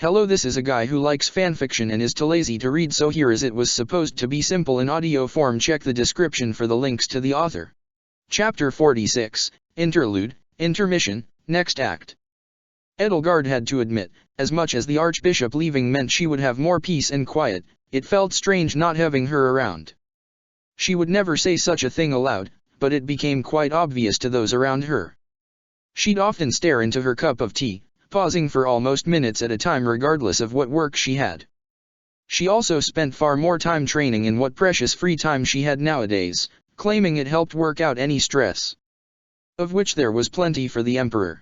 Hello, this is a guy who likes fanfiction and is too lazy to read, so here is it was supposed to be simple in audio form. Check the description for the links to the author. Chapter 46, Interlude, Intermission, Next Act. Edelgard had to admit, as much as the Archbishop leaving meant she would have more peace and quiet, it felt strange not having her around. She would never say such a thing aloud, but it became quite obvious to those around her. She'd often stare into her cup of tea, pausing for almost minutes at a time regardless of what work she had. She also spent far more time training in what precious free time she had nowadays, claiming it helped work out any stress, of which there was plenty for the Emperor.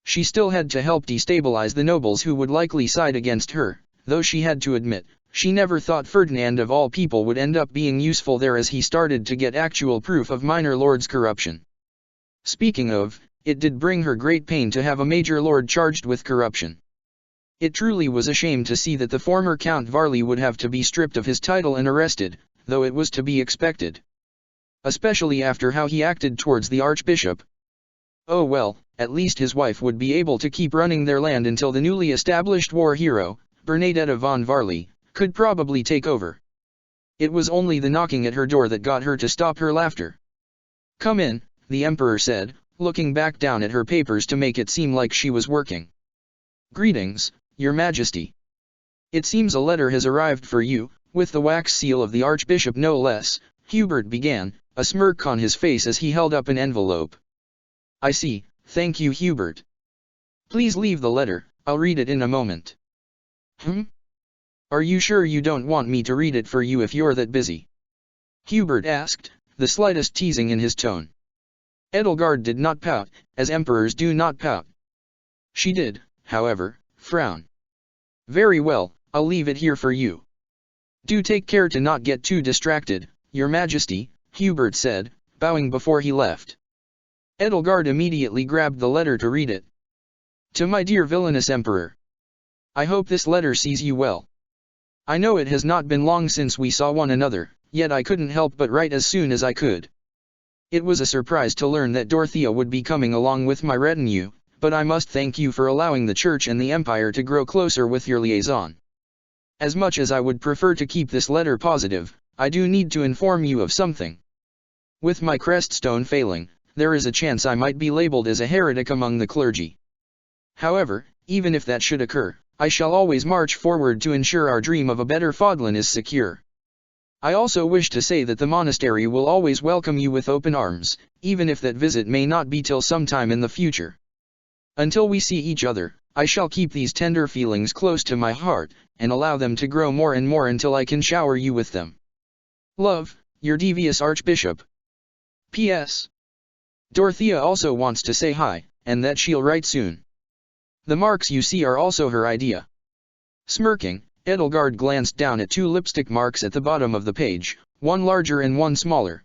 She still had to help destabilize the nobles who would likely side against her, though she had to admit, she never thought Ferdinand of all people would end up being useful there, as he started to get actual proof of minor lords' corruption. Speaking of, it did bring her great pain to have a major lord charged with corruption. It truly was a shame to see that the former Count Varley would have to be stripped of his title and arrested, though it was to be expected. Especially after how he acted towards the Archbishop. Oh well, at least his wife would be able to keep running their land until the newly established war hero, Bernadetta von Varley, could probably take over. It was only the knocking at her door that got her to stop her laughter. "Come in," the Emperor said, looking back down at her papers to make it seem like she was working. "Greetings, Your Majesty. It seems a letter has arrived for you, with the wax seal of the Archbishop no less," Hubert began, a smirk on his face as he held up an envelope. "I see, thank you, Hubert. Please leave the letter, I'll read it in a moment." Are you sure you don't want me to read it for you if you're that busy?" Hubert asked, the slightest teasing in his tone. Edelgard did not pout, as emperors do not pout. She did, however, frown. "Very well, I'll leave it here for you. Do take care to not get too distracted, Your Majesty," Hubert said, bowing before he left. Edelgard immediately grabbed the letter to read it. "To my dear villainous Emperor. I hope this letter sees you well. I know it has not been long since we saw one another, yet I couldn't help but write as soon as I could. It was a surprise to learn that Dorothea would be coming along with my retinue, but I must thank you for allowing the Church and the Empire to grow closer with your liaison. As much as I would prefer to keep this letter positive, I do need to inform you of something. With my creststone failing, there is a chance I might be labeled as a heretic among the clergy. However, even if that should occur, I shall always march forward to ensure our dream of a better Fodlan is secure. I also wish to say that the monastery will always welcome you with open arms, even if that visit may not be till sometime in the future. Until we see each other, I shall keep these tender feelings close to my heart, and allow them to grow more and more until I can shower you with them. Love, your devious Archbishop. P.S. Dorothea also wants to say hi, and that she'll write soon. The marks you see are also her idea." Smirking, Edelgard glanced down at two lipstick marks at the bottom of the page, one larger and one smaller.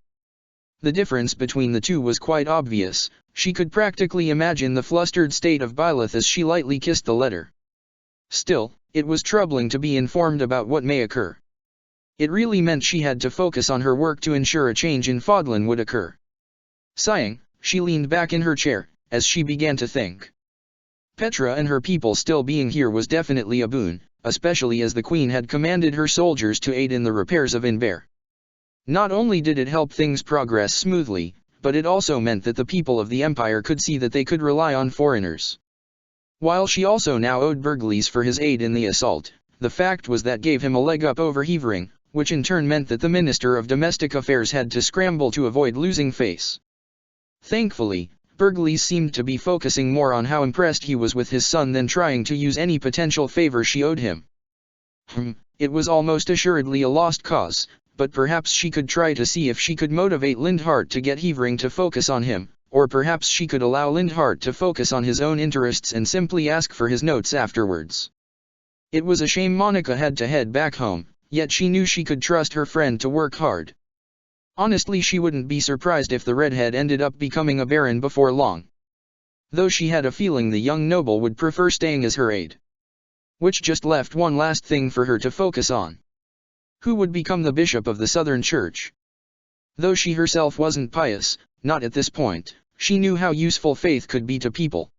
The difference between the two was quite obvious. She could practically imagine the flustered state of Byleth as she lightly kissed the letter. Still, it was troubling to be informed about what may occur. It really meant she had to focus on her work to ensure a change in Fodlan would occur. Sighing, she leaned back in her chair, as she began to think. Petra and her people still being here was definitely a boon, especially as the Queen had commanded her soldiers to aid in the repairs of Inver. Not only did it help things progress smoothly, but it also meant that the people of the Empire could see that they could rely on foreigners. While she also now owed Burgles for his aid in the assault, the fact was that gave him a leg up over Hevering, which in turn meant that the Minister of Domestic Affairs had to scramble to avoid losing face. Thankfully, Burgles seemed to be focusing more on how impressed he was with his son than trying to use any potential favor she owed him. It was almost assuredly a lost cause, but perhaps she could try to see if she could motivate Lindhart to get Hevering to focus on him, or perhaps she could allow Lindhart to focus on his own interests and simply ask for his notes afterwards. It was a shame Monica had to head back home, yet she knew she could trust her friend to work hard. Honestly, she wouldn't be surprised if the redhead ended up becoming a baron before long. Though she had a feeling the young noble would prefer staying as her aide. Which just left one last thing for her to focus on. Who would become the bishop of the Southern Church? Though she herself wasn't pious, not at this point, she knew how useful faith could be to people.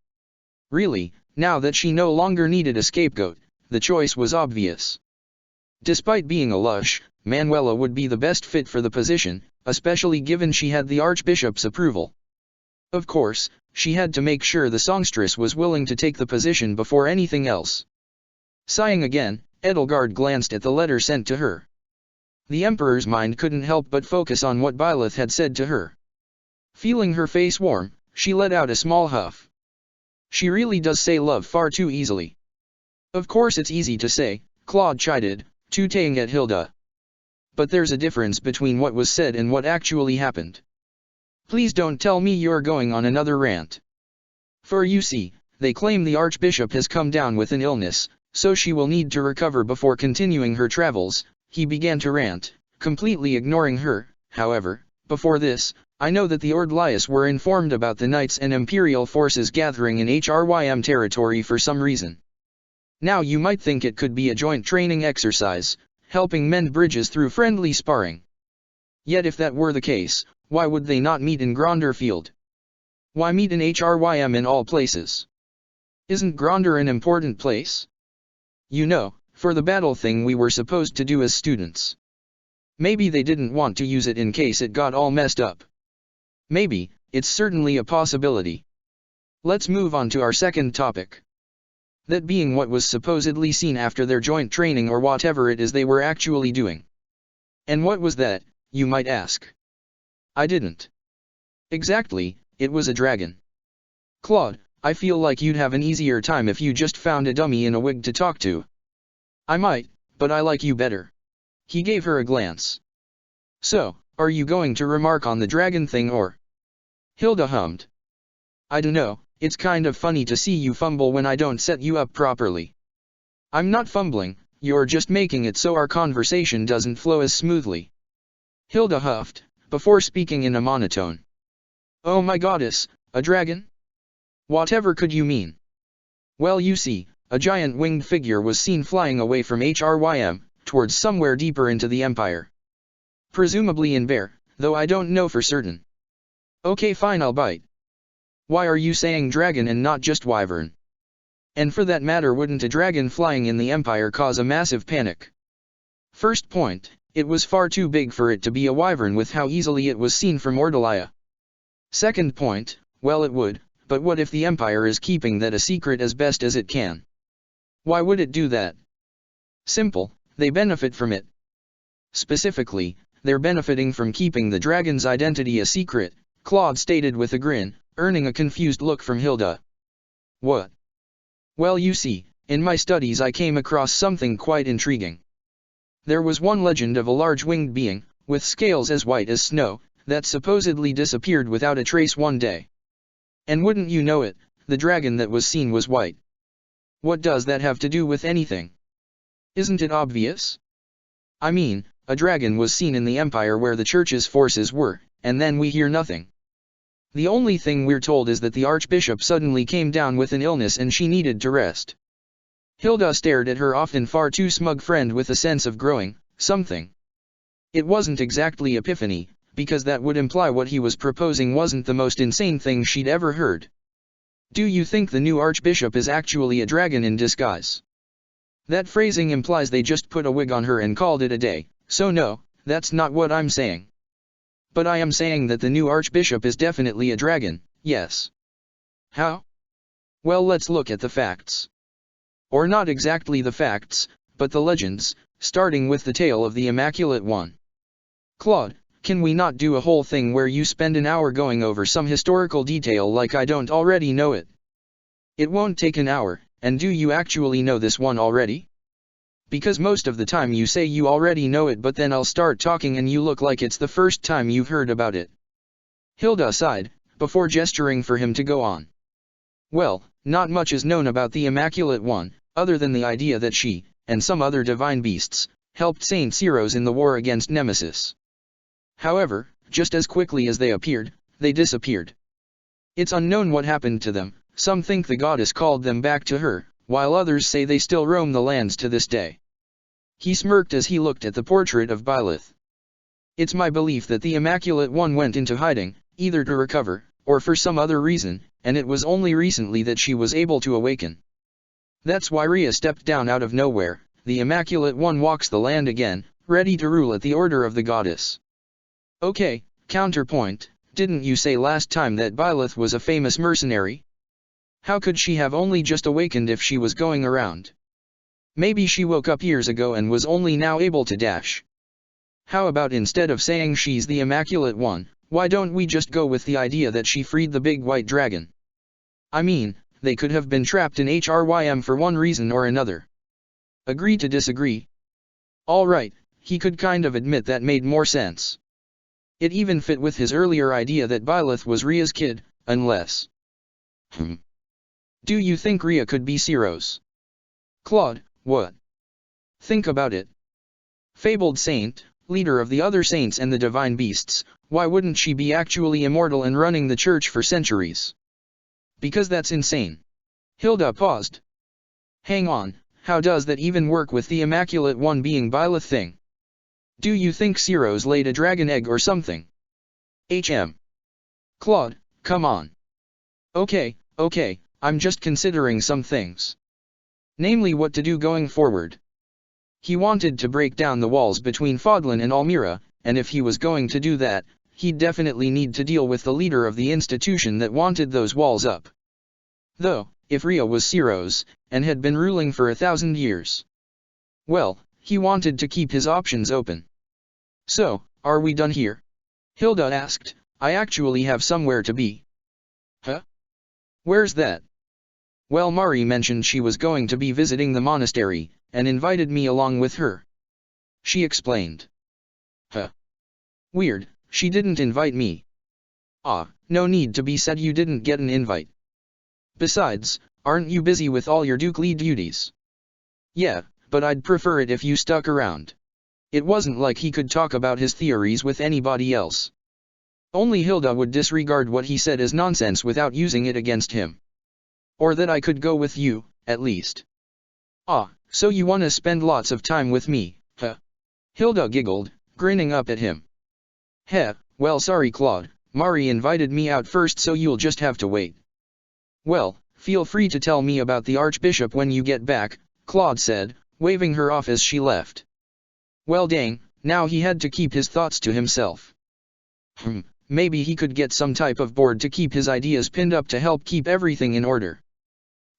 Really, now that she no longer needed a scapegoat, the choice was obvious. Despite being a lush, Manuela would be the best fit for the position, especially given she had the Archbishop's approval. Of course, she had to make sure the songstress was willing to take the position before anything else. Sighing again, Edelgard glanced at the letter sent to her. The Emperor's mind couldn't help but focus on what Byleth had said to her. Feeling her face warm, she let out a small huff. She really does say love far too easily. Of course it's easy to say, Claude chided, tooting at Hilda. But there's a difference between what was said and what actually happened. Please don't tell me you're going on another rant. For you see, they claim the Archbishop has come down with an illness, so she will need to recover before continuing her travels. He began to rant, completely ignoring her. However, before this, I know that the Ordlias were informed about the Knights and Imperial forces gathering in Hrym territory for some reason. Now you might think it could be a joint training exercise, helping mend bridges through friendly sparring. Yet if that were the case, why would they not meet in Gronder Field? Why meet in Hrym in all places? Isn't Gronder an important place? You know, for the battle thing we were supposed to do as students. Maybe they didn't want to use it in case it got all messed up. Maybe, it's certainly a possibility. Let's move on to our second topic. That being what was supposedly seen after their joint training or whatever it is they were actually doing. And what was that, you might ask? I didn't. Exactly, it was a dragon. Claude, I feel like you'd have an easier time if you just found a dummy in a wig to talk to. I might, but I like you better. He gave her a glance. So, are you going to remark on the dragon thing or? Hilda hummed. I dunno, it's kind of funny to see you fumble when I don't set you up properly. I'm not fumbling, you're just making it so our conversation doesn't flow as smoothly. Hilda huffed, before speaking in a monotone. Oh my goddess, a dragon? Whatever could you mean? Well you see, a giant winged figure was seen flying away from Hrym, towards somewhere deeper into the Empire. Presumably in Bear, though I don't know for certain. Okay fine I'll bite. Why are you saying dragon and not just wyvern? And for that matter wouldn't a dragon flying in the Empire cause a massive panic? First point, it was far too big for it to be a wyvern with how easily it was seen from Ordelia. Second point, well it would, but what if the Empire is keeping that a secret as best as it can? Why would it do that? Simple, they benefit from it. Specifically, they're benefiting from keeping the dragon's identity a secret, Claude stated with a grin, earning a confused look from Hilda. What? Well you see, in my studies I came across something quite intriguing. There was one legend of a large winged being, with scales as white as snow, that supposedly disappeared without a trace one day. And wouldn't you know it, the dragon that was seen was white. What does that have to do with anything? Isn't it obvious? I mean, a dragon was seen in the Empire where the Church's forces were, and then we hear nothing. The only thing we're told is that the Archbishop suddenly came down with an illness and she needed to rest. Hilda stared at her often far too smug friend with a sense of growing something. It wasn't exactly epiphany, because that would imply what he was proposing wasn't the most insane thing she'd ever heard. Do you think the new Archbishop is actually a dragon in disguise? That phrasing implies they just put a wig on her and called it a day, so no, that's not what I'm saying. But I am saying that the new Archbishop is definitely a dragon, yes. How? Well let's look at the facts. Or not exactly the facts, but the legends, starting with the tale of the Immaculate One. Claude, can we not do a whole thing where you spend an hour going over some historical detail like I don't already know it? It won't take an hour, and do you actually know this one already? Because most of the time you say you already know it but then I'll start talking and you look like it's the first time you've heard about it. Hilda sighed, before gesturing for him to go on. Well, not much is known about the Immaculate One, other than the idea that she, and some other divine beasts, helped Saint Ceros in the war against Nemesis. However, just as quickly as they appeared, they disappeared. It's unknown what happened to them, some think the goddess called them back to her, while others say they still roam the lands to this day. He smirked as he looked at the portrait of Byleth. It's my belief that the Immaculate One went into hiding, either to recover, or for some other reason, and it was only recently that she was able to awaken. That's why Rhea stepped down out of nowhere. The Immaculate One walks the land again, ready to rule at the order of the goddess. Okay, counterpoint, didn't you say last time that Byleth was a famous mercenary? How could she have only just awakened if she was going around? Maybe she woke up years ago and was only now able to dash. How about instead of saying she's the Immaculate One, why don't we just go with the idea that she freed the big white dragon? I mean, they could have been trapped in HRYM for one reason or another. Agree to disagree? Alright, he could kind of admit that made more sense. It even fit with his earlier idea that Byleth was Rhea's kid, unless... Do you think Rhea could be Siros? Claude, what? Think about it. Fabled saint, leader of the other saints and the divine beasts, why wouldn't she be actually immortal and running the church for centuries? Because that's insane. Hilda paused. Hang on, how does that even work with the Immaculate One being Byleth thing? Do you think Siros laid a dragon egg or something? Claude, come on. Okay, I'm just considering some things. Namely what to do going forward. He wanted to break down the walls between Fodlan and Almira, and if he was going to do that, he'd definitely need to deal with the leader of the institution that wanted those walls up. Though, if Rhea was Siros, and had been ruling for 1,000 years. Well, he wanted to keep his options open. So, are we done here? Hilda asked, I actually have somewhere to be. Huh? Where's that? Well, Mari mentioned she was going to be visiting the monastery, and invited me along with her. She explained. Huh? Weird, she didn't invite me. Ah, no need to be sad you didn't get an invite. Besides, aren't you busy with all your Dukely duties? Yeah, but I'd prefer it if you stuck around. It wasn't like he could talk about his theories with anybody else. Only Hilda would disregard what he said as nonsense without using it against him. Or that I could go with you, at least. Ah, so you want to spend lots of time with me, huh? Hilda giggled, grinning up at him. Heh, well sorry Claude, Mari invited me out first so you'll just have to wait. Well, feel free to tell me about the Archbishop when you get back, Claude said, waving her off as she left. Well dang, now he had to keep his thoughts to himself. Maybe he could get some type of board to keep his ideas pinned up to help keep everything in order.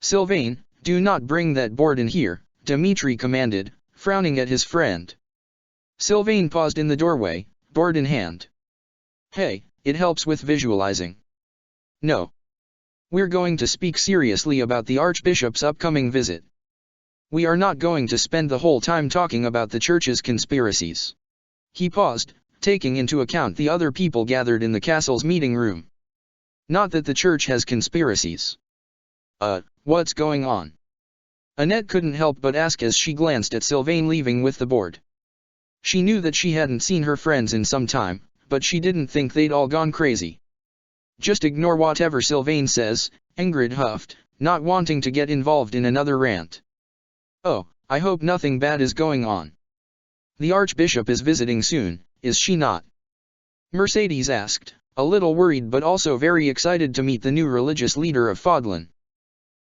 Sylvain, do not bring that board in here, Dimitri commanded, frowning at his friend. Sylvain paused in the doorway, board in hand. Hey, it helps with visualizing. No. We're going to speak seriously about the Archbishop's upcoming visit. We are not going to spend the whole time talking about the church's conspiracies. He paused, taking into account the other people gathered in the castle's meeting room. Not that the church has conspiracies. What's going on? Annette couldn't help but ask as she glanced at Sylvain leaving with the board. She knew that she hadn't seen her friends in some time, but she didn't think they'd all gone crazy. Just ignore whatever Sylvain says, Ingrid huffed, not wanting to get involved in another rant. Oh, I hope nothing bad is going on. The Archbishop is visiting soon, is she not? Mercedes asked, a little worried but also very excited to meet the new religious leader of Fodlan.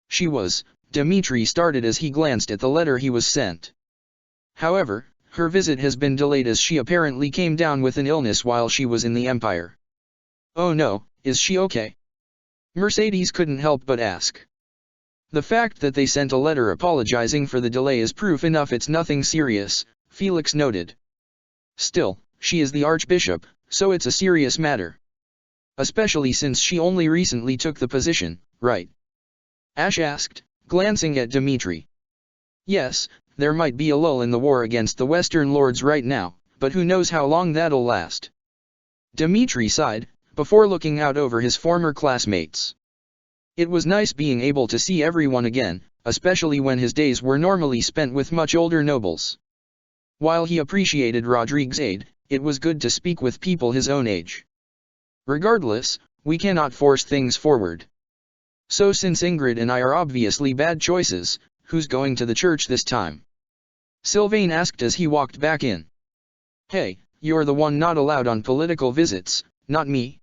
She was, Dimitri started as he glanced at the letter he was sent. However, her visit has been delayed as she apparently came down with an illness while she was in the Empire. Oh no, is she okay? Mercedes couldn't help but ask. The fact that they sent a letter apologizing for the delay is proof enough it's nothing serious, Felix noted. Still, she is the Archbishop, so it's a serious matter. Especially since she only recently took the position, right? Ash asked, glancing at Dimitri. Yes, there might be a lull in the war against the Western Lords right now, but who knows how long that'll last. Dimitri sighed, before looking out over his former classmates. It was nice being able to see everyone again, especially when his days were normally spent with much older nobles. While he appreciated Rodrigue's aid, it was good to speak with people his own age. Regardless, we cannot force things forward. So since Ingrid and I are obviously bad choices, who's going to the church this time? Sylvain asked as he walked back in. Hey, you're the one not allowed on political visits, not me.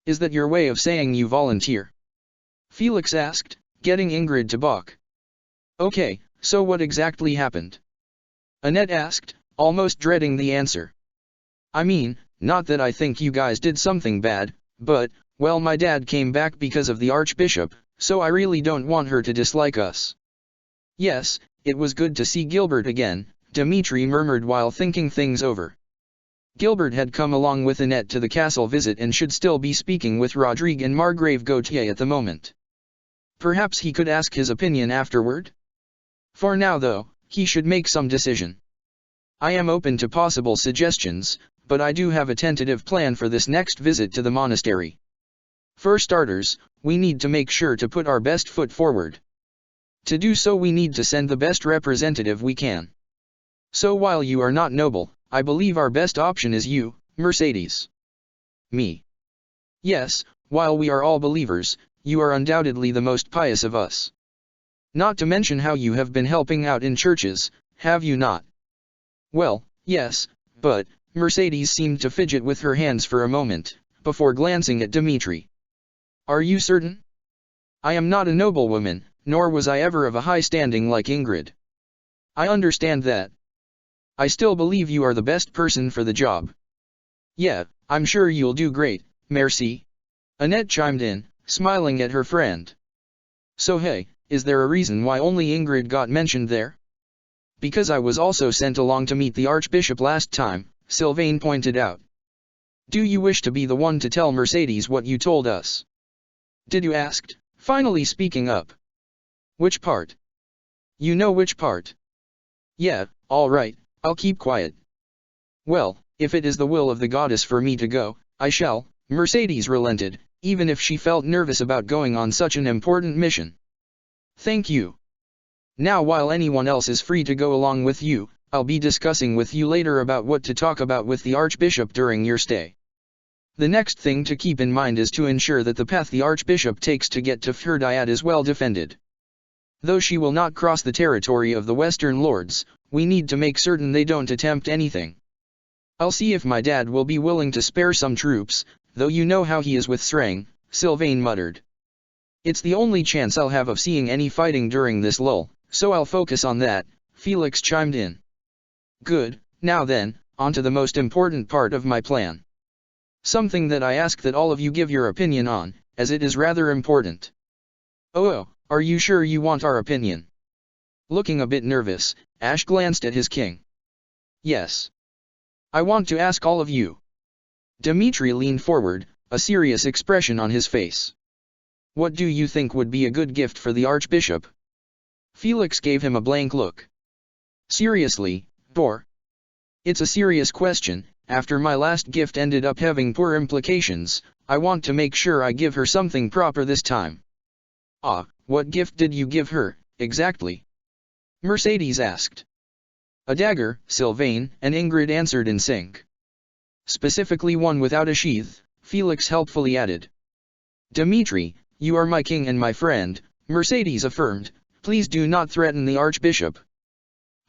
Is that your way of saying you volunteer? Felix asked, getting Ingrid to balk. Okay, so what exactly happened? Annette asked, almost dreading the answer. I mean, not that I think you guys did something bad, but, well, my dad came back because of the Archbishop, so I really don't want her to dislike us. Yes, it was good to see Gilbert again, Dimitri murmured while thinking things over. Gilbert had come along with Annette to the castle visit and should still be speaking with Rodrigue and Margrave Gautier at the moment. Perhaps he could ask his opinion afterward? For now though, he should make some decision. I am open to possible suggestions, but I do have a tentative plan for this next visit to the monastery. For starters, we need to make sure to put our best foot forward. To do so we need to send the best representative we can. So while you are not noble, I believe our best option is you, Mercedes. Me. Yes, while we are all believers, you are undoubtedly the most pious of us. Not to mention how you have been helping out in churches, have you not? Well, yes, but, Mercedes seemed to fidget with her hands for a moment, before glancing at Dimitri. Are you certain? I am not a noblewoman, nor was I ever of a high standing like Ingrid. I understand that. I still believe you are the best person for the job. Yeah, I'm sure you'll do great, merci. Annette chimed in, smiling at her friend. So hey, is there a reason why only Ingrid got mentioned there? Because I was also sent along to meet the Archbishop last time, Sylvain pointed out. Do you wish to be the one to tell Mercedes what you told us? Did you ask, finally speaking up? Which part? You know which part? Yeah, all right, I'll keep quiet. Well, if it is the will of the goddess for me to go, I shall, Mercedes relented, even if she felt nervous about going on such an important mission. Thank you. Now while anyone else is free to go along with you, I'll be discussing with you later about what to talk about with the Archbishop during your stay. The next thing to keep in mind is to ensure that the path the Archbishop takes to get to Fhirdiad is well defended. Though she will not cross the territory of the Western Lords, we need to make certain they don't attempt anything. I'll see if my dad will be willing to spare some troops, though you know how he is with Sreng, Sylvain muttered. It's the only chance I'll have of seeing any fighting during this lull, so I'll focus on that, Felix chimed in. Good, now then, on to the most important part of my plan. Something that I ask that all of you give your opinion on, as it is rather important. Oh, are you sure you want our opinion? Looking a bit nervous, Ash glanced at his king. Yes. I want to ask all of you. Dimitri leaned forward, a serious expression on his face. What do you think would be a good gift for the Archbishop? Felix gave him a blank look. Seriously, Bor? It's a serious question. After my last gift ended up having poor implications, I want to make sure I give her something proper this time. Ah, what gift did you give her, exactly? Mercedes asked. A dagger, Sylvain and Ingrid answered in sync. Specifically one without a sheath, Felix helpfully added. Dimitri, you are my king and my friend, Mercedes affirmed, please do not threaten the Archbishop.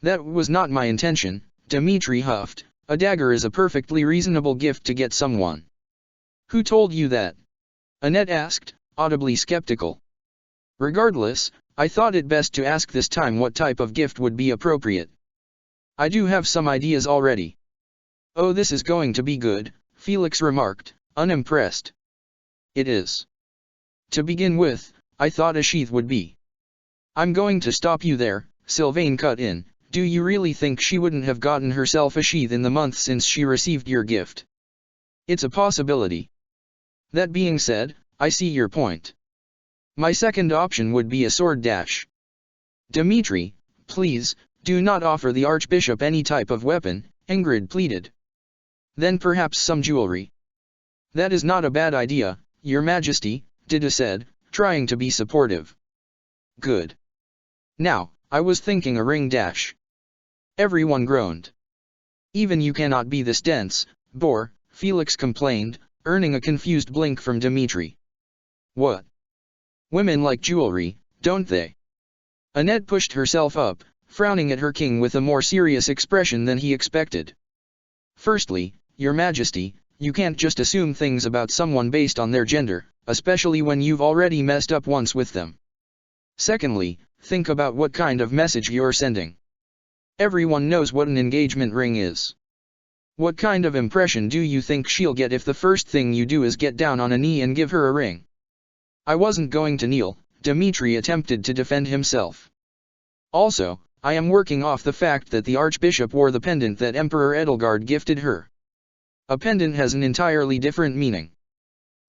That was not my intention, Dimitri huffed. A dagger is a perfectly reasonable gift to get someone. Who told you that? Annette asked, audibly skeptical. Regardless, I thought it best to ask this time what type of gift would be appropriate. I do have some ideas already. Oh, this is going to be good, Felix remarked, unimpressed. It is. To begin with, I thought a sheath would be. I'm going to stop you there, Sylvain cut in. Do you really think she wouldn't have gotten herself a sheath in the month since she received your gift? It's a possibility. That being said, I see your point. My second option would be a sword dash. Dimitri, please, do not offer the Archbishop any type of weapon, Ingrid pleaded. Then perhaps some jewelry. That is not a bad idea, Your Majesty, Dida said, trying to be supportive. Good. Now, I was thinking a ring dash. Everyone groaned. Even you cannot be this dense, Bor, Felix complained, earning a confused blink from Dimitri. What? Women like jewelry, don't they? Annette pushed herself up, frowning at her king with a more serious expression than he expected. Firstly, Your Majesty, you can't just assume things about someone based on their gender, especially when you've already messed up once with them. Secondly, think about what kind of message you're sending. Everyone knows what an engagement ring is. What kind of impression do you think she'll get if the first thing you do is get down on a knee and give her a ring? I wasn't going to kneel, Dmitri attempted to defend himself. Also, I am working off the fact that the Archbishop wore the pendant that Emperor Edelgard gifted her. A pendant has an entirely different meaning.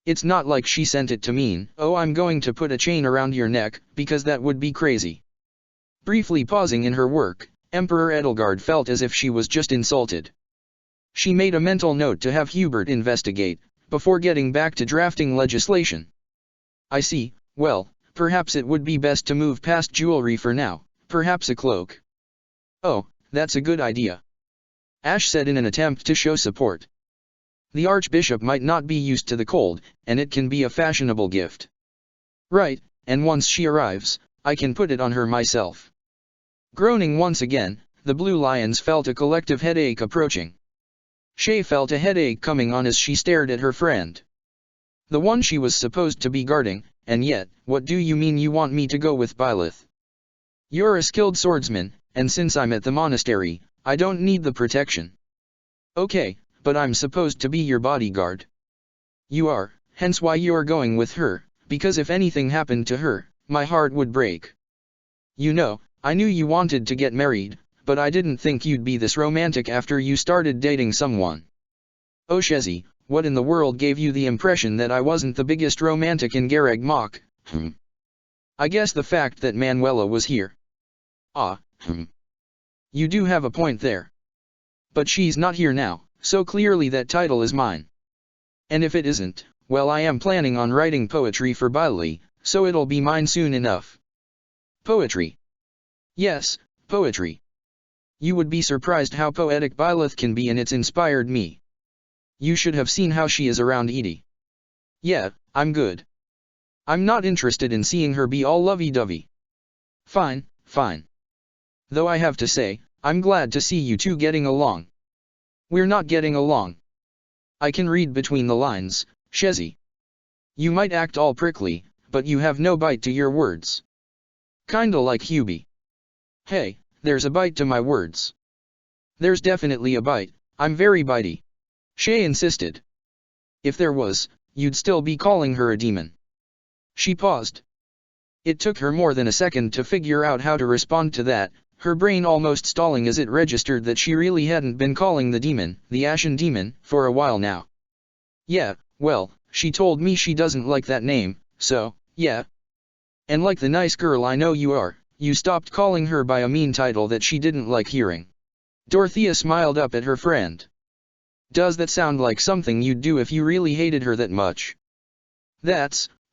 It's not like she sent it to mean, oh, I'm going to put a chain around your neck, because that would be crazy. Briefly pausing in her work, Emperor Edelgard felt as if she was just insulted. She made a mental note to have Hubert investigate, before getting back to drafting legislation. I see, well, perhaps it would be best to move past jewelry for now, perhaps a cloak. Oh, that's a good idea. Ash said in an attempt to show support. The Archbishop might not be used to the cold, and it can be a fashionable gift. Right, and once she arrives, I can put it on her myself. Groaning once again, the Blue Lions felt a collective headache approaching. Shay felt a headache coming on as she stared at her friend. The one she was supposed to be guarding, and yet, what do you mean you want me to go with Byleth? You're a skilled swordsman, and since I'm at the monastery, I don't need the protection. Okay, but I'm supposed to be your bodyguard. You are, hence why you're going with her, because if anything happened to her, my heart would break. You know, I knew you wanted to get married, but I didn't think you'd be this romantic after you started dating someone. Oh Shezi, what in the world gave you the impression that I wasn't the biggest romantic in Garag Mach? I guess the fact that Manuela was here. You do have a point there. But she's not here now, so clearly that title is mine. And if it isn't, well, I am planning on writing poetry for Byleth, so it'll be mine soon enough. Poetry. Yes, poetry. You would be surprised how poetic Byleth can be, and it's inspired me. You should have seen how she is around Edie. Yeah, I'm good. I'm not interested in seeing her be all lovey-dovey. Fine, fine. Though I have to say, I'm glad to see you two getting along. We're not getting along. I can read between the lines, Shezi. You might act all prickly, but you have no bite to your words. Kinda like Hubie. Hey, there's a bite to my words. There's definitely a bite, I'm very bitey. Shay insisted. If there was, you'd still be calling her a demon. She paused. It took her more than a second to figure out how to respond to that, her brain almost stalling as it registered that she really hadn't been calling the demon, the Ashen Demon, for a while now. Yeah, well, she told me she doesn't like that name, so, yeah. And like the nice girl I know you are, you stopped calling her by a mean title that she didn't like hearing. Dorothea smiled up at her friend. Does that sound like something you'd do if you really hated her that much?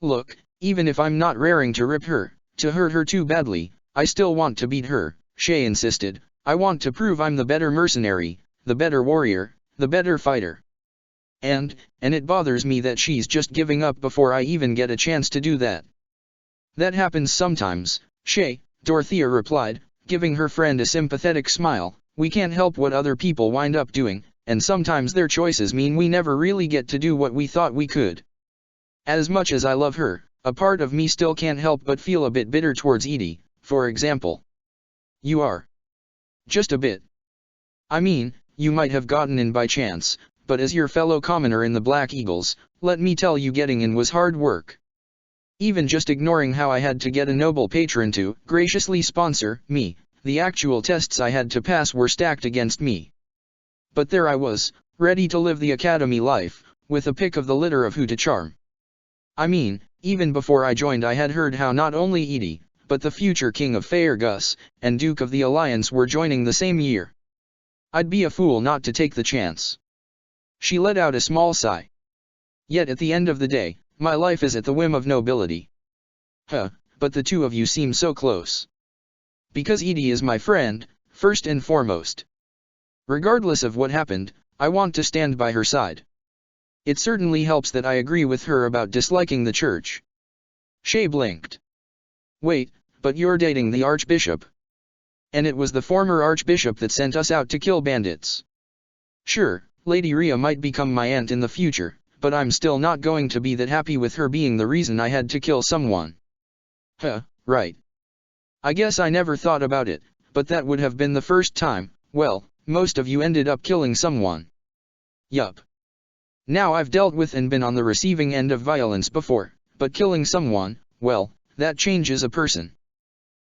Look, even if I'm not raring to rip her, to hurt her too badly, I still want to beat her, Shay insisted. I want to prove I'm the better mercenary, the better warrior, the better fighter. And it bothers me that she's just giving up before I even get a chance to do that. That happens sometimes, Shay, Dorothea replied, giving her friend a sympathetic smile. We can't help what other people wind up doing, and sometimes their choices mean we never really get to do what we thought we could. As much as I love her, a part of me still can't help but feel a bit bitter towards Edie, for example. You are. Just a bit. I mean, you might have gotten in by chance, but as your fellow commoner in the Black Eagles, let me tell you, getting in was hard work. Even just ignoring how I had to get a noble patron to graciously sponsor me, the actual tests I had to pass were stacked against me. But there I was, ready to live the academy life, with a pick of the litter of who to charm. I mean, even before I joined I had heard how not only Edie, but the future King of Faerghus, and Duke of the Alliance were joining the same year. I'd be a fool not to take the chance. She let out a small sigh. Yet at the end of the day, my life is at the whim of nobility. But the two of you seem so close. Because Edie is my friend, first and foremost. Regardless of what happened, I want to stand by her side. It certainly helps that I agree with her about disliking the church. Shay blinked. Wait, but you're dating the Archbishop. And it was the former Archbishop that sent us out to kill bandits. Sure, Lady Rhea might become my aunt in the future, but I'm still not going to be that happy with her being the reason I had to kill someone. Right. I guess I never thought about it, but that would have been the first time. Well, most of you ended up killing someone. Yup. Now I've dealt with and been on the receiving end of violence before, but killing someone, well, that changes a person.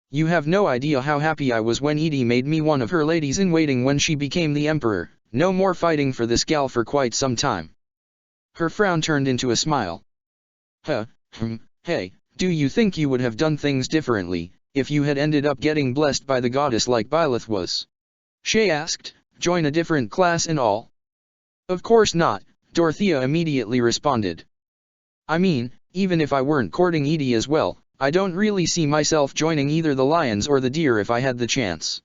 You have no idea how happy I was when Edie made me one of her ladies-in-waiting when she became the emperor. No more fighting for this gal for quite some time. Her frown turned into a smile. Hey, do you think you would have done things differently, if you had ended up getting blessed by the goddess like Byleth was? Shay asked, join a different class and all? Of course not, Dorothea immediately responded. I mean, even if I weren't courting Edie as well, I don't really see myself joining either the lions or the deer if I had the chance.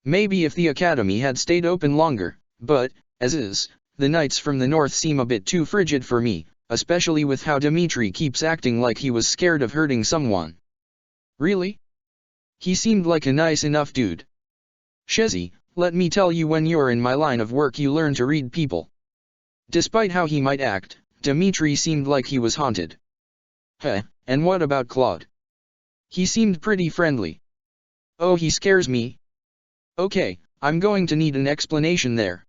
Maybe if the academy had stayed open longer, but, as is, the knights from the north seem a bit too frigid for me, especially with how Dimitri keeps acting like he was scared of hurting someone. Really? He seemed like a nice enough dude. Shezi, let me tell you, when you're in my line of work you learn to read people. Despite how he might act, Dimitri seemed like he was haunted. And what about Claude? He seemed pretty friendly. Oh, he scares me. Okay, I'm going to need an explanation there.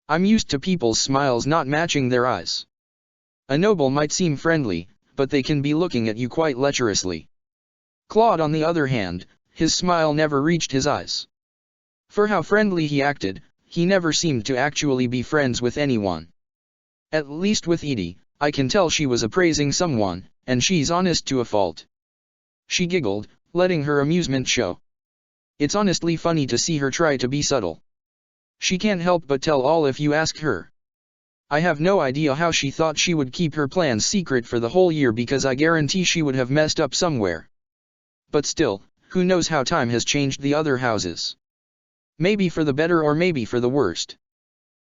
I'm used to people's smiles not matching their eyes. A noble might seem friendly, but they can be looking at you quite lecherously. Claude, on the other hand, his smile never reached his eyes. For how friendly he acted, he never seemed to actually be friends with anyone. At least with Edie, I can tell she was appraising someone, and she's honest to a fault. She giggled, letting her amusement show. It's honestly funny to see her try to be subtle. She can't help but tell all if you ask her. I have no idea how she thought she would keep her plans secret for the whole year, because I guarantee she would have messed up somewhere. But still, who knows how time has changed the other houses. Maybe for the better or maybe for the worst.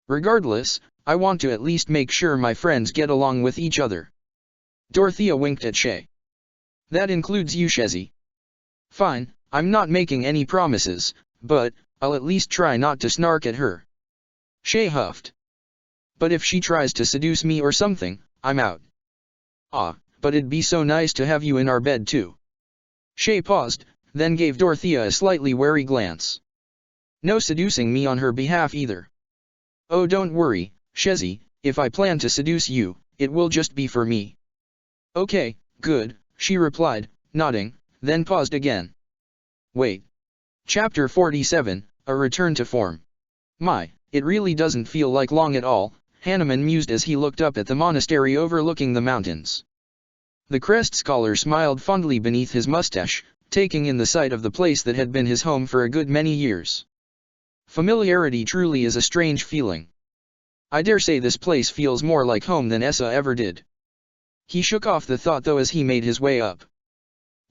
Regardless, I want to at least make sure my friends get along with each other. Dorothea winked at Shay. That includes you, Shezi. Fine, I'm not making any promises, but I'll at least try not to snark at her. Shay huffed. But if she tries to seduce me or something, I'm out. But it'd be so nice to have you in our bed too. Shay paused, then gave Dorothea a slightly wary glance. No seducing me on her behalf either. Oh, don't worry, Shezi, if I plan to seduce you, it will just be for me. Okay, good, she replied, nodding, then paused again. Wait. Chapter 47, A Return to Form. My, it really doesn't feel like long at all, Hanuman mused as he looked up at the monastery overlooking the mountains. The crest scholar smiled fondly beneath his mustache, taking in the sight of the place that had been his home for a good many years. Familiarity truly is a strange feeling. I dare say this place feels more like home than Essa ever did. He shook off the thought though as he made his way up.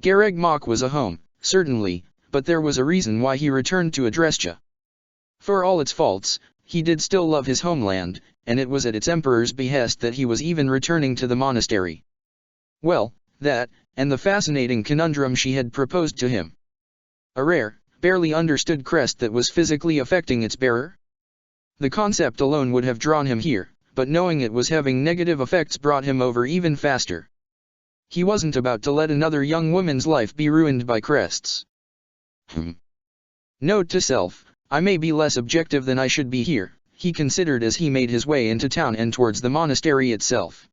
Gareg Mach was a home, certainly, but there was a reason why he returned to Adrestia. For all its faults, he did still love his homeland, and it was at its emperor's behest that he was even returning to the monastery. Well, that, and the fascinating conundrum she had proposed to him. A rare, barely understood crest that was physically affecting its bearer? The concept alone would have drawn him here, but knowing it was having negative effects brought him over even faster. He wasn't about to let another young woman's life be ruined by crests. Note to self, I may be less objective than I should be here, he considered as he made his way into town and towards the monastery itself.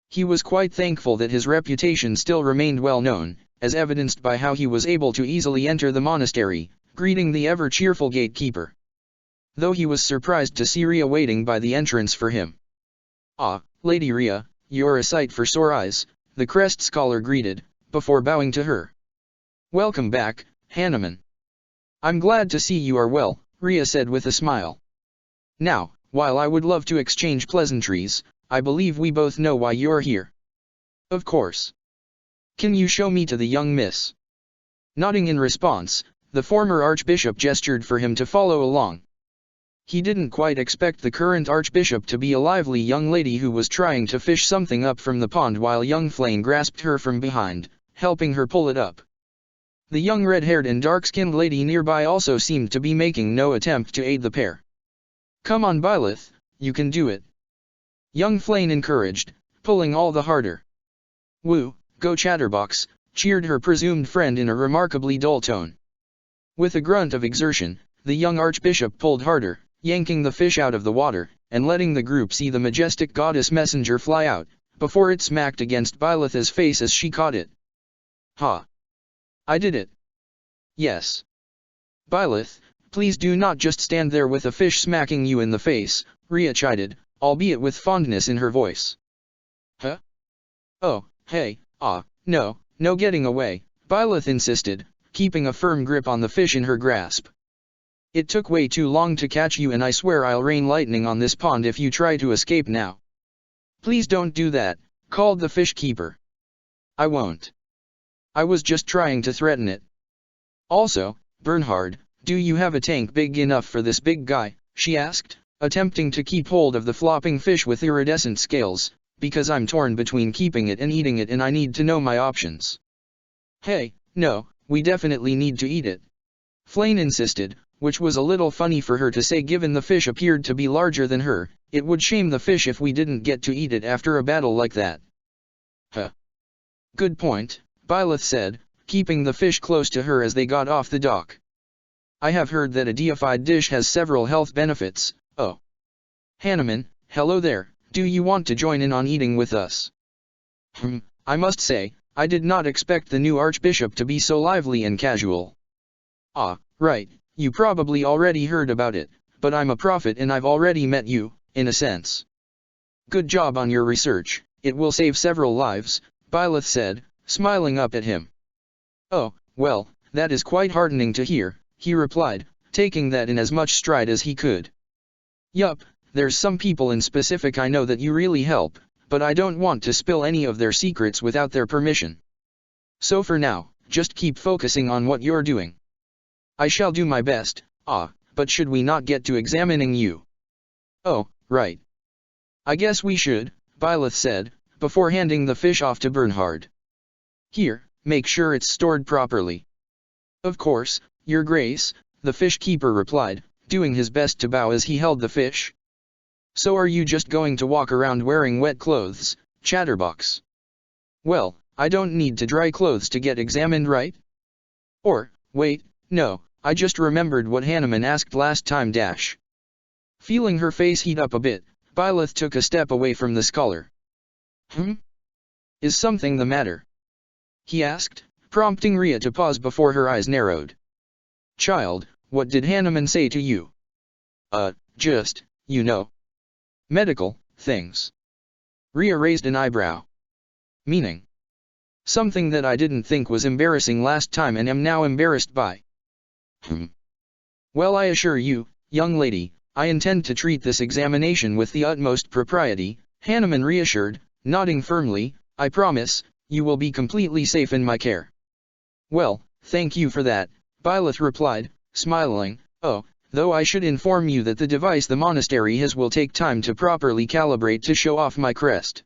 He was quite thankful that his reputation still remained well known, as evidenced by how he was able to easily enter the monastery, greeting the ever-cheerful gatekeeper. Though he was surprised to see Ria waiting by the entrance for him. Lady Ria, you're a sight for sore eyes, the crest scholar greeted, before bowing to her. Welcome back, Hanuman. I'm glad to see you are well, Ria said with a smile. Now, while I would love to exchange pleasantries, I believe we both know why you're here. Of course. Can you show me to the young miss? Nodding in response, the former archbishop gestured for him to follow along. He didn't quite expect the current archbishop to be a lively young lady who was trying to fish something up from the pond while young Flane grasped her from behind, helping her pull it up. The young red-haired and dark-skinned lady nearby also seemed to be making no attempt to aid the pair. Come on, Byleth, you can do it. Young Flane encouraged, pulling all the harder. Woo, go Chatterbox, cheered her presumed friend in a remarkably dull tone. With a grunt of exertion, the young archbishop pulled harder, yanking the fish out of the water, and letting the group see the majestic goddess messenger fly out, before it smacked against Byleth's face as she caught it. Ha! I did it. Yes. Byleth, please do not just stand there with a fish smacking you in the face, Rhea chided, albeit with fondness in her voice. Huh? Oh, hey, no getting away, Byleth insisted, keeping a firm grip on the fish in her grasp. It took way too long to catch you, and I swear I'll rain lightning on this pond if you try to escape now. Please don't do that, called the fish keeper. I won't. I was just trying to threaten it. Also, Bernhard, do you have a tank big enough for this big guy? She asked, attempting to keep hold of the flopping fish with iridescent scales, because I'm torn between keeping it and eating it and I need to know my options. Hey, no, we definitely need to eat it. Flayn insisted, which was a little funny for her to say given the fish appeared to be larger than her. It would shame the fish if we didn't get to eat it after a battle like that. Huh. Good point, Byleth said, keeping the fish close to her as they got off the dock. I have heard that a deified dish has several health benefits. Oh. Hanuman, hello there, do you want to join in on eating with us? I must say, I did not expect the new archbishop to be so lively and casual. Ah, right, you probably already heard about it, but I'm a prophet and I've already met you, in a sense. Good job on your research, it will save several lives, Byleth said, smiling up at him. Oh, well, that is quite heartening to hear, he replied, taking that in as much stride as he could. Yup, there's some people in specific I know that you really help, but I don't want to spill any of their secrets without their permission. So for now, just keep focusing on what you're doing. I shall do my best. But should we not get to examining you? Oh, right. I guess we should, Byleth said, before handing the fish off to Bernhard. Here, make sure it's stored properly. Of course, Your Grace, the fish keeper replied, doing his best to bow as he held the fish. So are you just going to walk around wearing wet clothes, Chatterbox? Well, I don't need to dry clothes to get examined, right? Or, wait, no, I just remembered what Hanuman asked last time. Feeling her face heat up a bit, Byleth took a step away from the scholar. Is something the matter? He asked, prompting Rhea to pause before her eyes narrowed. Child, what did Hanuman say to you? Just, medical things. Rhea raised an eyebrow. Meaning? Something that I didn't think was embarrassing last time and am now embarrassed by. Well, I assure you, young lady, I intend to treat this examination with the utmost propriety, Hanuman reassured, nodding firmly. I promise, you will be completely safe in my care. Well, thank you for that, Byleth replied, smiling. Oh, though I should inform you that the device the monastery has will take time to properly calibrate to show off my crest.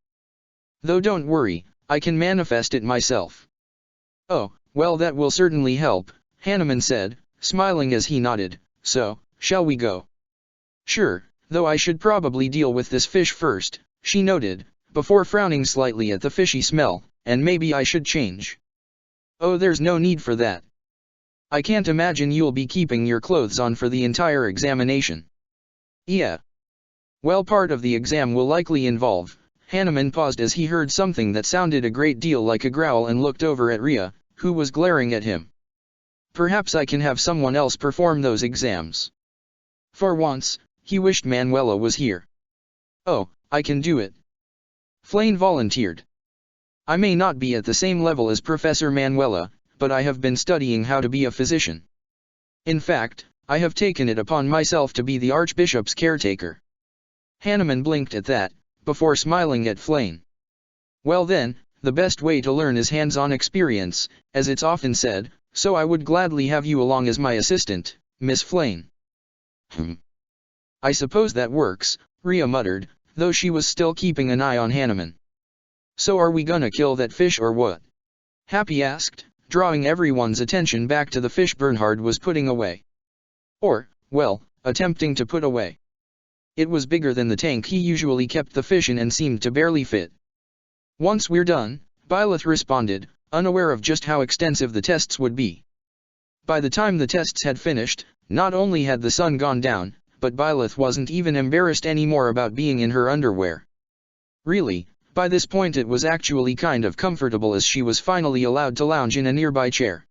Though don't worry, I can manifest it myself. Oh, well, that will certainly help, Hanuman said, smiling as he nodded. So, shall we go? Sure, though I should probably deal with this fish first, she noted, before frowning slightly at the fishy smell, and maybe I should change. Oh, there's no need for that. I can't imagine you'll be keeping your clothes on for the entire examination. Yeah. Well, part of the exam will likely involve. Hanuman paused as he heard something that sounded a great deal like a growl and looked over at Rhea, who was glaring at him. Perhaps I can have someone else perform those exams. For once, he wished Manuela was here. Oh, I can do it. Flayn volunteered. I may not be at the same level as Professor Manuela, but I have been studying how to be a physician. In fact, I have taken it upon myself to be the Archbishop's caretaker. Hanuman blinked at that, before smiling at Flayn. Well then, the best way to learn is hands-on experience, as it's often said, so I would gladly have you along as my assistant, Miss Flayn. I suppose that works, Rhea muttered, though she was still keeping an eye on Hanuman. So are we gonna kill that fish or what? Happy asked, drawing everyone's attention back to the fish Bernhard was putting away. Or, well, attempting to put away. It was bigger than the tank he usually kept the fish in and seemed to barely fit. Once we're done, Byleth responded, unaware of just how extensive the tests would be. By the time the tests had finished, not only had the sun gone down, but Byleth wasn't even embarrassed anymore about being in her underwear. Really, by this point it was actually kind of comfortable as she was finally allowed to lounge in a nearby chair.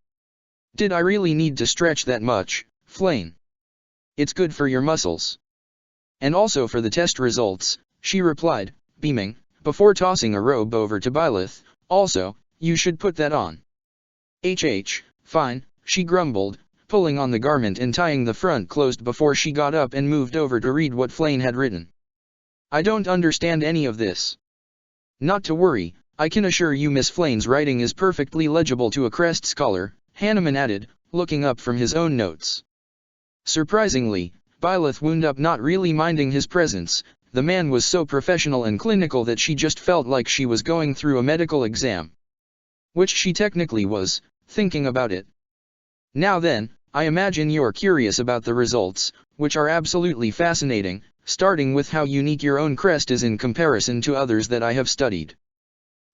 Did I really need to stretch that much, Flayn? It's good for your muscles. And also for the test results, she replied, beaming, before tossing a robe over to Byleth. Also, you should put that on. Fine, she grumbled, pulling on the garment and tying the front closed before she got up and moved over to read what Flayn had written. I don't understand any of this. Not to worry, I can assure you Miss Flayn's writing is perfectly legible to a Crest scholar, Hanuman added, looking up from his own notes. Surprisingly, Byleth wound up not really minding his presence. The man was so professional and clinical that she just felt like she was going through a medical exam. Which she technically was, thinking about it. Now then, I imagine you're curious about the results, which are absolutely fascinating, starting with how unique your own crest is in comparison to others that I have studied.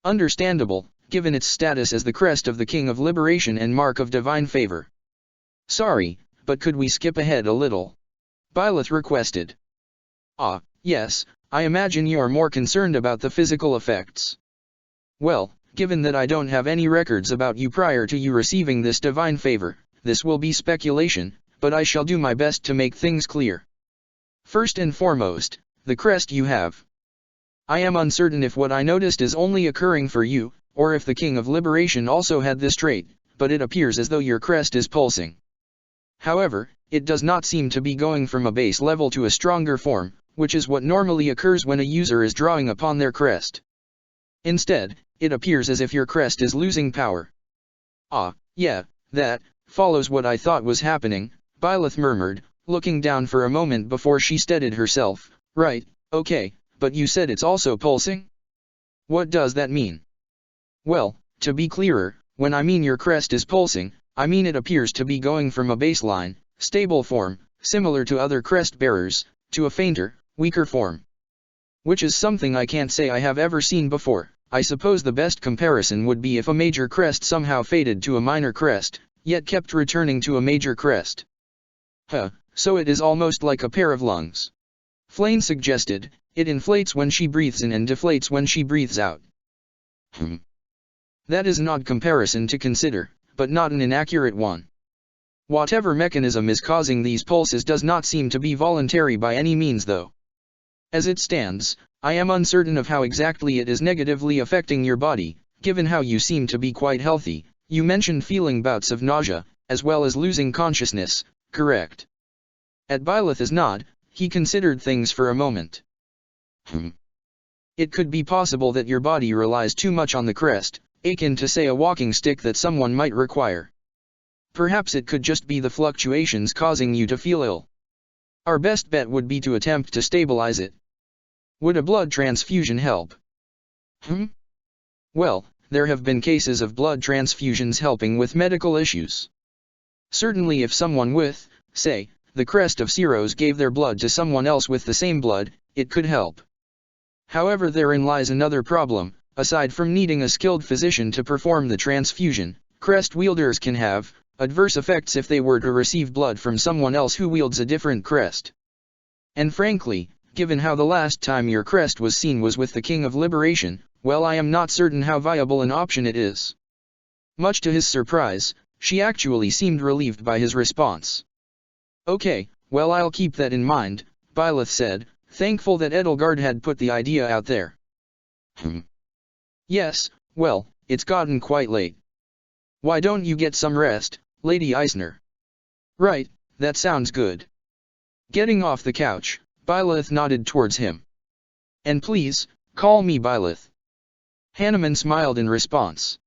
Understandable, given its status as the crest of the King of Liberation and mark of divine favor. Sorry, but could we skip ahead a little? Byleth requested. Yes, I imagine you're more concerned about the physical effects. Well, given that I don't have any records about you prior to you receiving this divine favor, this will be speculation, but I shall do my best to make things clear. First and foremost, the crest you have. I am uncertain if what I noticed is only occurring for you, or if the King of Liberation also had this trait, but it appears as though your crest is pulsing. However, it does not seem to be going from a base level to a stronger form, which is what normally occurs when a user is drawing upon their crest. Instead, it appears as if your crest is losing power. Yeah, that follows what I thought was happening, Byleth murmured, looking down for a moment before she steadied herself. Right, okay, but you said it's also pulsing? What does that mean? Well, to be clearer, when I mean your crest is pulsing, I mean it appears to be going from a baseline, stable form, similar to other crest bearers, to a fainter, weaker form. Which is something I can't say I have ever seen before. I suppose the best comparison would be if a major crest somehow faded to a minor crest, yet kept returning to a major crest. So it is almost like a pair of lungs. Flayn suggested, it inflates when she breathes in and deflates when she breathes out. That is an odd comparison to consider, but not an inaccurate one. Whatever mechanism is causing these pulses does not seem to be voluntary by any means though. As it stands, I am uncertain of how exactly it is negatively affecting your body, given how you seem to be quite healthy. You mentioned feeling bouts of nausea, as well as losing consciousness, correct? At Byleth's nod, he considered things for a moment. It could be possible that your body relies too much on the crest, akin to say a walking stick that someone might require. Perhaps it could just be the fluctuations causing you to feel ill. Our best bet would be to attempt to stabilize it. Would a blood transfusion help? Well, there have been cases of blood transfusions helping with medical issues. Certainly if someone with, say, the crest of Ceros gave their blood to someone else with the same blood, it could help. However, therein lies another problem. Aside from needing a skilled physician to perform the transfusion, crest wielders can have adverse effects if they were to receive blood from someone else who wields a different crest. And frankly, given how the last time your crest was seen was with the King of Liberation, well, I am not certain how viable an option it is. Much to his surprise, she actually seemed relieved by his response. Okay, well, I'll keep that in mind, Byleth said, thankful that Edelgard had put the idea out there. Yes, well, it's gotten quite late. Why don't you get some rest, Lady Eisner? Right, that sounds good. Getting off the couch, Byleth nodded towards him. And please, call me Byleth. Hanuman smiled in response.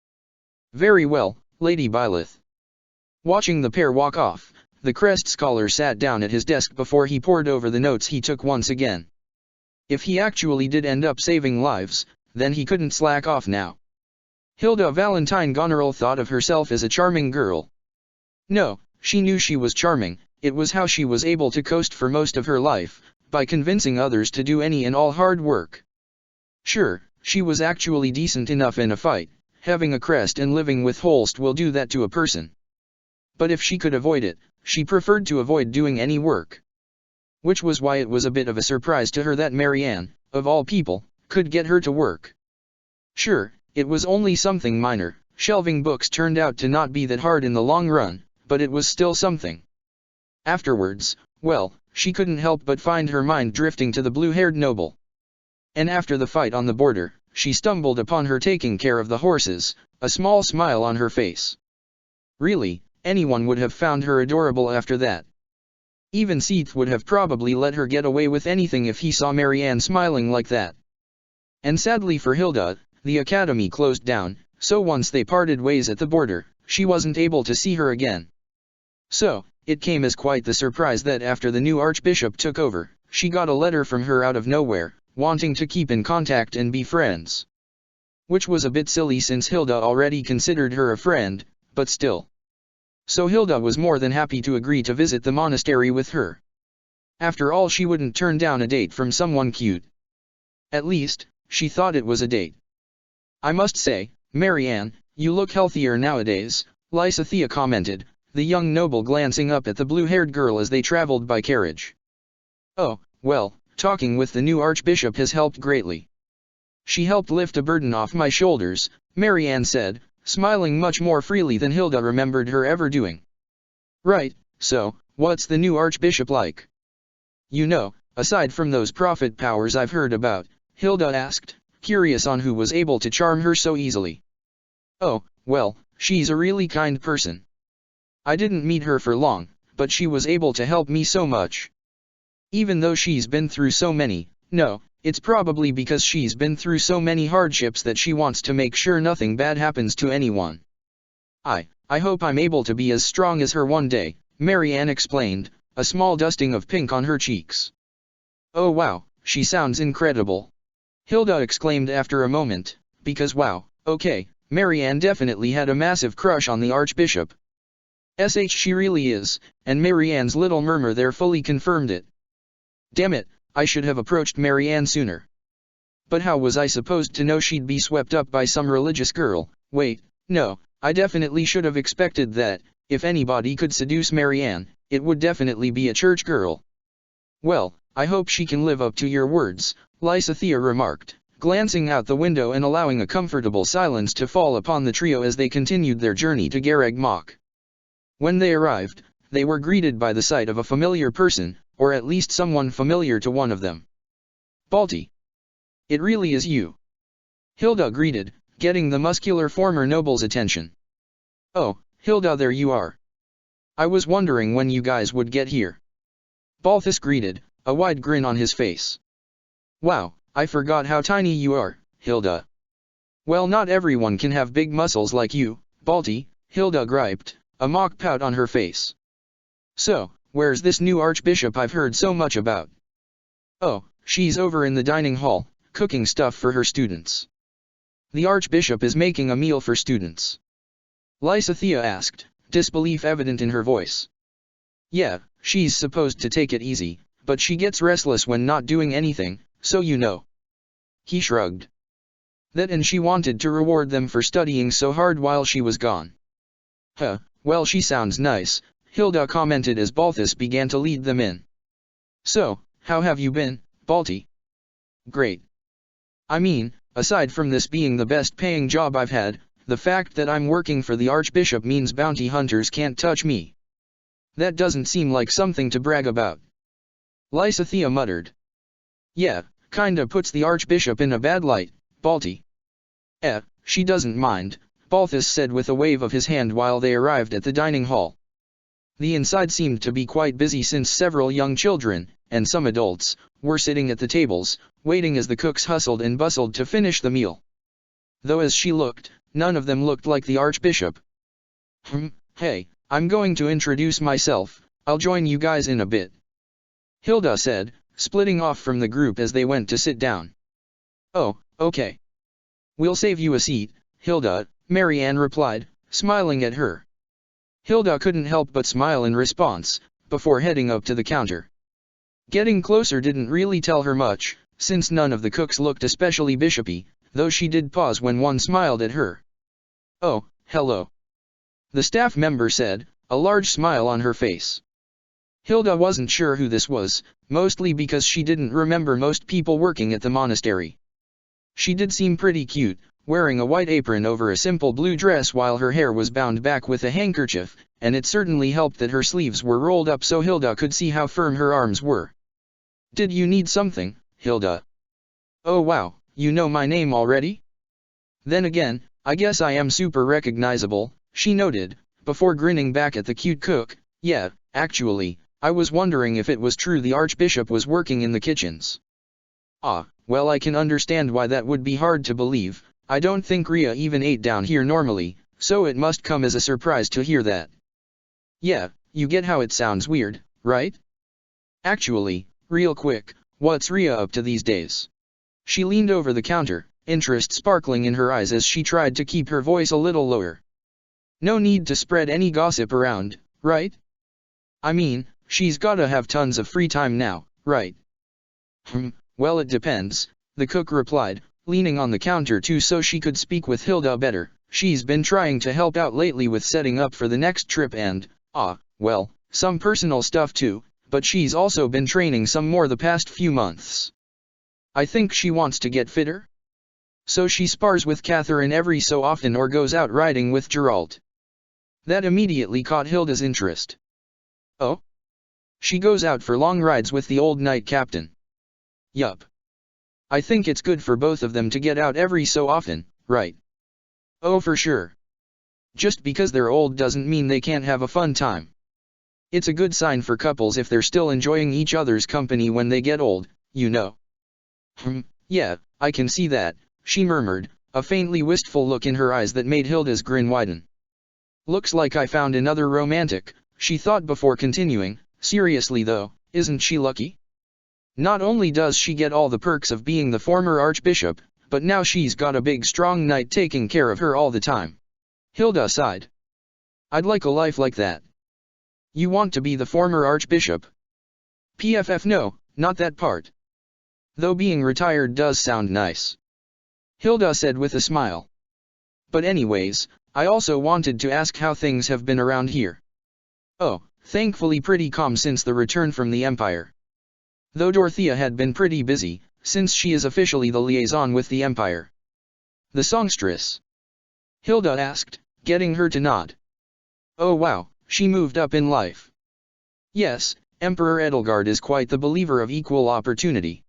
Very well, Lady Byleth. Watching the pair walk off, the crest scholar sat down at his desk before he pored over the notes he took once again. If he actually did end up saving lives, then he couldn't slack off now. Hilda Valentine Goneril thought of herself as a charming girl. No, she knew she was charming, it was how she was able to coast for most of her life, by convincing others to do any and all hard work. Sure, she was actually decent enough in a fight, having a crest and living with Holst will do that to a person. But if she could avoid it, she preferred to avoid doing any work. Which was why it was a bit of a surprise to her that Marianne, of all people, could get her to work. Sure, it was only something minor, shelving books turned out to not be that hard in the long run, but it was still something. Afterwards, well, she couldn't help but find her mind drifting to the blue-haired noble. And after the fight on the border, she stumbled upon her taking care of the horses, a small smile on her face. Really, anyone would have found her adorable after that. Even Seath would have probably let her get away with anything if he saw Marianne smiling like that. And sadly for Hilda, the academy closed down, so once they parted ways at the border, she wasn't able to see her again. So, it came as quite the surprise that after the new archbishop took over, she got a letter from her out of nowhere, wanting to keep in contact and be friends. Which was a bit silly since Hilda already considered her a friend, but still. So Hilda was more than happy to agree to visit the monastery with her. After all, she wouldn't turn down a date from someone cute. At least, she thought it was a date. I must say, Marianne, you look healthier nowadays, Lysithea commented, the young noble glancing up at the blue-haired girl as they traveled by carriage. Oh, well, talking with the new archbishop has helped greatly. She helped lift a burden off my shoulders, Marianne said, smiling much more freely than Hilda remembered her ever doing. Right, so, what's the new archbishop like? You know, aside from those prophet powers I've heard about, Hilda asked, curious on who was able to charm her so easily. Oh, well, she's a really kind person. I didn't meet her for long, but she was able to help me so much. Even though she's been through so many, no, it's probably because she's been through so many hardships that she wants to make sure nothing bad happens to anyone. I hope I'm able to be as strong as her one day, Marianne explained, a small dusting of pink on her cheeks. Oh wow, she sounds incredible. Hilda exclaimed after a moment, because wow, okay, Marianne definitely had a massive crush on the archbishop. She really is, and Marianne's little murmur there fully confirmed it. Damn it, I should have approached Marianne sooner. But how was I supposed to know she'd be swept up by some religious girl? Wait, no, I definitely should have expected that, if anybody could seduce Marianne, it would definitely be a church girl. Well, I hope she can live up to your words, Lysithea remarked, glancing out the window and allowing a comfortable silence to fall upon the trio as they continued their journey to Garreg Mach. When they arrived, they were greeted by the sight of a familiar person, or at least someone familiar to one of them. Balti. It really is you. Hilda greeted, getting the muscular former noble's attention. Oh, Hilda, there you are. I was wondering when you guys would get here. Balthus greeted, a wide grin on his face. Wow, I forgot how tiny you are, Hilda. Well, not everyone can have big muscles like you, Balti, Hilda griped, a mock pout on her face. So, where's this new archbishop I've heard so much about? Oh, she's over in the dining hall, cooking stuff for her students. The archbishop is making a meal for students. Lysithea asked, disbelief evident in her voice. Yeah, she's supposed to take it easy, but she gets restless when not doing anything, so you know. He shrugged. That and she wanted to reward them for studying so hard while she was gone. Huh, well, she sounds nice, Hilda commented as Balthus began to lead them in. So, how have you been, Balti? Great. I mean, aside from this being the best paying job I've had, the fact that I'm working for the archbishop means bounty hunters can't touch me. That doesn't seem like something to brag about. Lysithea muttered. Yeah, kinda puts the archbishop in a bad light, Balti. She doesn't mind, Balthus said with a wave of his hand while they arrived at the dining hall. The inside seemed to be quite busy since several young children, and some adults, were sitting at the tables, waiting as the cooks hustled and bustled to finish the meal. Though as she looked, none of them looked like the archbishop. Hey, I'm going to introduce myself, I'll join you guys in a bit. Hilda said, splitting off from the group as they went to sit down. Oh, okay. We'll save you a seat, Hilda, Marianne replied, smiling at her. Hilda couldn't help but smile in response, before heading up to the counter. Getting closer didn't really tell her much, since none of the cooks looked especially bishopy, though she did pause when one smiled at her. Oh, hello. The staff member said, a large smile on her face. Hilda wasn't sure who this was, mostly because she didn't remember most people working at the monastery. She did seem pretty cute, wearing a white apron over a simple blue dress while her hair was bound back with a handkerchief, and it certainly helped that her sleeves were rolled up so Hilda could see how firm her arms were. Did you need something, Hilda? Oh wow, you know my name already? Then again, I guess I am super recognizable, she noted, before grinning back at the cute cook. Yeah, actually, I was wondering if it was true the Archbishop was working in the kitchens. Ah, well I can understand why that would be hard to believe. I don't think Ria even ate down here normally, so it must come as a surprise to hear that. Yeah, you get how it sounds weird, right? Actually, real quick, what's Ria up to these days? She leaned over the counter, interest sparkling in her eyes as she tried to keep her voice a little lower. No need to spread any gossip around, right? I mean, she's gotta have tons of free time now, right? Well it depends, the cook replied, leaning on the counter too so she could speak with Hilda better. She's been trying to help out lately with setting up for the next trip and, well, some personal stuff too, but she's also been training some more the past few months. I think she wants to get fitter. So she spars with Catherine every so often or goes out riding with Geralt. That immediately caught Hilda's interest. Oh? She goes out for long rides with the old knight captain. Yup. I think it's good for both of them to get out every so often, right? Oh for sure. Just because they're old doesn't mean they can't have a fun time. It's a good sign for couples if they're still enjoying each other's company when they get old, you know. Yeah, I can see that, she murmured, a faintly wistful look in her eyes that made Hilda's grin widen. Looks like I found another romantic, she thought before continuing, seriously though, isn't she lucky? Not only does she get all the perks of being the former archbishop, but now she's got a big strong knight taking care of her all the time. Hilda sighed. I'd like a life like that. You want to be the former archbishop? PFF no, not that part. Though being retired does sound nice. Hilda said with a smile. But anyways, I also wanted to ask how things have been around here. Oh, thankfully pretty calm since the return from the Empire. Though Dorothea had been pretty busy, since she is officially the liaison with the Empire. The songstress? Hilda asked, getting her to nod. Oh wow, she moved up in life. Yes, Emperor Edelgard is quite the believer of equal opportunity.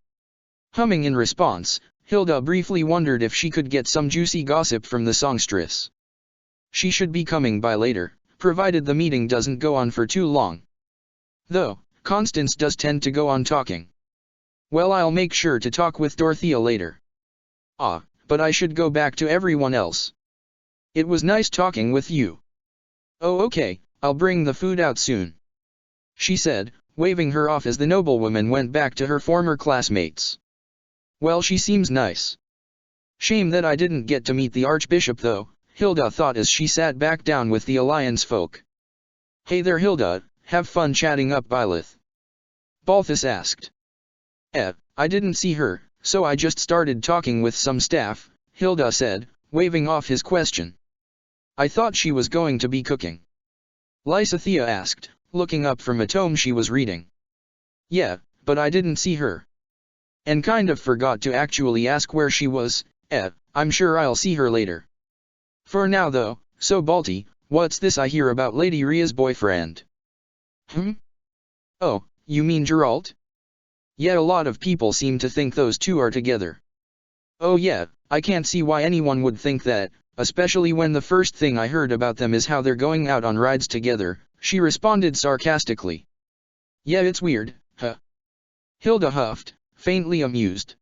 Humming in response, Hilda briefly wondered if she could get some juicy gossip from the songstress. She should be coming by later, provided the meeting doesn't go on for too long. Though, Constance does tend to go on talking. Well, I'll make sure to talk with Dorothea later. But I should go back to everyone else. It was nice talking with you. Oh okay, I'll bring the food out soon. She said, waving her off as the noblewoman went back to her former classmates. Well, she seems nice. Shame that I didn't get to meet the Archbishop though, Hilda thought as she sat back down with the Alliance folk. Hey there Hilda, have fun chatting up Byleth. Balthus asked. I didn't see her, so I just started talking with some staff, Hilda said, waving off his question. I thought she was going to be cooking. Lysithea asked, looking up from a tome she was reading. Yeah, but I didn't see her. And kind of forgot to actually ask where she was. I'm sure I'll see her later. For now though, so Balti, what's this I hear about Lady Ria's boyfriend? Oh, you mean Geralt? Yeah, a lot of people seem to think those two are together. Oh yeah, I can't see why anyone would think that, especially when the first thing I heard about them is how they're going out on rides together, she responded sarcastically. Yeah, it's weird, huh? Hilda huffed, faintly amused.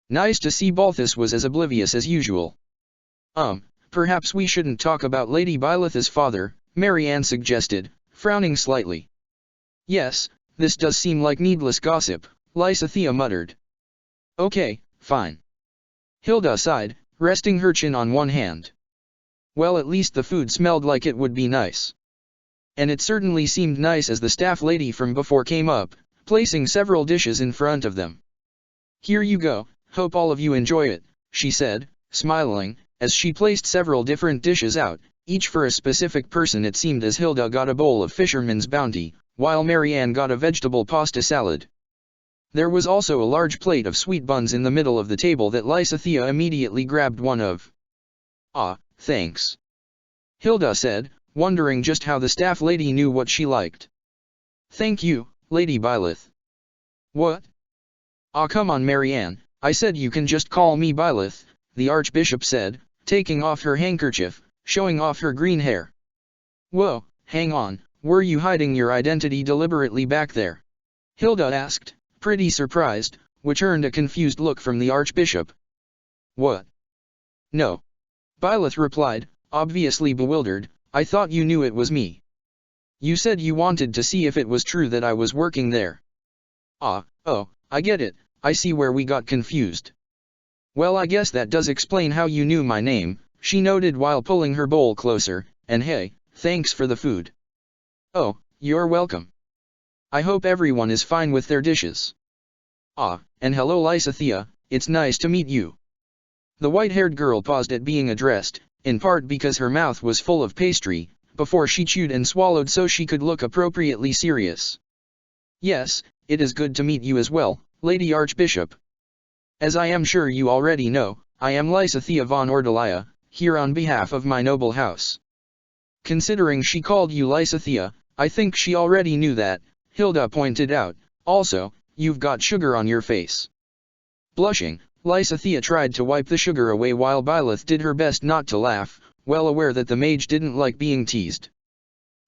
Nice to see Balthus was as oblivious as usual. Perhaps we shouldn't talk about Lady Byleth's father, Marianne suggested, frowning slightly. Yes, this does seem like needless gossip, Lysithea muttered. Okay, fine. Hilda sighed, resting her chin on one hand. Well, at least the food smelled like it would be nice. And it certainly seemed nice as the staff lady from before came up, placing several dishes in front of them. Here you go, hope all of you enjoy it, she said, smiling, As she placed several different dishes out, each for a specific person, it seemed as Hilda got a bowl of fisherman's bounty, while Marianne got a vegetable pasta salad. There was also a large plate of sweet buns in the middle of the table that Lysithea immediately grabbed one of. "Ah, thanks," Hilda said, wondering just how the staff lady knew what she liked. "Thank you, Lady Byleth." "What?" "Ah, come on, Marianne, I said you can just call me Byleth," the Archbishop said, taking off her handkerchief, showing off her green hair. "Whoa, hang on, were you hiding your identity deliberately back there?" Hilda asked, pretty surprised, which earned a confused look from the Archbishop. "What?" "No," Byleth replied, obviously bewildered, "I thought you knew it was me. You said you wanted to see if it was true that I was working there." "Ah, oh, I get it, I see where we got confused. Well, I guess that does explain how you knew my name," she noted while pulling her bowl closer, "and hey, thanks for the food." "Oh, you're welcome. I hope everyone is fine with their dishes." "Ah, and hello Lysithea, it's nice to meet you." The white-haired girl paused at being addressed, in part because her mouth was full of pastry, before she chewed and swallowed so she could look appropriately serious. "Yes, it is good to meet you as well, Lady Archbishop. As I am sure you already know, I am Lysithea von Ordelia, here on behalf of my noble house." Considering she called you Lysithea, I think she already knew that, Hilda pointed out. "Also, you've got sugar on your face." Blushing, Lysithea tried to wipe the sugar away while Byleth did her best not to laugh, well aware that the mage didn't like being teased.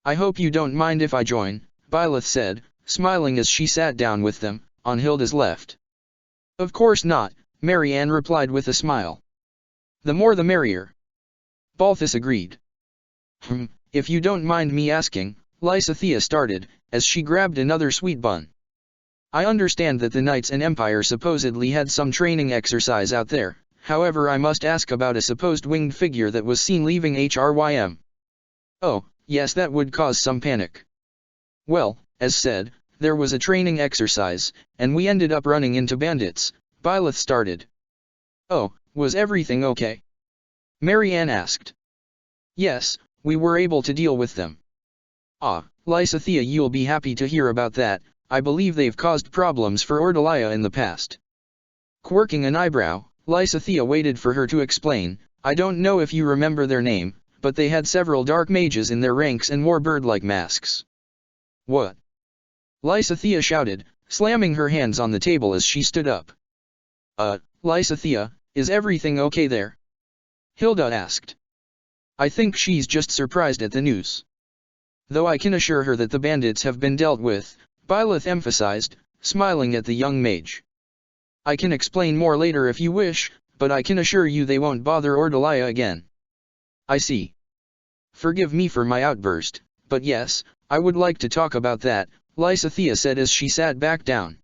"I hope you don't mind if I join," Byleth said, smiling as she sat down with them, on Hilda's left. "Of course not," Marianne replied with a smile. "The more the merrier." Balthus agreed. If you don't mind me asking," Lysithea started, as she grabbed another sweet bun. "I understand that the Knights and Empire supposedly had some training exercise out there, however I must ask about a supposed winged figure that was seen leaving Hrym." "Oh, yes, that would cause some panic. Well, as said, there was a training exercise, and we ended up running into bandits," Byleth started. "Oh, was everything okay?" Marianne asked. "Yes, we were able to deal with them." "Ah, Lysithea, you'll be happy to hear about that. I believe they've caused problems for Ordelia in the past." Quirking an eyebrow, Lysithea waited for her to explain. "I don't know if you remember their name, but they had several dark mages in their ranks and wore bird-like masks." "What?" Lysithea shouted, slamming her hands on the table as she stood up. Lysithea, is everything okay there?" Hilda asked. "I think she's just surprised at the news. Though I can assure her that the bandits have been dealt with," Byleth emphasized, smiling at the young mage. "I can explain more later if you wish, but I can assure you they won't bother Ordelia again." "I see. Forgive me for my outburst, but yes, I would like to talk about that," Lysithea said as she sat back down.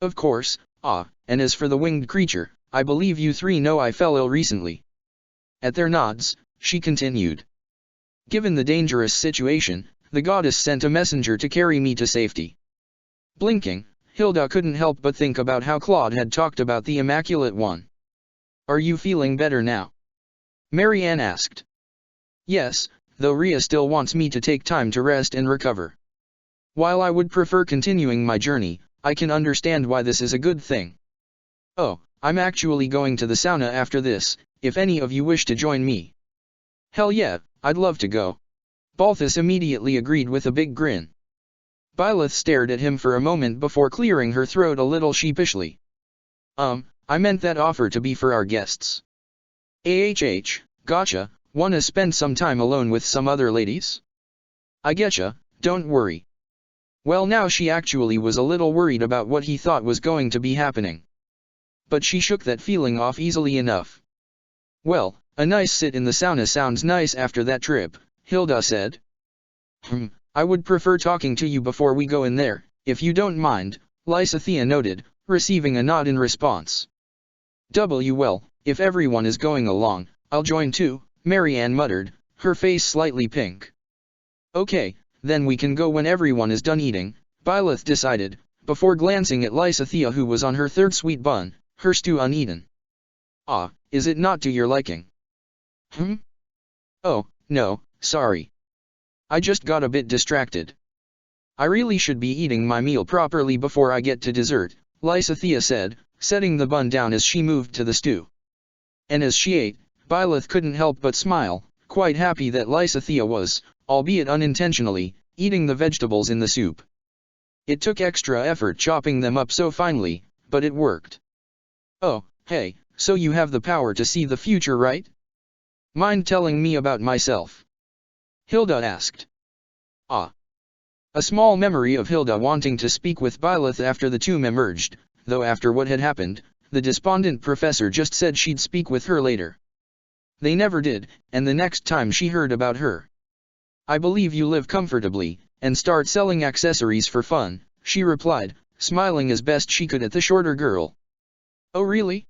"Of course, and as for the winged creature, I believe you three know I fell ill recently." At their nods, she continued. "Given the dangerous situation, the goddess sent a messenger to carry me to safety." Blinking, Hilda couldn't help but think about how Claude had talked about the Immaculate One. "Are you feeling better now?" Marianne asked. "Yes, though Rhea still wants me to take time to rest and recover. While I would prefer continuing my journey, I can understand why this is a good thing. Oh, I'm actually going to the sauna after this, if any of you wish to join me." "Hell yeah, I'd love to go." Balthus immediately agreed with a big grin. Byleth stared at him for a moment before clearing her throat a little sheepishly. I meant that offer to be for our guests." Gotcha, wanna spend some time alone with some other ladies?" "I getcha, don't worry." Well, now she actually was a little worried about what he thought was going to be happening. But she shook that feeling off easily enough. "Well, a nice sit in the sauna sounds nice after that trip," Hilda said. "I would prefer talking to you before we go in there, if you don't mind," Lysithea noted, receiving a nod in response. Well, if everyone is going along, I'll join too," Marianne muttered, her face slightly pink. "Okay, then we can go when everyone is done eating," Byleth decided, before glancing at Lysithea who was on her third sweet bun, her stew uneaten. "Is it not to your liking?" Hmm? Oh, no, sorry. I just got a bit distracted. I really should be eating my meal properly before I get to dessert, Lysithea said, setting the bun down as she moved to the stew. And as she ate, Byleth couldn't help but smile, quite happy that Lysithea was, albeit unintentionally, eating the vegetables in the soup. It took extra effort chopping them up so finely, but it worked. Oh, hey, so you have the power to see the future, right? Mind telling me about myself? Hilda asked. Ah. A small memory of Hilda wanting to speak with Byleth after the two emerged, though after what had happened, the despondent professor just said she'd speak with her later. They never did, and the next time she heard about her. I believe you live comfortably, and start selling accessories for fun, she replied, smiling as best she could at the shorter girl. Oh really?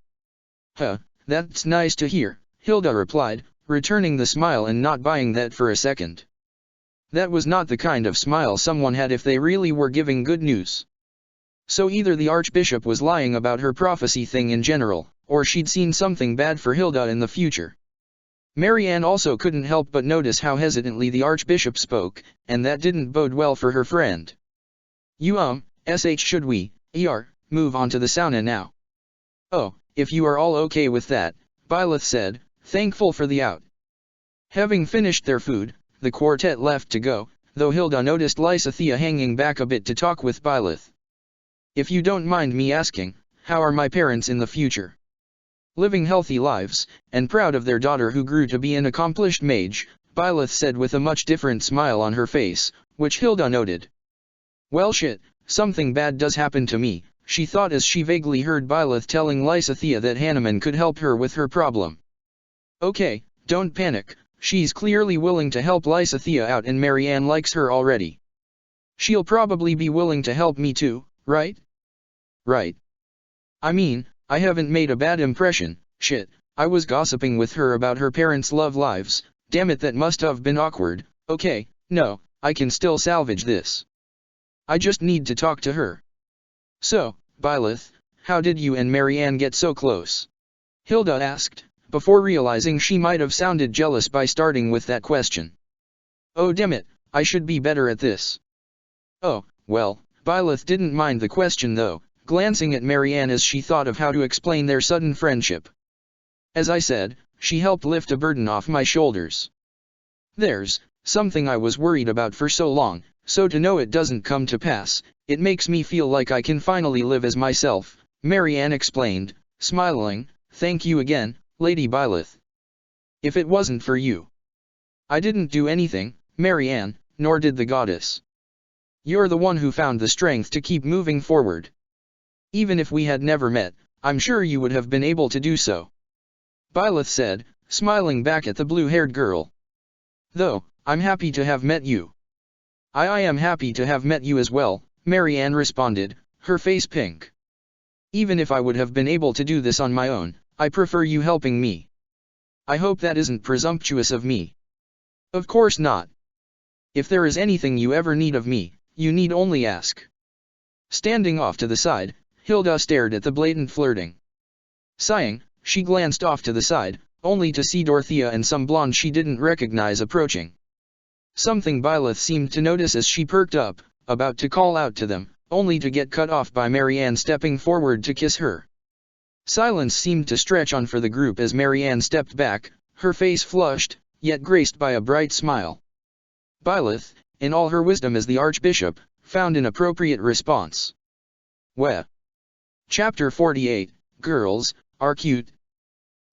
Huh, that's nice to hear, Hilda replied, returning the smile and not buying that for a second. That was not the kind of smile someone had if they really were giving good news. So either the Archbishop was lying about her prophecy thing in general, or she'd seen something bad for Hilda in the future. Marianne also couldn't help but notice how hesitantly the Archbishop spoke, and that didn't bode well for her friend. Should we, move on to the sauna now? Oh, if you are all okay with that, Byleth said, thankful for the out. Having finished their food, the quartet left to go, though Hilda noticed Lysithea hanging back a bit to talk with Byleth. If you don't mind me asking, how are my parents in the future? Living healthy lives, and proud of their daughter who grew to be an accomplished mage, Byleth said with a much different smile on her face, which Hilda noted. Well shit, something bad does happen to me, she thought as she vaguely heard Byleth telling Lysithea that Hanuman could help her with her problem. Okay, don't panic, she's clearly willing to help Lysithea out and Marianne likes her already. She'll probably be willing to help me too, right? Right. I mean, I haven't made a bad impression, shit, I was gossiping with her about her parents' love lives, damn it that must have been awkward, okay, no, I can still salvage this. I just need to talk to her. So, Byleth, how did you and Marianne get so close? Hilda asked, before realizing she might have sounded jealous by starting with that question. Oh damn it, I should be better at this. Oh, well, Byleth didn't mind the question though, glancing at Marianne as she thought of how to explain their sudden friendship. As I said, she helped lift a burden off my shoulders. There's something I was worried about for so long, so to know it doesn't come to pass, it makes me feel like I can finally live as myself, Marianne explained, smiling, thank you again, Lady Byleth. If it wasn't for you. I didn't do anything, Marianne, nor did the goddess. You're the one who found the strength to keep moving forward. Even if we had never met, I'm sure you would have been able to do so. Byleth said, smiling back at the blue-haired girl. Though, I'm happy to have met you. I am happy to have met you as well, Marianne responded, her face pink. Even if I would have been able to do this on my own, I prefer you helping me. I hope that isn't presumptuous of me. Of course not. If there is anything you ever need of me, you need only ask. Standing off to the side, Hilda stared at the blatant flirting. Sighing, she glanced off to the side, only to see Dorothea and some blonde she didn't recognize approaching. Something Byleth seemed to notice as she perked up, about to call out to them, only to get cut off by Marianne stepping forward to kiss her. Silence seemed to stretch on for the group as Marianne stepped back, her face flushed, yet graced by a bright smile. Byleth, in all her wisdom as the Archbishop, found an appropriate response. Weh. Chapter 48, Girls, are cute.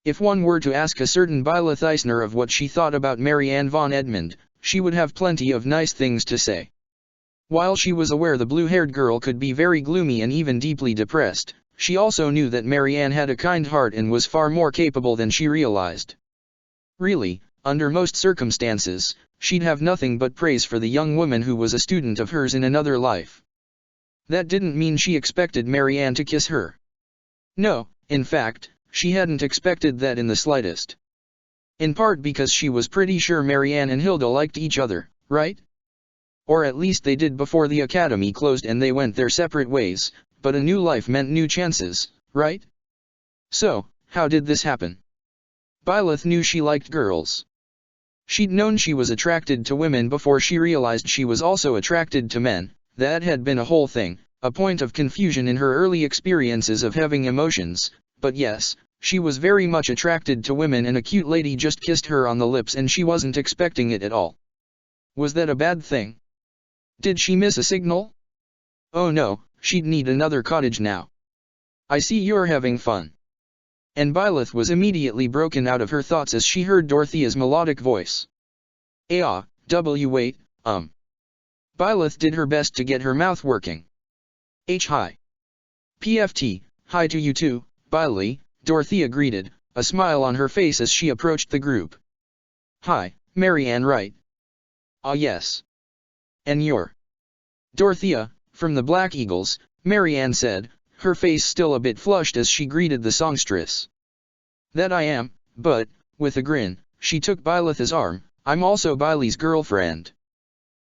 If one were to ask a certain Byleth Eisner of what she thought about Marianne von Edmund, she would have plenty of nice things to say. While she was aware the blue-haired girl could be very gloomy and even deeply depressed, she also knew that Marianne had a kind heart and was far more capable than she realized. Really, under most circumstances, she'd have nothing but praise for the young woman who was a student of hers in another life. That didn't mean she expected Marianne to kiss her. No, in fact, she hadn't expected that in the slightest. In part because she was pretty sure Marianne and Hilda liked each other, right? Or at least they did before the academy closed and they went their separate ways, but a new life meant new chances, right? So, how did this happen? Byleth knew she liked girls. She'd known she was attracted to women before she realized she was also attracted to men. That had been a whole thing, a point of confusion in her early experiences of having emotions, but yes, she was very much attracted to women and a cute lady just kissed her on the lips and she wasn't expecting it at all. Was that a bad thing? Did she miss a signal? Oh no, she'd need another cottage now. I see you're having fun. And Byleth was immediately broken out of her thoughts as she heard Dorothea's melodic voice. Wait. Byleth did her best to get her mouth working. Hi. PFT, hi to you too, Biley, Dorothea greeted, a smile on her face as she approached the group. Hi, Marianne, right? Ah yes. And you're? Dorothea, from the Black Eagles, Marianne said, her face still a bit flushed as she greeted the songstress. That I am, but, with a grin, she took Byleth's arm, I'm also Biley's girlfriend.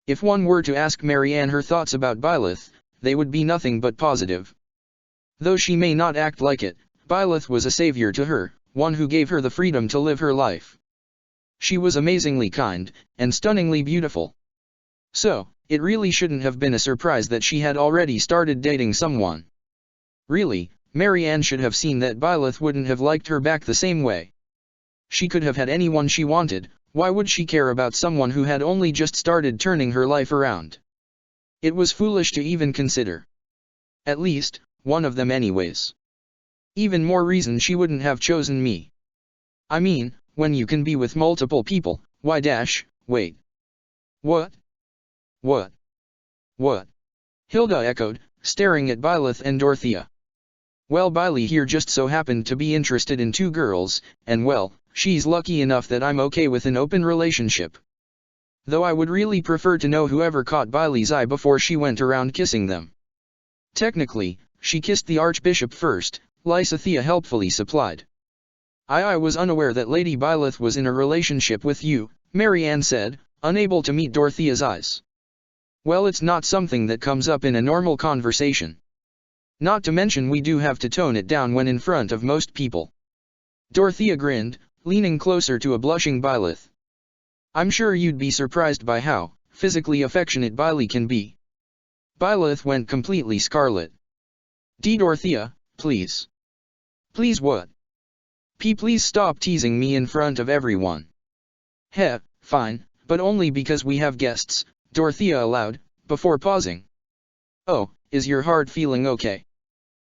If one were to ask Marianne her thoughts about Byleth, they would be nothing but positive. Though she may not act like it, Byleth was a savior to her, one who gave her the freedom to live her life. She was amazingly kind, and stunningly beautiful. So, it really shouldn't have been a surprise that she had already started dating someone. Really, Marianne should have seen that Byleth wouldn't have liked her back the same way. She could have had anyone she wanted, why would she care about someone who had only just started turning her life around? It was foolish to even consider. At least, one of them anyways. Even more reason she wouldn't have chosen me. I mean, when you can be with multiple people, wait. What? Hilda echoed, staring at Byleth and Dorothea. Well, Biley here just so happened to be interested in two girls, and well, she's lucky enough that I'm okay with an open relationship. Though I would really prefer to know whoever caught Biley's eye before she went around kissing them. Technically, she kissed the Archbishop first, Lysithea helpfully supplied. I was unaware that Lady Byleth was in a relationship with you, Marianne said, unable to meet Dorothea's eyes. Well, it's not something that comes up in a normal conversation. Not to mention we do have to tone it down when in front of most people. Dorothea grinned, leaning closer to a blushing Byleth. I'm sure you'd be surprised by how physically affectionate Biley can be. Byleth went completely scarlet. Dorothea, please. Please what? Please stop teasing me in front of everyone. Fine, but only because we have guests, Dorothea allowed, before pausing. Oh, is your heart feeling okay?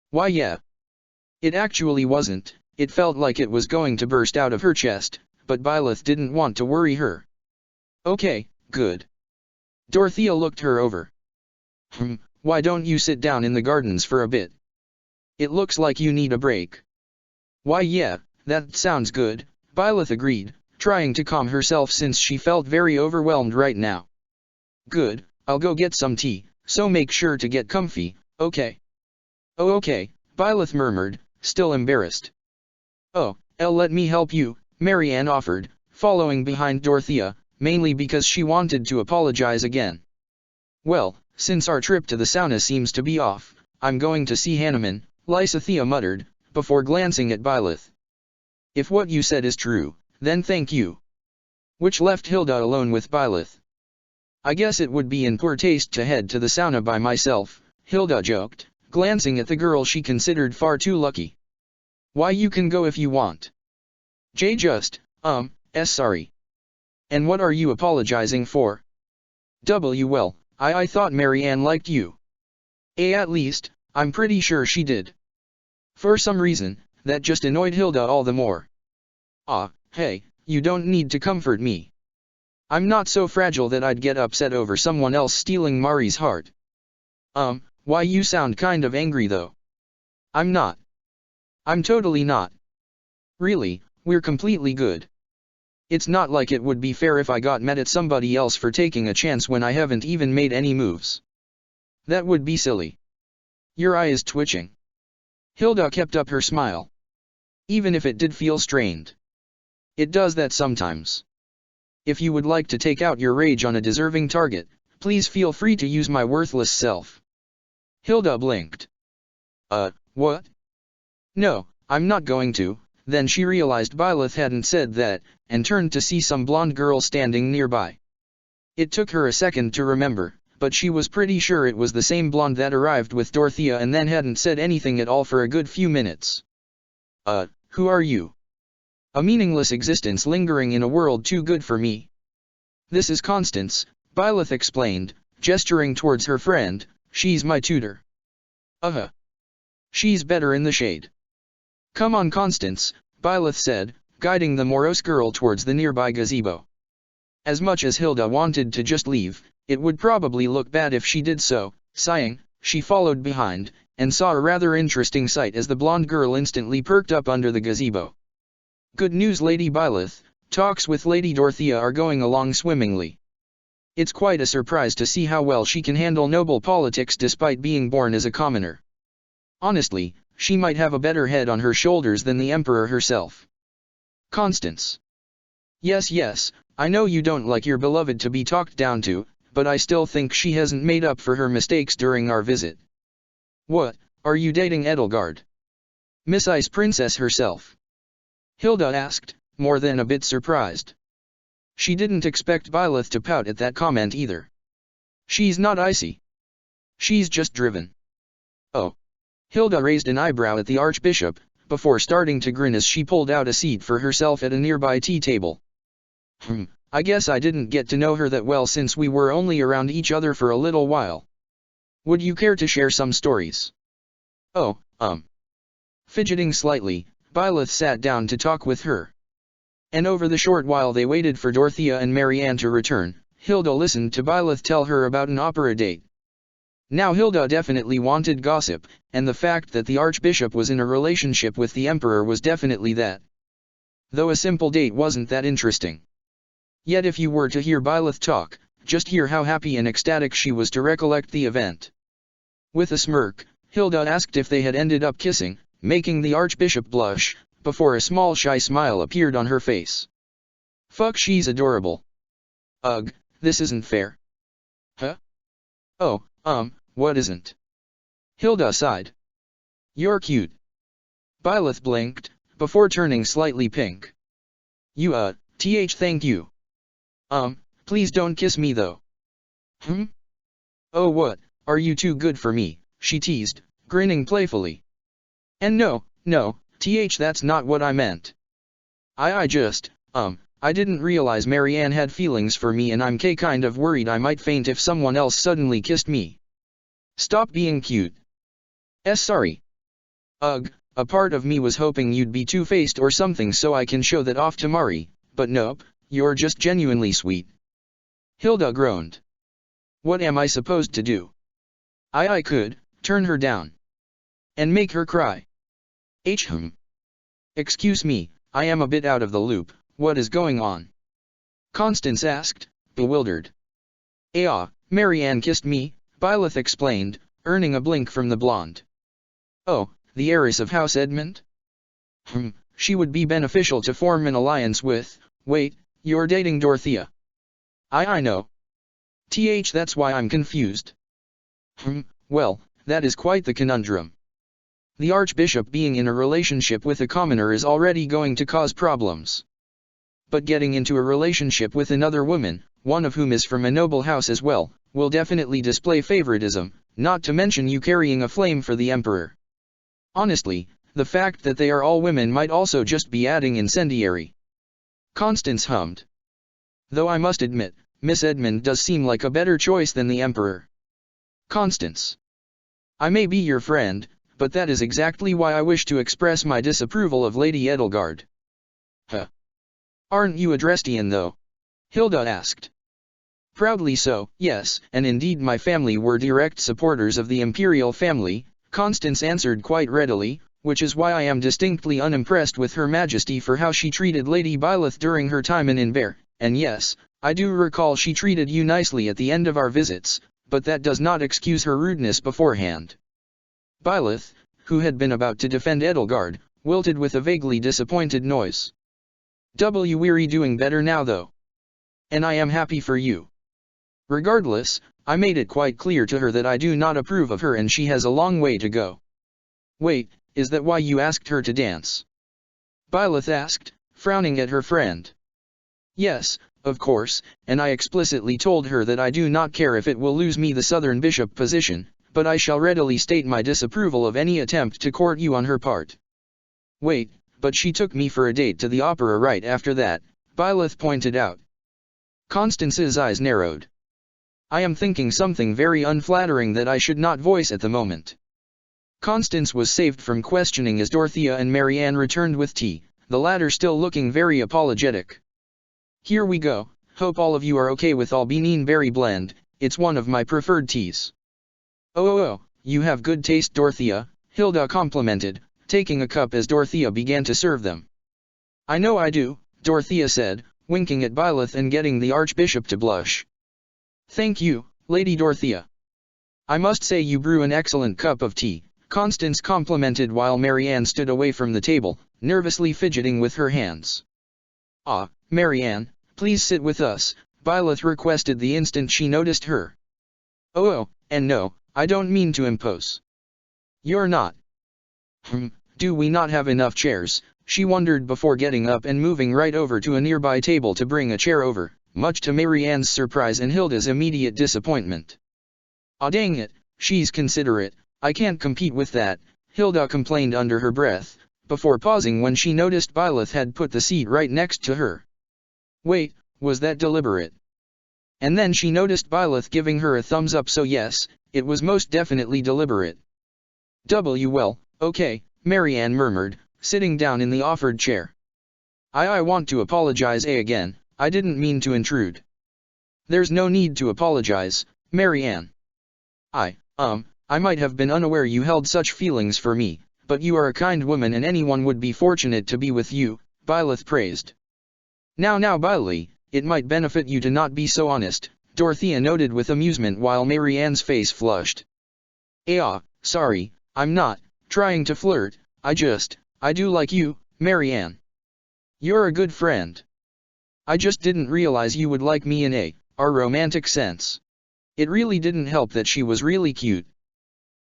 Why yeah. It actually wasn't, it felt like it was going to burst out of her chest, but Byleth didn't want to worry her. Okay, good. Dorothea looked her over. Why don't you sit down in the gardens for a bit? It looks like you need a break. Why yeah, that sounds good, Byleth agreed, trying to calm herself since she felt very overwhelmed right now. Good, I'll go get some tea, so make sure to get comfy, okay? Oh okay, Byleth murmured, still embarrassed. Oh, let me help you, Marianne offered, following behind Dorothea, mainly because she wanted to apologize again. Well, since our trip to the sauna seems to be off, I'm going to see Hanneman, Lysithea muttered, before glancing at Byleth. If what you said is true, then thank you. Which left Hilda alone with Byleth. I guess it would be in poor taste to head to the sauna by myself, Hilda joked, glancing at the girl she considered far too lucky. Why, you can go if you want. Sorry. And what are you apologizing for? Well, I thought Marianne liked you. At least, I'm pretty sure she did. For some reason, that just annoyed Hilda all the more. Hey, you don't need to comfort me. I'm not so fragile that I'd get upset over someone else stealing Mari's heart. Why, you sound kind of angry though. I'm not. I'm totally not. Really, we're completely good. It's not like it would be fair if I got mad at somebody else for taking a chance when I haven't even made any moves. That would be silly. Your eye is twitching. Hilda kept up her smile. Even if it did feel strained. It does that sometimes. If you would like to take out your rage on a deserving target, please feel free to use my worthless self. Hilda blinked. What? No, I'm not going to, then she realized Byleth hadn't said that, and turned to see some blonde girl standing nearby. It took her a second to remember, but she was pretty sure it was the same blonde that arrived with Dorothea and then hadn't said anything at all for a good few minutes. Who are you? A meaningless existence lingering in a world too good for me. This is Constance, Byleth explained, gesturing towards her friend. She's my tutor. She's better in the shade. Come on, Constance, Byleth said, guiding the morose girl towards the nearby gazebo. As much as Hilda wanted to just leave, it would probably look bad if she did so. Sighing, she followed behind, and saw a rather interesting sight as the blonde girl instantly perked up under the gazebo. Good news, Lady Byleth, talks with Lady Dorothea are going along swimmingly. It's quite a surprise to see how well she can handle noble politics despite being born as a commoner. Honestly, she might have a better head on her shoulders than the Emperor herself. Constance. Yes, I know you don't like your beloved to be talked down to, but I still think she hasn't made up for her mistakes during our visit. What, are you dating Edelgard? Miss Ice Princess herself? Hilda asked, more than a bit surprised. She didn't expect Byleth to pout at that comment either. She's not icy. She's just driven. Oh. Hilda raised an eyebrow at the Archbishop, before starting to grin as she pulled out a seat for herself at a nearby tea table. I guess I didn't get to know her that well since we were only around each other for a little while. Would you care to share some stories? Fidgeting slightly, Byleth sat down to talk with her. And over the short while they waited for Dorothea and Marianne to return, Hilda listened to Byleth tell her about an opera date. Now Hilda definitely wanted gossip, and the fact that the Archbishop was in a relationship with the Emperor was definitely that. Though a simple date wasn't that interesting. Yet if you were to hear Byleth talk, just hear how happy and ecstatic she was to recollect the event. With a smirk, Hilda asked if they had ended up kissing, making the Archbishop blush, before a small shy smile appeared on her face. Fuck, she's adorable. Ugh, this isn't fair. What isn't? Hilda sighed. You're cute. Byleth blinked, before turning slightly pink. Thank you. Please don't kiss me though. Oh what, are you too good for me, she teased, grinning playfully. And no, that's not what I meant. I didn't realize Marianne had feelings for me and I'm kind of worried I might faint if someone else suddenly kissed me. Stop being cute. Sorry. Ugh, a part of me was hoping you'd be two-faced or something so I can show that off to Mari, but nope, you're just genuinely sweet. Hilda groaned. What am I supposed to do? I could turn her down. And make her cry. Excuse me, I am a bit out of the loop, what is going on? Constance asked, bewildered. Marianne kissed me, Byleth explained, earning a blink from the blonde. Oh, the heiress of House Edmund? She would be beneficial to form an alliance with. Wait, you're dating Dorothea. I know. That's why I'm confused. Well, that is quite the conundrum. The Archbishop being in a relationship with a commoner is already going to cause problems. But getting into a relationship with another woman, one of whom is from a noble house as well, will definitely display favoritism, not to mention you carrying a flame for the Emperor. Honestly, the fact that they are all women might also just be adding incendiary. Constance hummed. Though I must admit, Miss Edmund does seem like a better choice than the Emperor. Constance. I may be your friend, but that is exactly why I wish to express my disapproval of Lady Edelgard. Aren't you a Dresdian though? Hilda asked. Proudly so, yes, and indeed my family were direct supporters of the imperial family, Constance answered quite readily, which is why I am distinctly unimpressed with Her Majesty for how she treated Lady Byleth during her time in Inver, and yes, I do recall she treated you nicely at the end of our visits, but that does not excuse her rudeness beforehand. Byleth, who had been about to defend Edelgard, wilted with a vaguely disappointed noise. We're doing better now though. And I am happy for you. Regardless, I made it quite clear to her that I do not approve of her and she has a long way to go. Wait, is that why you asked her to dance? Byleth asked, frowning at her friend. Yes, of course, and I explicitly told her that I do not care if it will lose me the Southern Bishop position, but I shall readily state my disapproval of any attempt to court you on her part. Wait, but she took me for a date to the opera right after that, Byleth pointed out. Constance's eyes narrowed. I am thinking something very unflattering that I should not voice at the moment. Constance was saved from questioning as Dorothea and Marianne returned with tea, the latter still looking very apologetic. Here we go, hope all of you are okay with Albanian berry blend, it's one of my preferred teas. Oh, you have good taste, Dorothea, Hilda complimented, taking a cup as Dorothea began to serve them. I know I do, Dorothea said, winking at Byleth and getting the Archbishop to blush. Thank you, Lady Dorothea. I must say you brew an excellent cup of tea, Constance complimented while Marianne stood away from the table, nervously fidgeting with her hands. Ah, Marianne, please sit with us, Byleth requested the instant she noticed her. Oh, and no, I don't mean to impose. You're not. Do we not have enough chairs? She wondered before getting up and moving right over to a nearby table to bring a chair over, much to Marianne's surprise and Hilda's immediate disappointment. Ah, dang it, she's considerate, I can't compete with that, Hilda complained under her breath, before pausing when she noticed Byleth had put the seat right next to her. Wait, was that deliberate? And then she noticed Byleth giving her a thumbs up, so yes, it was most definitely deliberate. Well, okay, Marianne murmured, sitting down in the offered chair. I want to apologize again, I didn't mean to intrude. There's no need to apologize, Marianne. I might have been unaware you held such feelings for me, but you are a kind woman and anyone would be fortunate to be with you, Byleth praised. Now Byleth, it might benefit you to not be so honest, Dorothea noted with amusement while Marianne's face flushed. Sorry, I'm not trying to flirt, I do like you, Marianne. You're a good friend. I just didn't realize you would like me in our romantic sense. It really didn't help that she was really cute.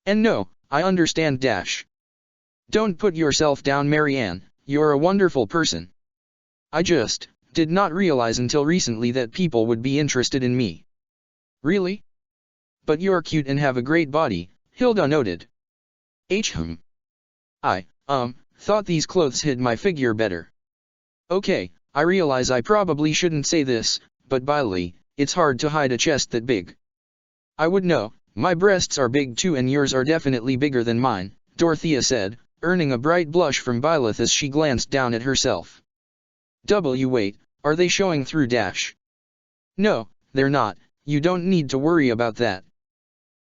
And no, I understand. Don't put yourself down, Marianne, you're a wonderful person. I just did not realize until recently that people would be interested in me. Really? But you're cute and have a great body, Hilda noted. I thought these clothes hid my figure better. Okay, I realize I probably shouldn't say this, but Byleth, it's hard to hide a chest that big. I would know, my breasts are big too and yours are definitely bigger than mine, Dorothea said, earning a bright blush from Byleth as she glanced down at herself. Wait, are they showing through? No, they're not, you don't need to worry about that.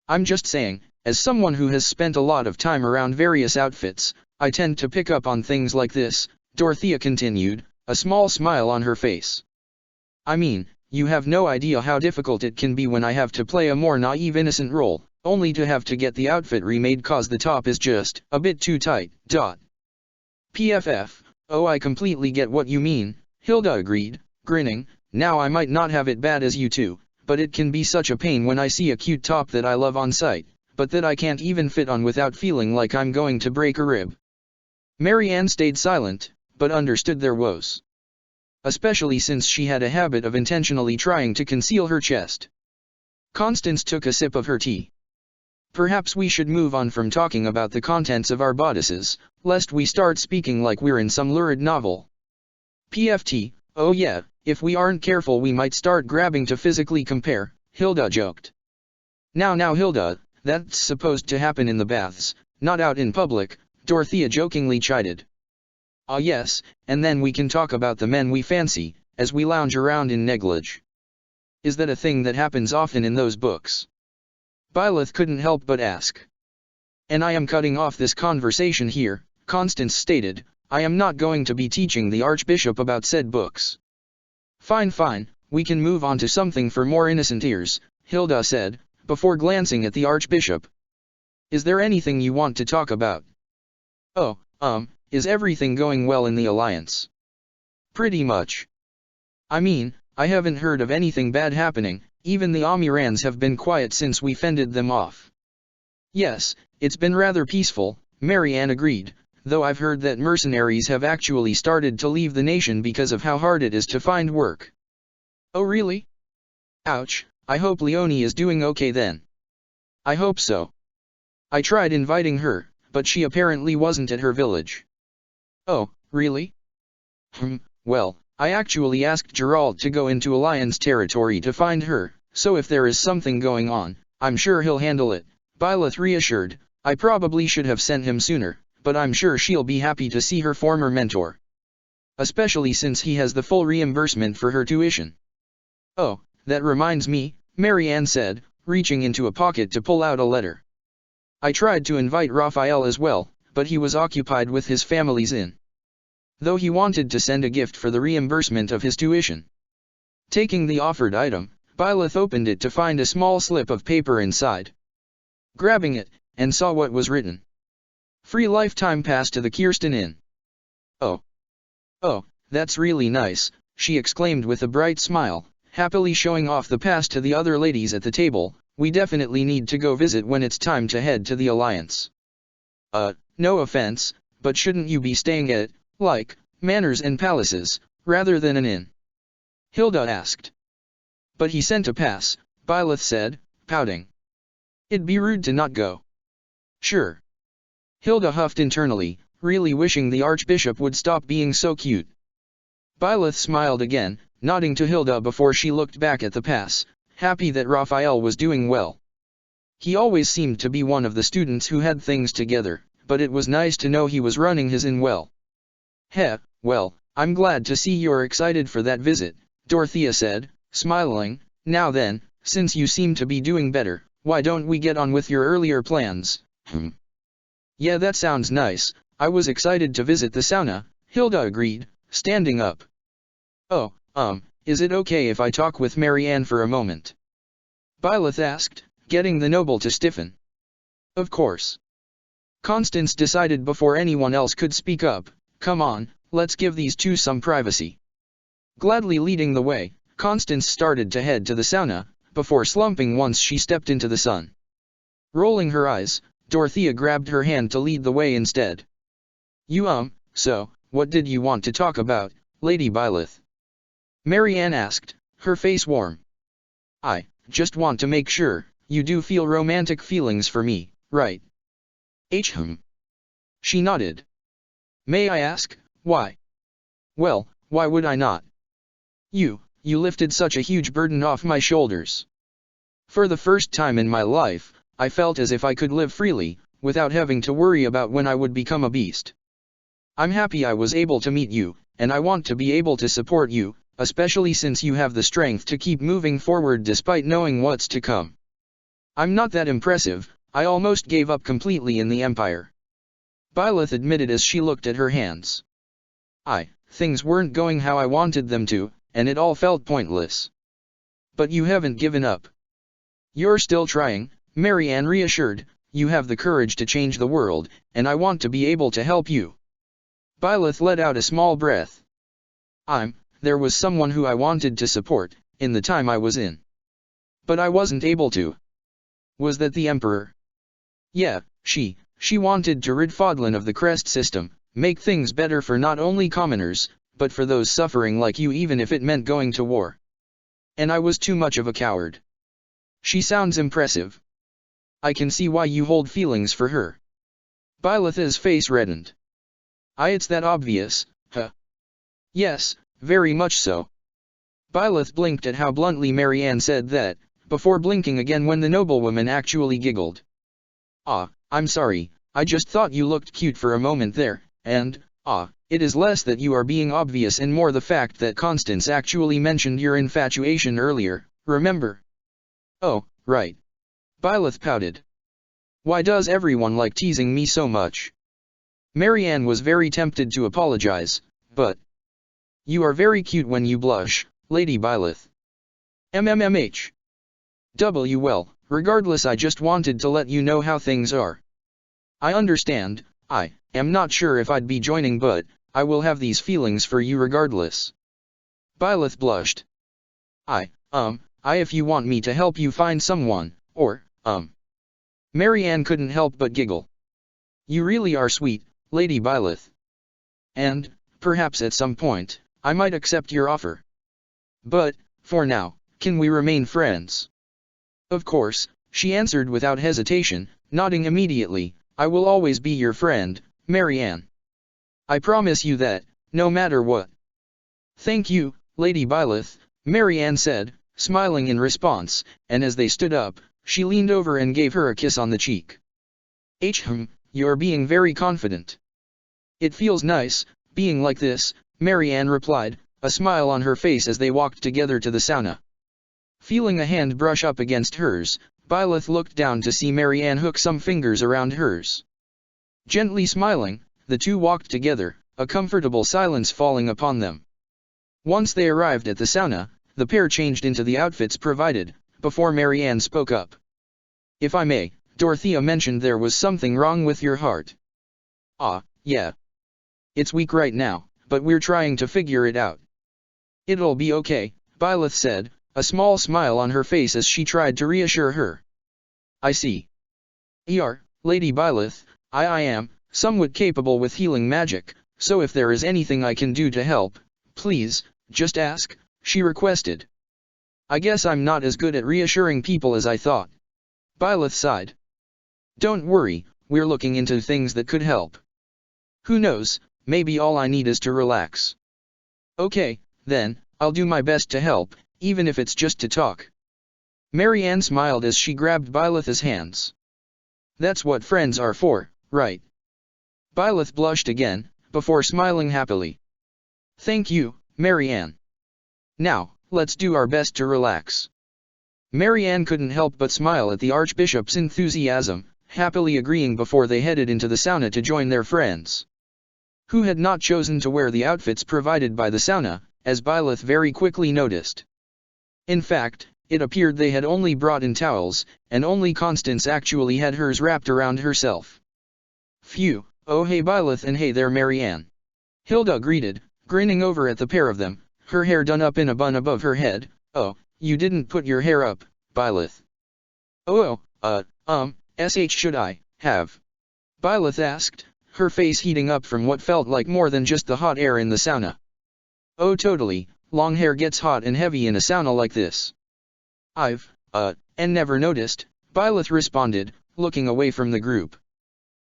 I'm just saying, as someone who has spent a lot of time around various outfits, I tend to pick up on things like this, Dorothea continued, a small smile on her face. I mean, you have no idea how difficult it can be when I have to play a more naive innocent role, only to have to get the outfit remade cause the top is just a bit too tight. PFF, oh, I completely get what you mean, Hilda agreed, grinning. Now I might not have it bad as you two, but it can be such a pain when I see a cute top that I love on site, but that I can't even fit on without feeling like I'm going to break a rib. Marianne stayed silent, but understood their woes. Especially since she had a habit of intentionally trying to conceal her chest. Constance took a sip of her tea. Perhaps we should move on from talking about the contents of our bodices, lest we start speaking like we're in some lurid novel. PFT, oh yeah, if we aren't careful we might start grabbing to physically compare, Hilda joked. Now Hilda, that's supposed to happen in the baths, not out in public, Dorothea jokingly chided. Ah yes, and then we can talk about the men we fancy, as we lounge around in negligee. Is that a thing that happens often in those books? Byleth couldn't help but ask. And I am cutting off this conversation here, Constance stated, I am not going to be teaching the Archbishop about said books. Fine, we can move on to something for more innocent ears, Hilda said, before glancing at the Archbishop. Is there anything you want to talk about? Oh, is everything going well in the Alliance? Pretty much. I mean, I haven't heard of anything bad happening, even the Amirans have been quiet since we fended them off. Yes, it's been rather peaceful, Marianne agreed, though I've heard that mercenaries have actually started to leave the nation because of how hard it is to find work. Oh really? Ouch, I hope Leonie is doing okay then. I hope so. I tried inviting her, but she apparently wasn't at her village. Oh, really? Well, I actually asked Geralt to go into Alliance territory to find her, so if there is something going on, I'm sure he'll handle it, Byleth reassured. I probably should have sent him sooner, but I'm sure she'll be happy to see her former mentor. Especially since he has the full reimbursement for her tuition. Oh, that reminds me, Marianne said, reaching into a pocket to pull out a letter. I tried to invite Raphael as well, but he was occupied with his family's inn. Though he wanted to send a gift for the reimbursement of his tuition. Taking the offered item, Byleth opened it to find a small slip of paper inside. Grabbing it, and saw what was written. Free lifetime pass to the Kirsten Inn. Oh. Oh, that's really nice, she exclaimed with a bright smile, happily showing off the pass to the other ladies at the table. We definitely need to go visit when it's time to head to the Alliance. No offense, but shouldn't you be staying at, like, manors and palaces, rather than an inn? Hilda asked. But he sent a pass, Byleth said, pouting. It'd be rude to not go. Sure. Hilda huffed internally, really wishing the Archbishop would stop being so cute. Byleth smiled again, nodding to Hilda before she looked back at the pass, happy that Raphael was doing well. He always seemed to be one of the students who had things together, but it was nice to know he was running his inn well. Heh, well, I'm glad to see you're excited for that visit, Dorothea said, smiling. Now then, since you seem to be doing better, why don't we get on with your earlier plans? Yeah, that sounds nice. I was excited to visit the sauna, Hilda agreed, standing up. Oh, is it okay if I talk with Marianne for a moment? Byleth asked, getting the noble to stiffen. Of course. Constance decided before anyone else could speak up. Come on, let's give these two some privacy. Gladly leading the way, Constance started to head to the sauna, before slumping once she stepped into the sun. Rolling her eyes, Dorothea grabbed her hand to lead the way instead. So, what did you want to talk about, Lady Byleth? Marianne asked, her face warm. I just want to make sure, you do feel romantic feelings for me, right? She nodded. May I ask, why? Well, why would I not? You lifted such a huge burden off my shoulders. For the first time in my life, I felt as if I could live freely, without having to worry about when I would become a beast. I'm happy I was able to meet you, and I want to be able to support you, especially since you have the strength to keep moving forward despite knowing what's to come. I'm not that impressive, I almost gave up completely in the Empire. Byleth admitted as she looked at her hands. Things weren't going how I wanted them to, and it all felt pointless. But you haven't given up. You're still trying, Marianne reassured. You have the courage to change the world, and I want to be able to help you. Byleth let out a small breath. There was someone who I wanted to support, in the time I was in. But I wasn't able to. Was that the Emperor? Yeah, she wanted to rid Fodlan of the crest system, make things better for not only commoners, but for those suffering like you, even if it meant going to war. And I was too much of a coward. She sounds impressive. I can see why you hold feelings for her. Byleth's face reddened. It's that obvious, huh? Yes, very much so. Byleth blinked at how bluntly Marianne said that, before blinking again when the noblewoman actually giggled. I'm sorry, I just thought you looked cute for a moment there, and, it is less that you are being obvious and more the fact that Constance actually mentioned your infatuation earlier, remember? Oh, right. Byleth pouted. Why does everyone like teasing me so much? Marianne was very tempted to apologize, but... You are very cute when you blush, Lady Byleth. Well, regardless, I just wanted to let you know how things are. I understand, I am not sure if I'd be joining, but I will have these feelings for you regardless. Byleth blushed. If you want me to help you find someone, or, Marianne couldn't help but giggle. You really are sweet, Lady Byleth. And, perhaps at some point, I might accept your offer. But, for now, can we remain friends? Of course, she answered without hesitation, nodding immediately. I will always be your friend, Marianne. I promise you that, no matter what. Thank you, Lady Byleth, Marianne said, smiling in response, and as they stood up, she leaned over and gave her a kiss on the cheek. You're being very confident. It feels nice, being like this, Marianne replied, a smile on her face as they walked together to the sauna. Feeling a hand brush up against hers, Byleth looked down to see Marianne hook some fingers around hers. Gently smiling, the two walked together, a comfortable silence falling upon them. Once they arrived at the sauna, the pair changed into the outfits provided, before Marianne spoke up. If I may, Dorothea mentioned there was something wrong with your heart. Yeah. It's weak right now, but we're trying to figure it out. It'll be okay, Byleth said, a small smile on her face as she tried to reassure her. I see. Lady Byleth, I am somewhat capable with healing magic, so if there is anything I can do to help, please, just ask, she requested. I guess I'm not as good at reassuring people as I thought. Byleth sighed. Don't worry, we're looking into things that could help. Who knows, maybe all I need is to relax. Okay, then, I'll do my best to help, even if it's just to talk. Marianne smiled as she grabbed Byleth's hands. That's what friends are for, right? Byleth blushed again, before smiling happily. Thank you, Marianne. Now, let's do our best to relax. Marianne couldn't help but smile at the Archbishop's enthusiasm, happily agreeing before they headed into the sauna to join their friends. Who had not chosen to wear the outfits provided by the sauna, as Byleth very quickly noticed. In fact, it appeared they had only brought in towels, and only Constance actually had hers wrapped around herself. Phew, oh hey Byleth and hey there Marianne. Hilda greeted, grinning over at the pair of them, her hair done up in a bun above her head. Oh, you didn't put your hair up, Byleth. Should I have? Byleth asked, her face heating up from what felt like more than just the hot air in the sauna. Oh totally, long hair gets hot and heavy in a sauna like this. I've never noticed, Byleth responded, looking away from the group.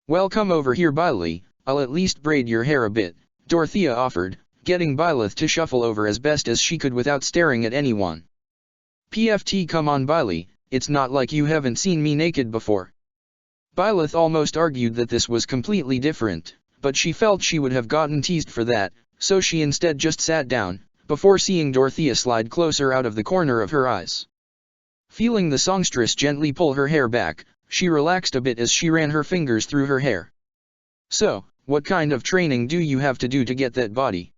Well come over here Byleth, I'll at least braid your hair a bit, Dorothea offered, getting Byleth to shuffle over as best as she could without staring at anyone. PFT come on Byleth, it's not like you haven't seen me naked before. Byleth almost argued that this was completely different, but she felt she would have gotten teased for that, so she instead just sat down, before seeing Dorothea slide closer out of the corner of her eyes. Feeling the songstress gently pull her hair back, she relaxed a bit as she ran her fingers through her hair. So, what kind of training do you have to do to get that body?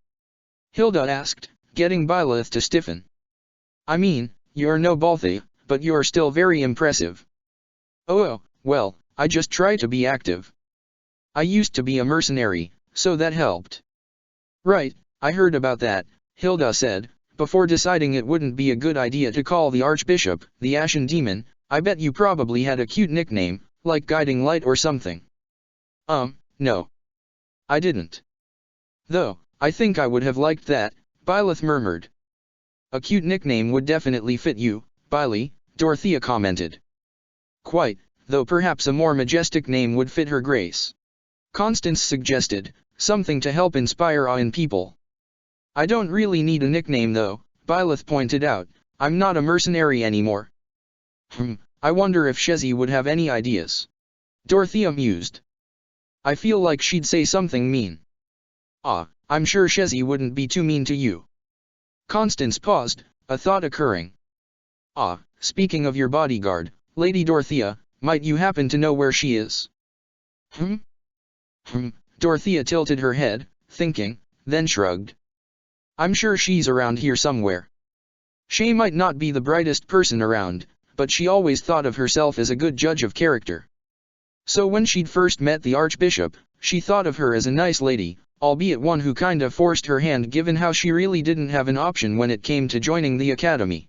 Hilda asked, getting Byleth to stiffen. I mean, you're no Balthea, but you're still very impressive. Oh, well, I just try to be active. I used to be a mercenary, so that helped. Right, I heard about that, Hilda said, before deciding it wouldn't be a good idea to call the Archbishop the Ashen Demon. I bet you probably had a cute nickname, like Guiding Light or something. No. I didn't. Though, I think I would have liked that, Byleth murmured. A cute nickname would definitely fit you, Byleth, Dorothea commented. Quite, though perhaps a more majestic name would fit her grace. Constance suggested, something to help inspire awe in people. I don't really need a nickname though, Byleth pointed out, I'm not a mercenary anymore. I wonder if Shezi would have any ideas. Dorothea mused. I feel like she'd say something mean. I'm sure Shezi wouldn't be too mean to you. Constance paused, a thought occurring. Speaking of your bodyguard, Lady Dorothea, might you happen to know where she is? Dorothea tilted her head, thinking, then shrugged. I'm sure she's around here somewhere. She might not be the brightest person around, but she always thought of herself as a good judge of character. So when she'd first met the Archbishop, she thought of her as a nice lady, albeit one who kinda forced her hand given how she really didn't have an option when it came to joining the academy.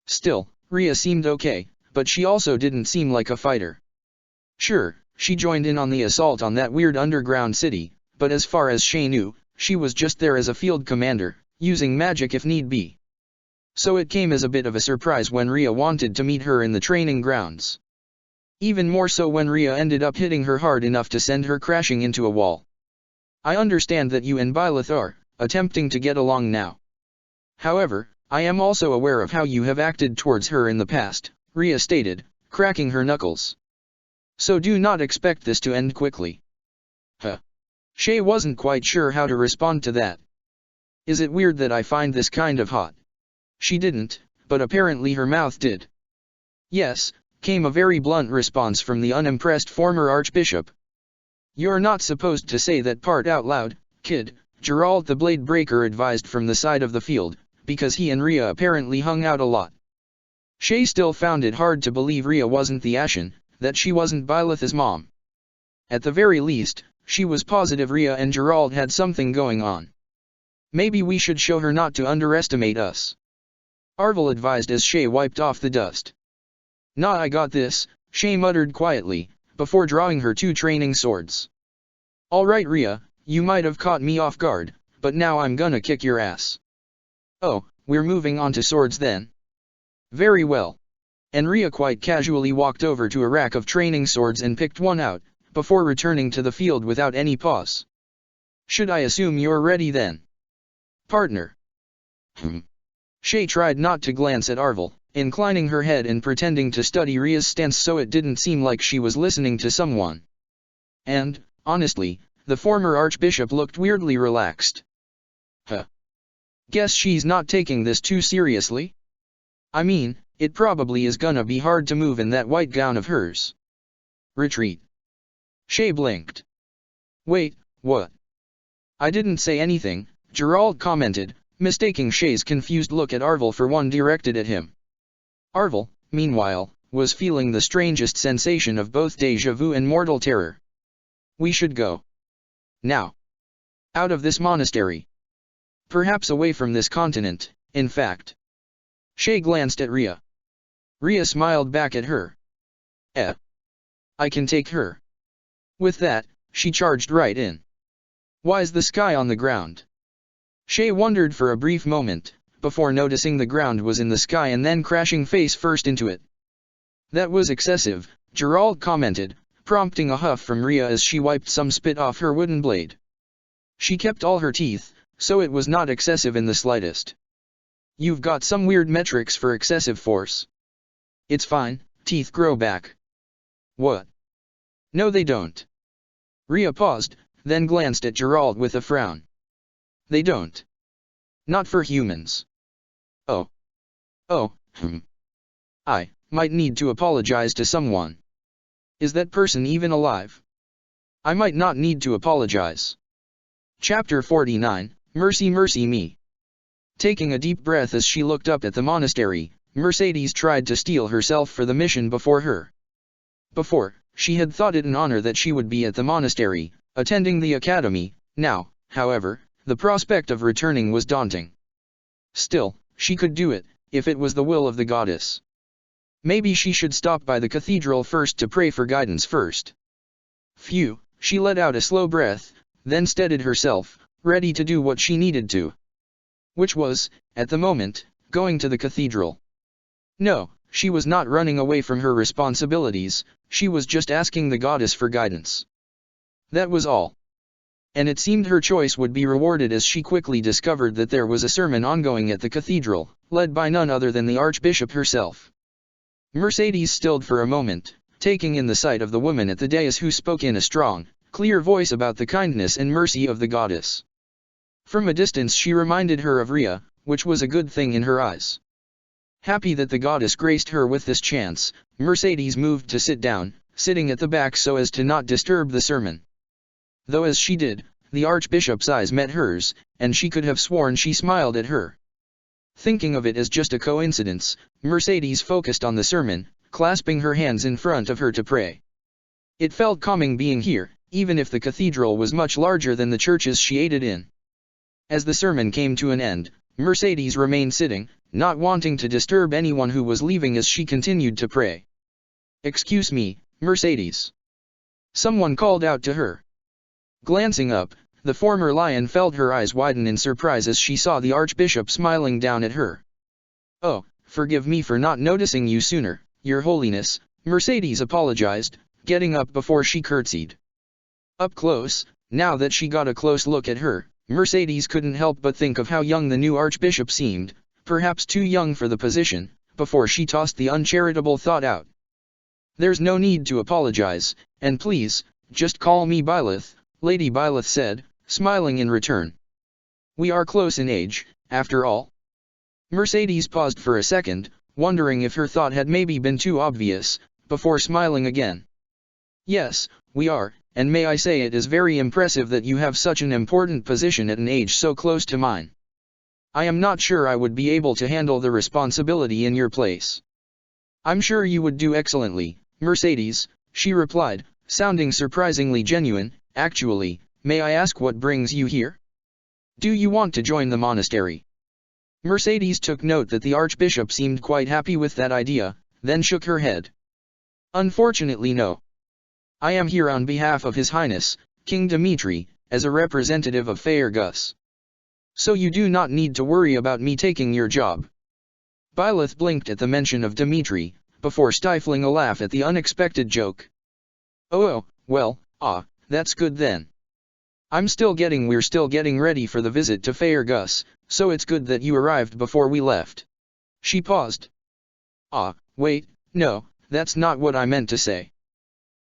Still, Rhea seemed okay, but she also didn't seem like a fighter. Sure, she joined in on the assault on that weird underground city, but as far as Shay knew, she was just there as a field commander, using magic if need be. So it came as a bit of a surprise when Rhea wanted to meet her in the training grounds. Even more so when Rhea ended up hitting her hard enough to send her crashing into a wall. I understand that you and Byleth are attempting to get along now. However, I am also aware of how you have acted towards her in the past, Rhea stated, cracking her knuckles. So do not expect this to end quickly. Shay wasn't quite sure how to respond to that. Is it weird that I find this kind of hot? She didn't, but apparently her mouth did. Yes, came a very blunt response from the unimpressed former archbishop. You're not supposed to say that part out loud, kid, Geralt the Blade Breaker advised from the side of the field, because he and Rhea apparently hung out a lot. Shay still found it hard to believe Rhea wasn't the Ashen, that she wasn't Byleth's mom. At the very least, she was positive Rhea and Geralt had something going on. Maybe we should show her not to underestimate us. Arvel advised as Shay wiped off the dust. Nah, I got this, Shay muttered quietly, before drawing her 2 training swords. Alright Rhea, you might have caught me off guard, but now I'm gonna kick your ass. Oh, we're moving on to swords then? Very well. And Rhea quite casually walked over to a rack of training swords and picked one out, before returning to the field without any pause. Should I assume you're ready then? Partner. Shay tried not to glance at Arvel, inclining her head and pretending to study Rhea's stance so it didn't seem like she was listening to someone. And, honestly, the former archbishop looked weirdly relaxed. Guess she's not taking this too seriously? I mean, it probably is gonna be hard to move in that white gown of hers. Retreat. Shay blinked. Wait, what? I didn't say anything, Geralt commented, mistaking Shay's confused look at Arvel for one directed at him. Arvel, meanwhile, was feeling the strangest sensation of both déjà vu and mortal terror. We should go. Now. Out of this monastery. Perhaps away from this continent, in fact. Shay glanced at Rhea. Rhea smiled back at her. I can take her. With that, she charged right in. Why's the sky on the ground? Shay wondered for a brief moment, before noticing the ground was in the sky and then crashing face first into it. That was excessive, Geralt commented, prompting a huff from Rhea as she wiped some spit off her wooden blade. She kept all her teeth, so it was not excessive in the slightest. You've got some weird metrics for excessive force. It's fine, teeth grow back. What? No they don't. Rhea paused, then glanced at Geralt with a frown. They don't. Not for humans. Oh. I might need to apologize to someone. Is that person even alive? I might not need to apologize. Chapter 49, Mercy Mercy Me. Taking a deep breath as she looked up at the monastery, Mercedes tried to steel herself for the mission before her. Before, she had thought it an honor that she would be at the monastery, attending the academy. Now, however, the prospect of returning was daunting. Still, she could do it, if it was the will of the goddess. Maybe she should stop by the cathedral first to pray for guidance first. Phew, she let out a slow breath, then steadied herself, ready to do what she needed to. Which was, at the moment, going to the cathedral. No, she was not running away from her responsibilities, she was just asking the goddess for guidance. That was all. And it seemed her choice would be rewarded as she quickly discovered that there was a sermon ongoing at the cathedral, led by none other than the archbishop herself. Mercedes stilled for a moment, taking in the sight of the woman at the dais who spoke in a strong, clear voice about the kindness and mercy of the goddess. From a distance she reminded her of Rhea, which was a good thing in her eyes. Happy that the goddess graced her with this chance, Mercedes moved to sit down, sitting at the back so as to not disturb the sermon. Though as she did, the archbishop's eyes met hers, and she could have sworn she smiled at her. Thinking of it as just a coincidence, Mercedes focused on the sermon, clasping her hands in front of her to pray. It felt calming being here, even if the cathedral was much larger than the churches she aided in. As the sermon came to an end, Mercedes remained sitting, not wanting to disturb anyone who was leaving as she continued to pray. "Excuse me, Mercedes. Someone called out to her. Glancing up, the former lion felt her eyes widen in surprise as she saw the archbishop smiling down at her. "Oh, forgive me for not noticing you sooner, Your Holiness," Mercedes apologized, getting up before she curtsied. Up close, now that she got a close look at her, Mercedes couldn't help but think of how young the new archbishop seemed, perhaps too young for the position, before she tossed the uncharitable thought out. "There's no need to apologize, and please, just call me Byleth," Lady Byleth said, smiling in return. "We are close in age, after all." Mercedes paused for a second, wondering if her thought had maybe been too obvious, before smiling again. "Yes, we are, and may I say it is very impressive that you have such an important position at an age so close to mine. I am not sure I would be able to handle the responsibility in your place." "I'm sure you would do excellently, Mercedes," she replied, sounding surprisingly genuine. "Actually, may I ask what brings you here? Do you want to join the monastery?" Mercedes took note that the archbishop seemed quite happy with that idea, then shook her head. "Unfortunately no. I am here on behalf of His Highness, King Dimitri, as a representative of Faerghus. So you do not need to worry about me taking your job." Byleth blinked at the mention of Dimitri, before stifling a laugh at the unexpected joke. "Oh, well, that's good then. We're still getting ready for the visit to Faerghus, so it's good that you arrived before we left." She paused. Wait, no, that's not what I meant to say."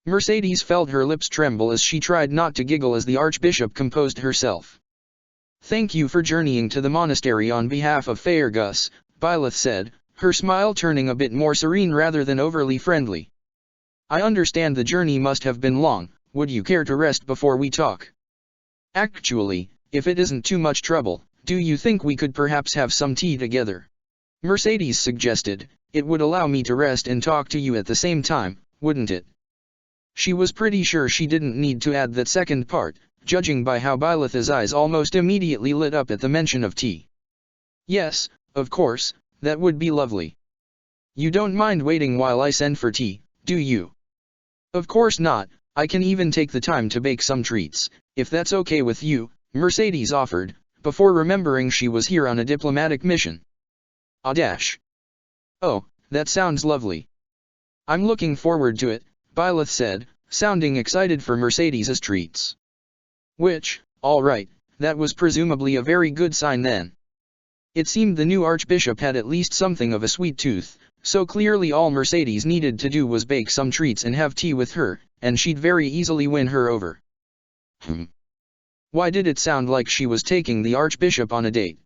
Mercedes felt her lips tremble as she tried not to giggle as the archbishop composed herself. "Thank you for journeying to the monastery on behalf of Faerghus," Byleth said, her smile turning a bit more serene rather than overly friendly. "I understand the journey must have been long. Would you care to rest before we talk? Actually, if it isn't too much trouble, do you think we could perhaps have some tea together?" Mercedes suggested. "It would allow me to rest and talk to you at the same time, wouldn't it?" She was pretty sure she didn't need to add that second part, judging by how Byleth's eyes almost immediately lit up at the mention of tea. "Yes, of course, that would be lovely. You don't mind waiting while I send for tea, do you?" "Of course not, I can even take the time to bake some treats, if that's okay with you," Mercedes offered, before remembering she was here on a diplomatic mission. "Oh, that sounds lovely. I'm looking forward to it," Byleth said, sounding excited for Mercedes's treats. Which, all right, that was presumably a very good sign then. It seemed the new archbishop had at least something of a sweet tooth, so clearly all Mercedes needed to do was bake some treats and have tea with her, and she'd very easily win her over. Why did it sound like she was taking the archbishop on a date?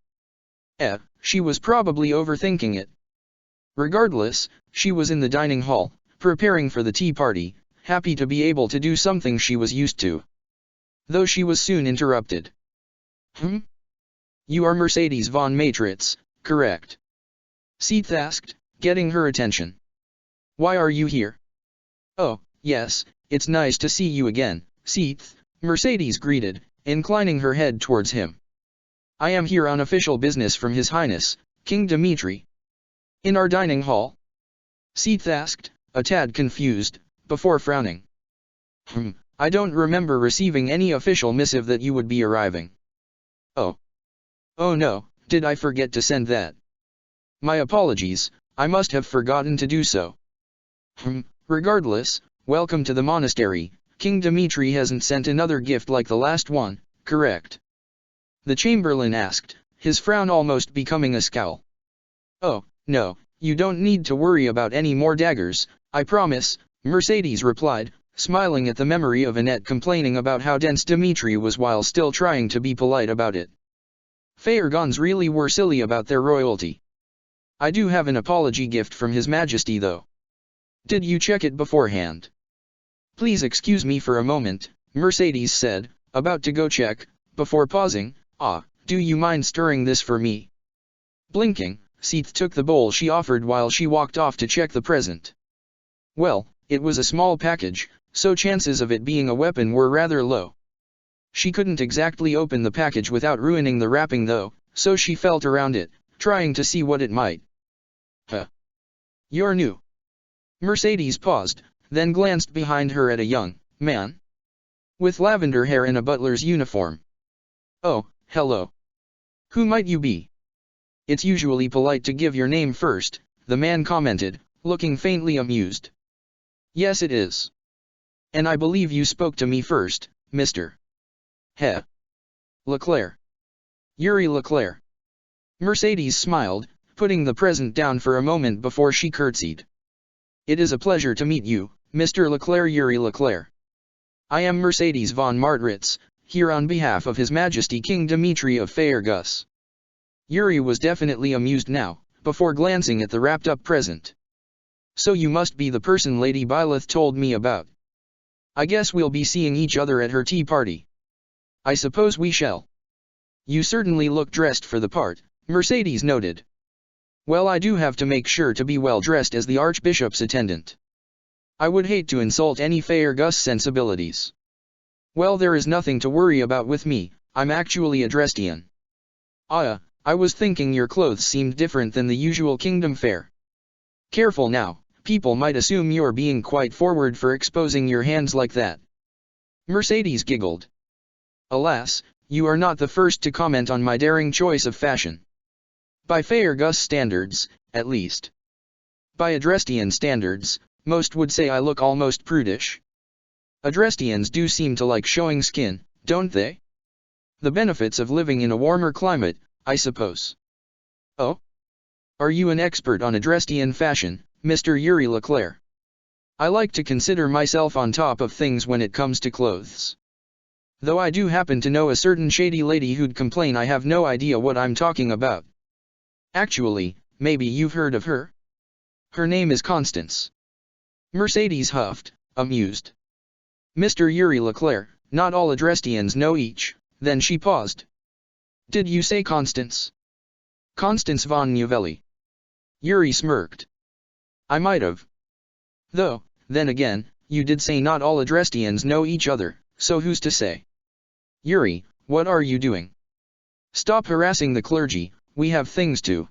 She was probably overthinking it. Regardless, she was in the dining hall, preparing for the tea party, happy to be able to do something she was used to. Though she was soon interrupted. "You are Mercedes von Matritz, correct?" Seath asked, getting her attention. "Why are you here?" "Oh, yes, it's nice to see you again, Seath," Mercedes greeted, inclining her head towards him. "I am here on official business from His Highness, King Dimitri." "In our dining hall?" Seath asked, a tad confused, before frowning. "I don't remember receiving any official missive that you would be arriving." "Oh. Oh no, did I forget to send that? My apologies, I must have forgotten to do so." "Regardless, welcome to the monastery. King Dimitri hasn't sent another gift like the last one, correct?" the chamberlain asked, his frown almost becoming a scowl. "Oh, no, you don't need to worry about any more daggers, I promise," Mercedes replied, smiling at the memory of Annette complaining about how dense Dimitri was while still trying to be polite about it. Faerghans really were silly about their royalty. "I do have an apology gift from His Majesty though. Did you check it beforehand?" "Please excuse me for a moment," Mercedes said, about to go check, before pausing. Do you mind stirring this for me?" Blinking, Seath took the bowl she offered while she walked off to check the present. Well, it was a small package, so chances of it being a weapon were rather low. She couldn't exactly open the package without ruining the wrapping though, so she felt around it, trying to see what it might. You're new." Mercedes paused, then glanced behind her at a young, Man. With lavender hair and a butler's uniform. Oh, hello. Who might you be? It's usually polite to give your name first, the man commented, looking faintly amused. Yes it is. And I believe you spoke to me first, Mr. Heh. Leclerc. Yuri Leclerc. Mercedes smiled, putting the present down for a moment before she curtsied. It is a pleasure to meet you, Mr. Leclerc. Yuri Leclerc. I am Mercedes von Martritz, here on behalf of His Majesty King Dmitri of Faerghus. Yuri was definitely amused now, before glancing at the wrapped-up present. So you must be the person Lady Byleth told me about. I guess we'll be seeing each other at her tea party. I suppose we shall. You certainly look dressed for the part, Mercedes noted. Well, I do have to make sure to be well dressed as the Archbishop's attendant. I would hate to insult any Faerghus sensibilities. Well, there is nothing to worry about with me, I'm actually a Drestian. I was thinking your clothes seemed different than the usual kingdom fare. Careful now, people might assume you're being quite forward for exposing your hands like that. Mercedes giggled. Alas, you are not the first to comment on my daring choice of fashion. By Faerghus standards, at least. By Adrestian standards, most would say I look almost prudish. Adrestians do seem to like showing skin, don't they? The benefits of living in a warmer climate, I suppose. Oh? Are you an expert on Adrestian fashion, Mr. Yuri Leclerc? I like to consider myself on top of things when it comes to clothes. Though I do happen to know a certain shady lady who'd complain I have no idea what I'm talking about. Actually, maybe you've heard of her? Her name is Constance. Mercedes huffed, amused. Mr. Yuri Leclerc, not all Adrestians know each, then she paused. Did you say Constance? Constance von Novelli. Yuri smirked. I might have. Though, then again, you did say not all Adrestians know each other, so who's to say? Yuri, what are you doing? Stop harassing the clergy, we have things to.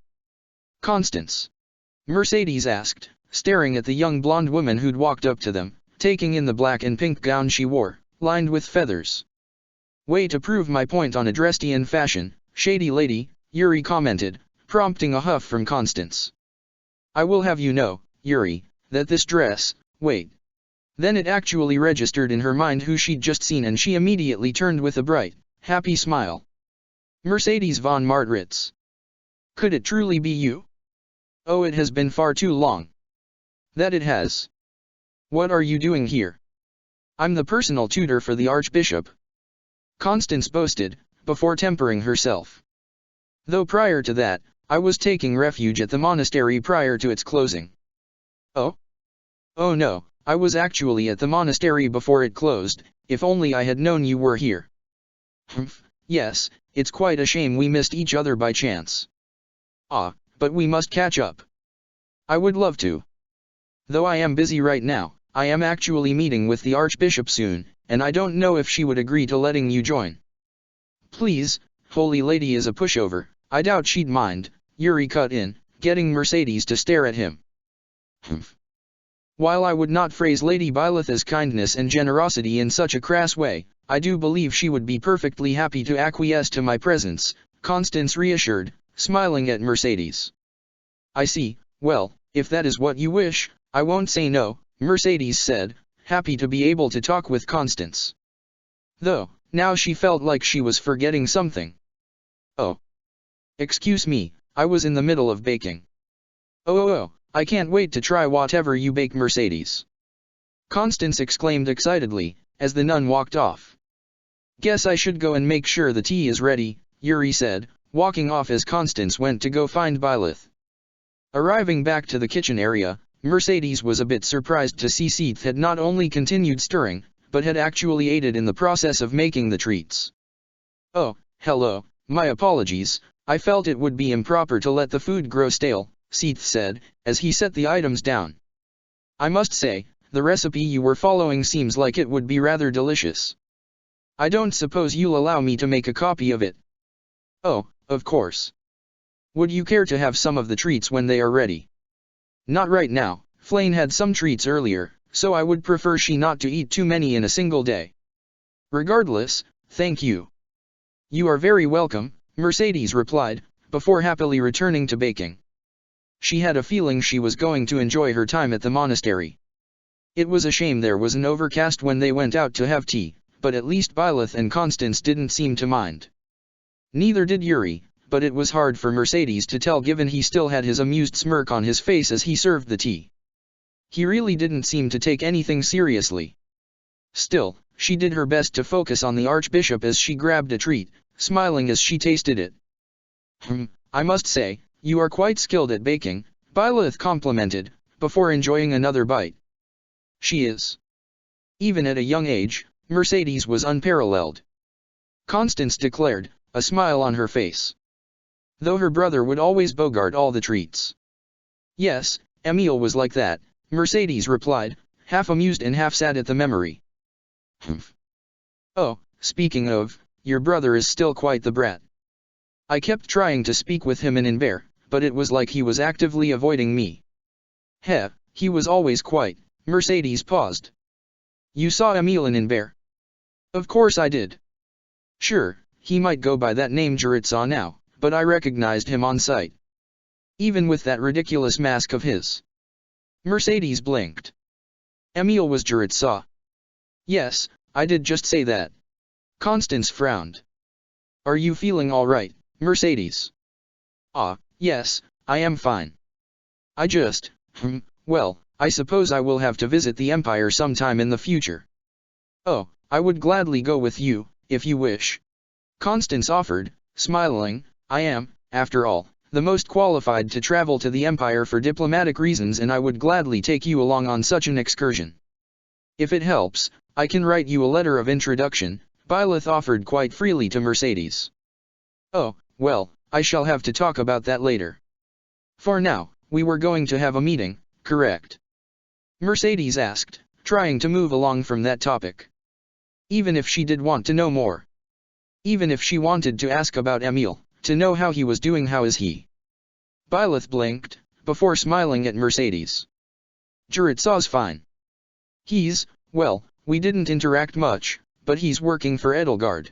Constance. Mercedes asked, staring at the young blonde woman who'd walked up to them, taking in the black and pink gown she wore, lined with feathers. Way to prove my point on Adrestian fashion, shady lady, Yuri commented, prompting a huff from Constance. I will have you know, Yuri, that this dress, wait. Then it actually registered in her mind who she'd just seen and she immediately turned with a bright, happy smile. Mercedes von Martritz. Could it truly be you? Oh, it has been far too long. That it has. What are you doing here? I'm the personal tutor for the Archbishop. Constance boasted, before tempering herself. Though prior to that, I was taking refuge at the monastery prior to its closing. Oh? Oh no, I was actually at the monastery before it closed, if only I had known you were here. Humph, yes, it's quite a shame we missed each other by chance. But we must catch up. I would love to. Though I am busy right now, I am actually meeting with the Archbishop soon, and I don't know if she would agree to letting you join. Please, Holy Lady is a pushover, I doubt she'd mind, Yuri cut in, getting Mercedes to stare at him. Humph. While I would not phrase Lady Byleth's kindness and generosity in such a crass way, I do believe she would be perfectly happy to acquiesce to my presence, Constance reassured, smiling at Mercedes. I see, well, if that is what you wish, I won't say no, Mercedes said, happy to be able to talk with Constance. Though, now she felt like she was forgetting something. Oh. Excuse me, I was in the middle of baking. Oh, I can't wait to try whatever you bake, Mercedes. Constance exclaimed excitedly, as the nun walked off. Guess I should go and make sure the tea is ready, Yuri said, walking off as Constance went to go find Byleth. Arriving back to the kitchen area, Mercedes was a bit surprised to see Seath had not only continued stirring, but had actually aided in the process of making the treats. Oh, hello, my apologies, I felt it would be improper to let the food grow stale, Seath said, as he set the items down. I must say, the recipe you were following seems like it would be rather delicious. I don't suppose you'll allow me to make a copy of it? Oh, of course. Would you care to have some of the treats when they are ready? Not right now, Flane had some treats earlier, so I would prefer she not to eat too many in a single day. Regardless, thank you. You are very welcome, Mercedes replied, before happily returning to baking. She had a feeling she was going to enjoy her time at the monastery. It was a shame there was an overcast when they went out to have tea, but at least Byleth and Constance didn't seem to mind. Neither did Yuri, but it was hard for Mercedes to tell given he still had his amused smirk on his face as he served the tea. He really didn't seem to take anything seriously. Still, she did her best to focus on the Archbishop as she grabbed a treat, smiling as she tasted it. I must say, you are quite skilled at baking, Byleth complimented, before enjoying another bite. She is. Even at a young age, Mercedes was unparalleled. Constance declared, a smile on her face. Though her brother would always bogart all the treats. Yes, Emil was like that, Mercedes replied, half amused and half sad at the memory. Oh, speaking of, your brother is still quite the brat. I kept trying to speak with him in Inver, but it was like he was actively avoiding me. He was always quite. Mercedes paused. You saw Emil in Inver? Of course I did. Sure, he might go by that name Juritsa now, but I recognized him on sight. Even with that ridiculous mask of his. Mercedes blinked. Emil was Juritsa. Yes, I did just say that. Constance frowned. Are you feeling all right, Mercedes? Yes, I am fine. I just, well, I suppose I will have to visit the Empire sometime in the future. Oh, I would gladly go with you, if you wish. Constance offered, smiling, I am, after all, the most qualified to travel to the Empire for diplomatic reasons and I would gladly take you along on such an excursion. If it helps, I can write you a letter of introduction, Byleth offered quite freely to Mercedes. Oh, well, I shall have to talk about that later. For now, we were going to have a meeting, correct? Mercedes asked, trying to move along from that topic. Even if she did want to know more. Even if she wanted to ask about Emil, to know how he was doing. How is he? Byleth blinked, before smiling at Mercedes. Juritsa's fine. He's, well, we didn't interact much, but he's working for Edelgard.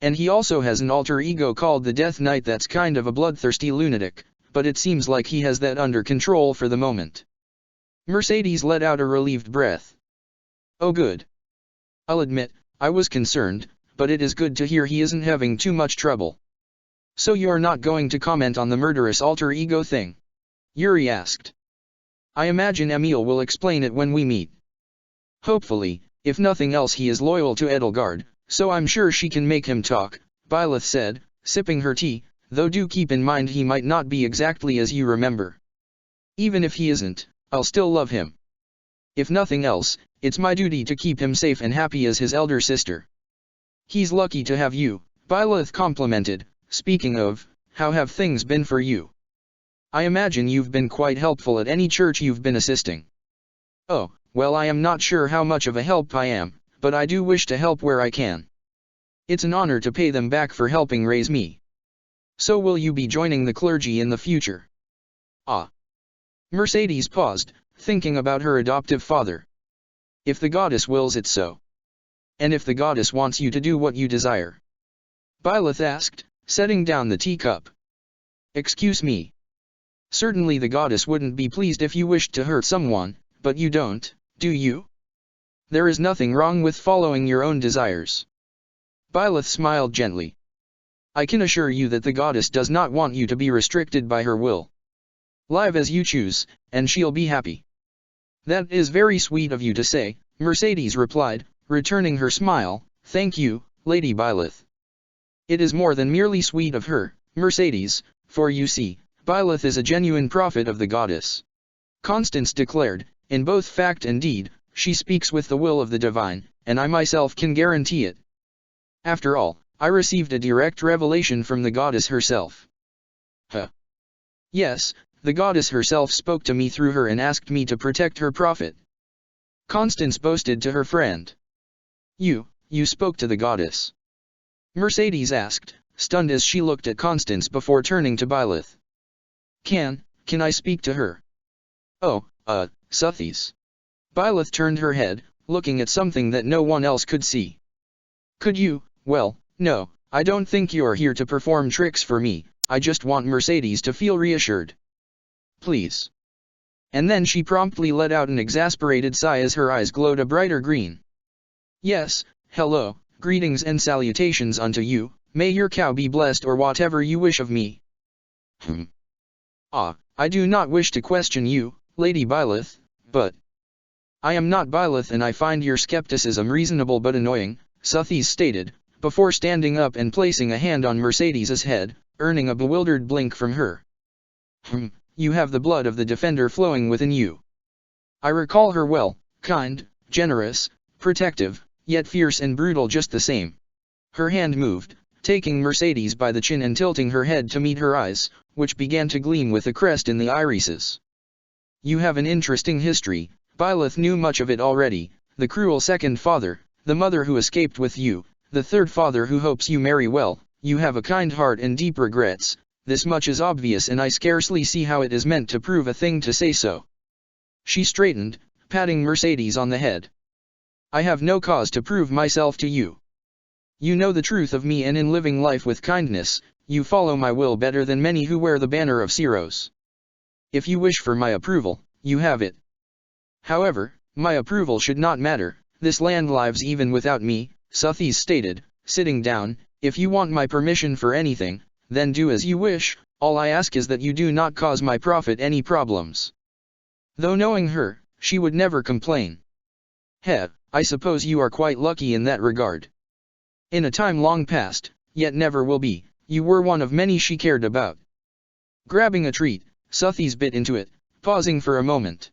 And he also has an alter ego called the Death Knight that's kind of a bloodthirsty lunatic, but it seems like he has that under control for the moment. Mercedes let out a relieved breath. Oh good. I'll admit, I was concerned, but it is good to hear he isn't having too much trouble. So you're not going to comment on the murderous alter ego thing? Yuri asked. I imagine Emil will explain it when we meet. Hopefully, if nothing else he is loyal to Edelgard, so I'm sure she can make him talk, Byleth said, sipping her tea, though do keep in mind he might not be exactly as you remember. Even if he isn't, I'll still love him. If nothing else, it's my duty to keep him safe and happy as his elder sister. He's lucky to have you, Byleth complimented, speaking of, how have things been for you? I imagine you've been quite helpful at any church you've been assisting. Oh, well I am not sure how much of a help I am, but I do wish to help where I can. It's an honor to pay them back for helping raise me. So will you be joining the clergy in the future? Mercedes paused, thinking about her adoptive father. If the goddess wills it so. And if the goddess wants you to do what you desire? Byleth asked, setting down the teacup. Excuse me. Certainly the goddess wouldn't be pleased if you wished to hurt someone, but you don't, do you? There is nothing wrong with following your own desires. Byleth smiled gently. I can assure you that the goddess does not want you to be restricted by her will. Live as you choose, and she'll be happy. That is very sweet of you to say, Mercedes replied, returning her smile. Thank you, Lady Byleth. It is more than merely sweet of her, Mercedes, for you see, Byleth is a genuine prophet of the goddess. Constance declared, in both fact and deed, she speaks with the will of the divine, and I myself can guarantee it. After all, I received a direct revelation from the goddess herself. Yes, the goddess herself spoke to me through her and asked me to protect her prophet. Constance boasted to her friend. You spoke to the goddess? Mercedes asked, stunned as she looked at Constance before turning to Byleth. Can I speak to her? Oh, Suthies. Byleth turned her head, looking at something that no one else could see. Could you? Well, no, I don't think you're here to perform tricks for me, I just want Mercedes to feel reassured. Please. And then she promptly let out an exasperated sigh as her eyes glowed a brighter green. Yes, hello, greetings and salutations unto you, may your cow be blessed or whatever you wish of me. I do not wish to question you, Lady Byleth, but I am not Byleth and I find your skepticism reasonable but annoying, Suthies stated, before standing up and placing a hand on Mercedes's head, earning a bewildered blink from her. You have the blood of the defender flowing within you. I recall her well, kind, generous, protective, yet fierce and brutal just the same. Her hand moved, taking Mercedes by the chin and tilting her head to meet her eyes, which began to gleam with a crest in the irises. You have an interesting history. Byleth knew much of it already, the cruel second father, the mother who escaped with you, the third father who hopes you marry well, you have a kind heart and deep regrets, this much is obvious and I scarcely see how it is meant to prove a thing to say so. She straightened, patting Mercedes on the head. I have no cause to prove myself to you. You know the truth of me and in living life with kindness, you follow my will better than many who wear the banner of Ceros. If you wish for my approval, you have it. However, my approval should not matter, this land lives even without me, Suthies stated, sitting down, if you want my permission for anything, then do as you wish, all I ask is that you do not cause my prophet any problems. Though knowing her, she would never complain. I suppose you are quite lucky in that regard. In a time long past, yet never will be, you were one of many she cared about. Grabbing a treat, Suthies bit into it, pausing for a moment.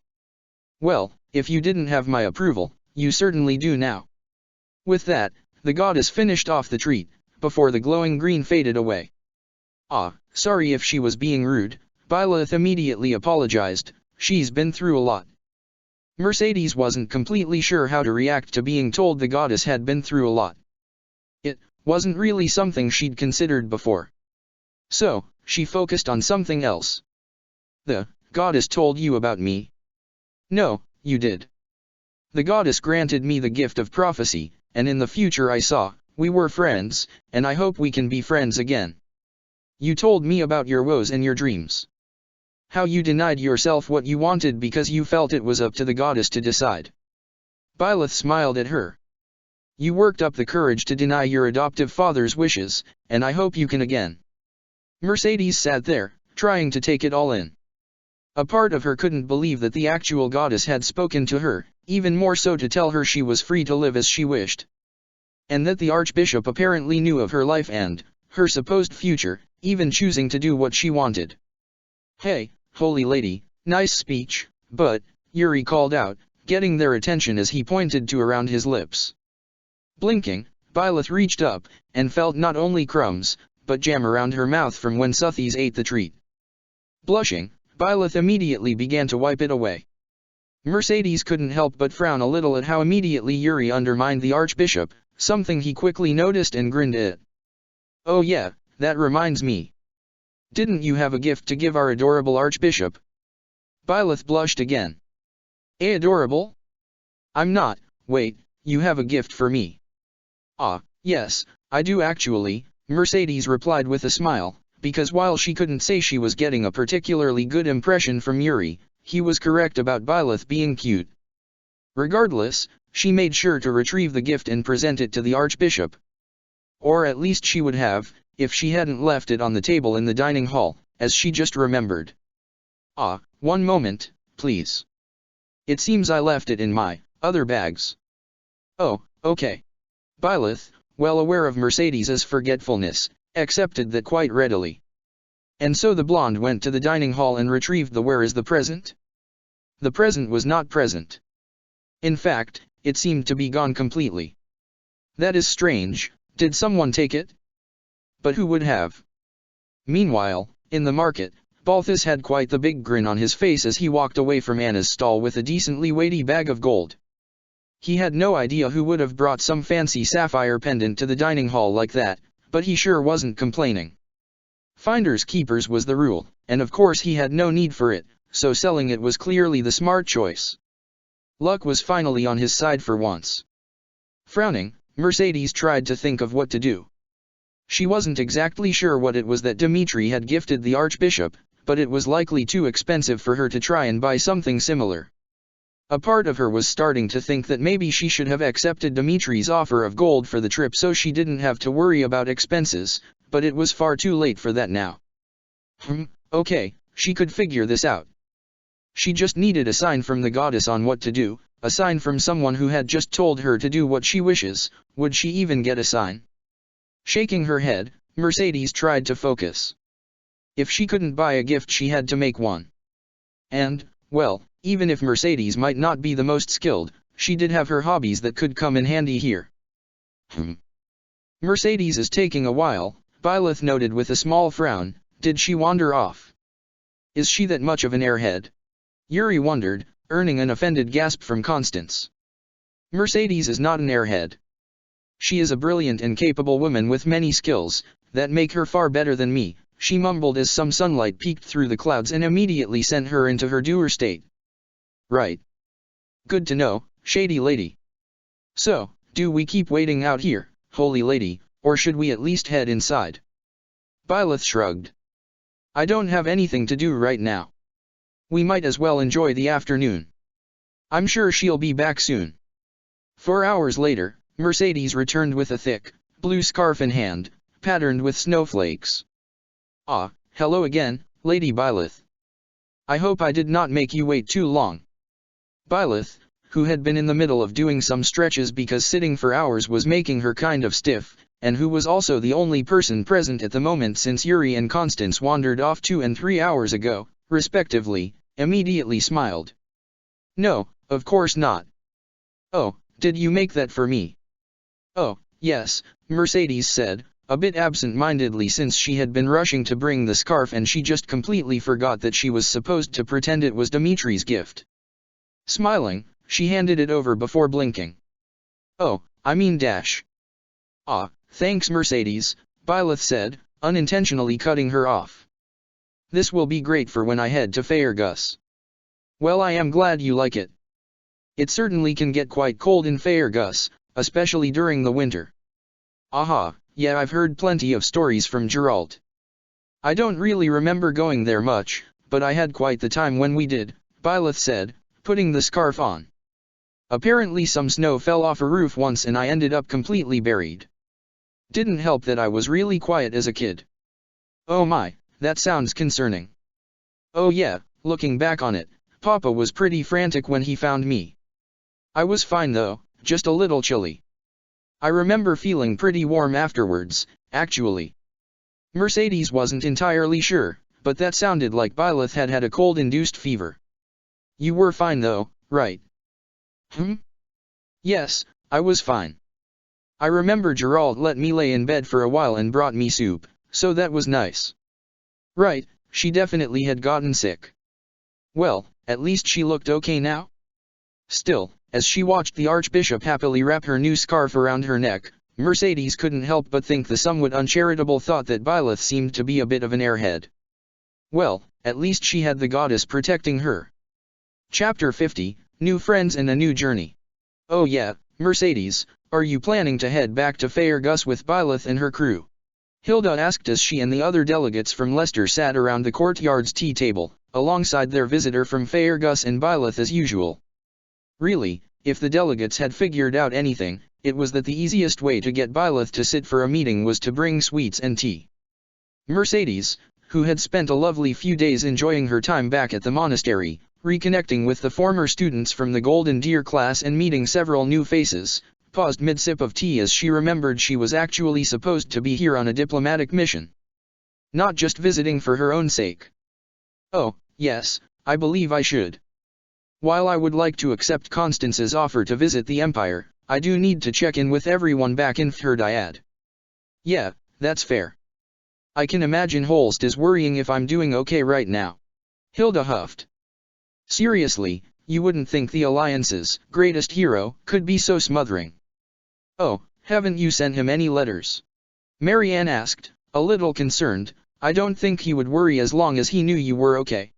Well, if you didn't have my approval, you certainly do now. With that, the goddess finished off the treat, before the glowing green faded away. Sorry if she was being rude, Byleth immediately apologized, she's been through a lot. Mercedes wasn't completely sure how to react to being told the goddess had been through a lot. It wasn't really something she'd considered before. So, she focused on something else. The goddess told you about me? No, you did. The goddess granted me the gift of prophecy, and in the future I saw, we were friends, and I hope we can be friends again. You told me about your woes and your dreams. How you denied yourself what you wanted because you felt it was up to the goddess to decide. Byleth smiled at her. You worked up the courage to deny your adoptive father's wishes, and I hope you can again. Mercedes sat there, trying to take it all in. A part of her couldn't believe that the actual goddess had spoken to her, even more so to tell her she was free to live as she wished. And that the archbishop apparently knew of her life and her supposed future, even choosing to do what she wanted. Hey, holy lady, nice speech, but, Yuri called out, getting their attention as he pointed to around his lips. Blinking, Byleth reached up, and felt not only crumbs, but jam around her mouth from when Suthies ate the treat. Blushing, Byleth immediately began to wipe it away. Mercedes couldn't help but frown a little at how immediately Yuri undermined the archbishop, something he quickly noticed and grinned at. Oh yeah, that reminds me. Didn't you have a gift to give our adorable archbishop? Byleth blushed again. Adorable? I'm not, wait, you have a gift for me. Yes, I do actually, Mercedes replied with a smile, because while she couldn't say she was getting a particularly good impression from Yuri, he was correct about Byleth being cute. Regardless, she made sure to retrieve the gift and present it to the archbishop. Or at least she would have, if she hadn't left it on the table in the dining hall, as she just remembered. One moment, please. It seems I left it in my other bags. Oh, okay. Byleth, well aware of Mercedes's forgetfulness, accepted that quite readily. And so the blonde went to the dining hall and retrieved the where is the present? The present was not present. In fact, it seemed to be gone completely. That is strange, did someone take it? But who would have? Meanwhile, in the market, Balthus had quite the big grin on his face as he walked away from Anna's stall with a decently weighty bag of gold. He had no idea who would have brought some fancy sapphire pendant to the dining hall like that, but he sure wasn't complaining. Finders keepers was the rule, and of course he had no need for it, so selling it was clearly the smart choice. Luck was finally on his side for once. Frowning, Mercedes tried to think of what to do. She wasn't exactly sure what it was that Dmitri had gifted the Archbishop, but it was likely too expensive for her to try and buy something similar. A part of her was starting to think that maybe she should have accepted Dmitri's offer of gold for the trip so she didn't have to worry about expenses, but it was far too late for that now. Okay, she could figure this out. She just needed a sign from the goddess on what to do, a sign from someone who had just told her to do what she wishes. Would she even get a sign? Shaking her head, Mercedes tried to focus. If she couldn't buy a gift, she had to make one. And, well, even if Mercedes might not be the most skilled, she did have her hobbies that could come in handy here. Mercedes is taking a while, Byleth noted with a small frown. Did she wander off? Is she that much of an airhead? Yuri wondered, earning an offended gasp from Constance. Mercedes is not an airhead. She is a brilliant and capable woman with many skills, that make her far better than me, she mumbled as some sunlight peeked through the clouds and immediately sent her into her dour state. Right. Good to know, shady lady. So, do we keep waiting out here, holy lady, or should we at least head inside? Byleth shrugged. I don't have anything to do right now. We might as well enjoy the afternoon. I'm sure she'll be back soon. 4 hours later, Mercedes returned with a thick, blue scarf in hand, patterned with snowflakes. Ah, hello again, Lady Byleth. I hope I did not make you wait too long. Byleth, who had been in the middle of doing some stretches because sitting for hours was making her kind of stiff, and who was also the only person present at the moment since Yuri and Constance wandered off 2 and 3 hours ago, respectively, immediately smiled. No, of course not. Oh, did you make that for me? Oh, yes, Mercedes said, a bit absent-mindedly since she had been rushing to bring the scarf and she just completely forgot that she was supposed to pretend it was Dmitri's gift. Smiling, she handed it over before blinking. Oh, I mean dash. Ah, thanks Mercedes, Byleth said, unintentionally cutting her off. This will be great for when I head to Faerghus. Well, I am glad you like it. It certainly can get quite cold in Faerghus, especially during the winter. Aha, yeah, I've heard plenty of stories from Geralt. I don't really remember going there much, but I had quite the time when we did, Byleth said, putting the scarf on. Apparently some snow fell off a roof once and I ended up completely buried. Didn't help that I was really quiet as a kid. Oh my, that sounds concerning. Oh yeah, looking back on it, Papa was pretty frantic when he found me. I was fine though, just a little chilly. I remember feeling pretty warm afterwards, actually. Mercedes wasn't entirely sure, but that sounded like Byleth had had a cold-induced fever. You were fine though, right? Yes, I was fine. I remember Geralt let me lay in bed for a while and brought me soup, so that was nice. Right, she definitely had gotten sick. Well, at least she looked okay now? Still, as she watched the Archbishop happily wrap her new scarf around her neck, Mercedes couldn't help but think the somewhat uncharitable thought that Byleth seemed to be a bit of an airhead. Well, at least she had the goddess protecting her. Chapter 50, New Friends and a New Journey. Oh yeah, Mercedes, are you planning to head back to Faerghus with Byleth and her crew? Hilda asked as she and the other delegates from Leicester sat around the courtyard's tea table, alongside their visitor from Faerghus and Byleth as usual. Really, if the delegates had figured out anything, it was that the easiest way to get Byleth to sit for a meeting was to bring sweets and tea. Mercedes, who had spent a lovely few days enjoying her time back at the monastery, reconnecting with the former students from the Golden Deer class and meeting several new faces, paused mid-sip of tea as she remembered she was actually supposed to be here on a diplomatic mission. Not just visiting for her own sake. Oh, yes, I believe I should. While I would like to accept Constance's offer to visit the Empire, I do need to check in with everyone back in Thirdyad. Yeah, that's fair. I can imagine Holst is worrying if I'm doing okay right now. Hilda huffed. Seriously, you wouldn't think the Alliance's greatest hero could be so smothering. Oh, haven't you sent him any letters? Marianne asked, a little concerned. I don't think he would worry as long as he knew you were okay.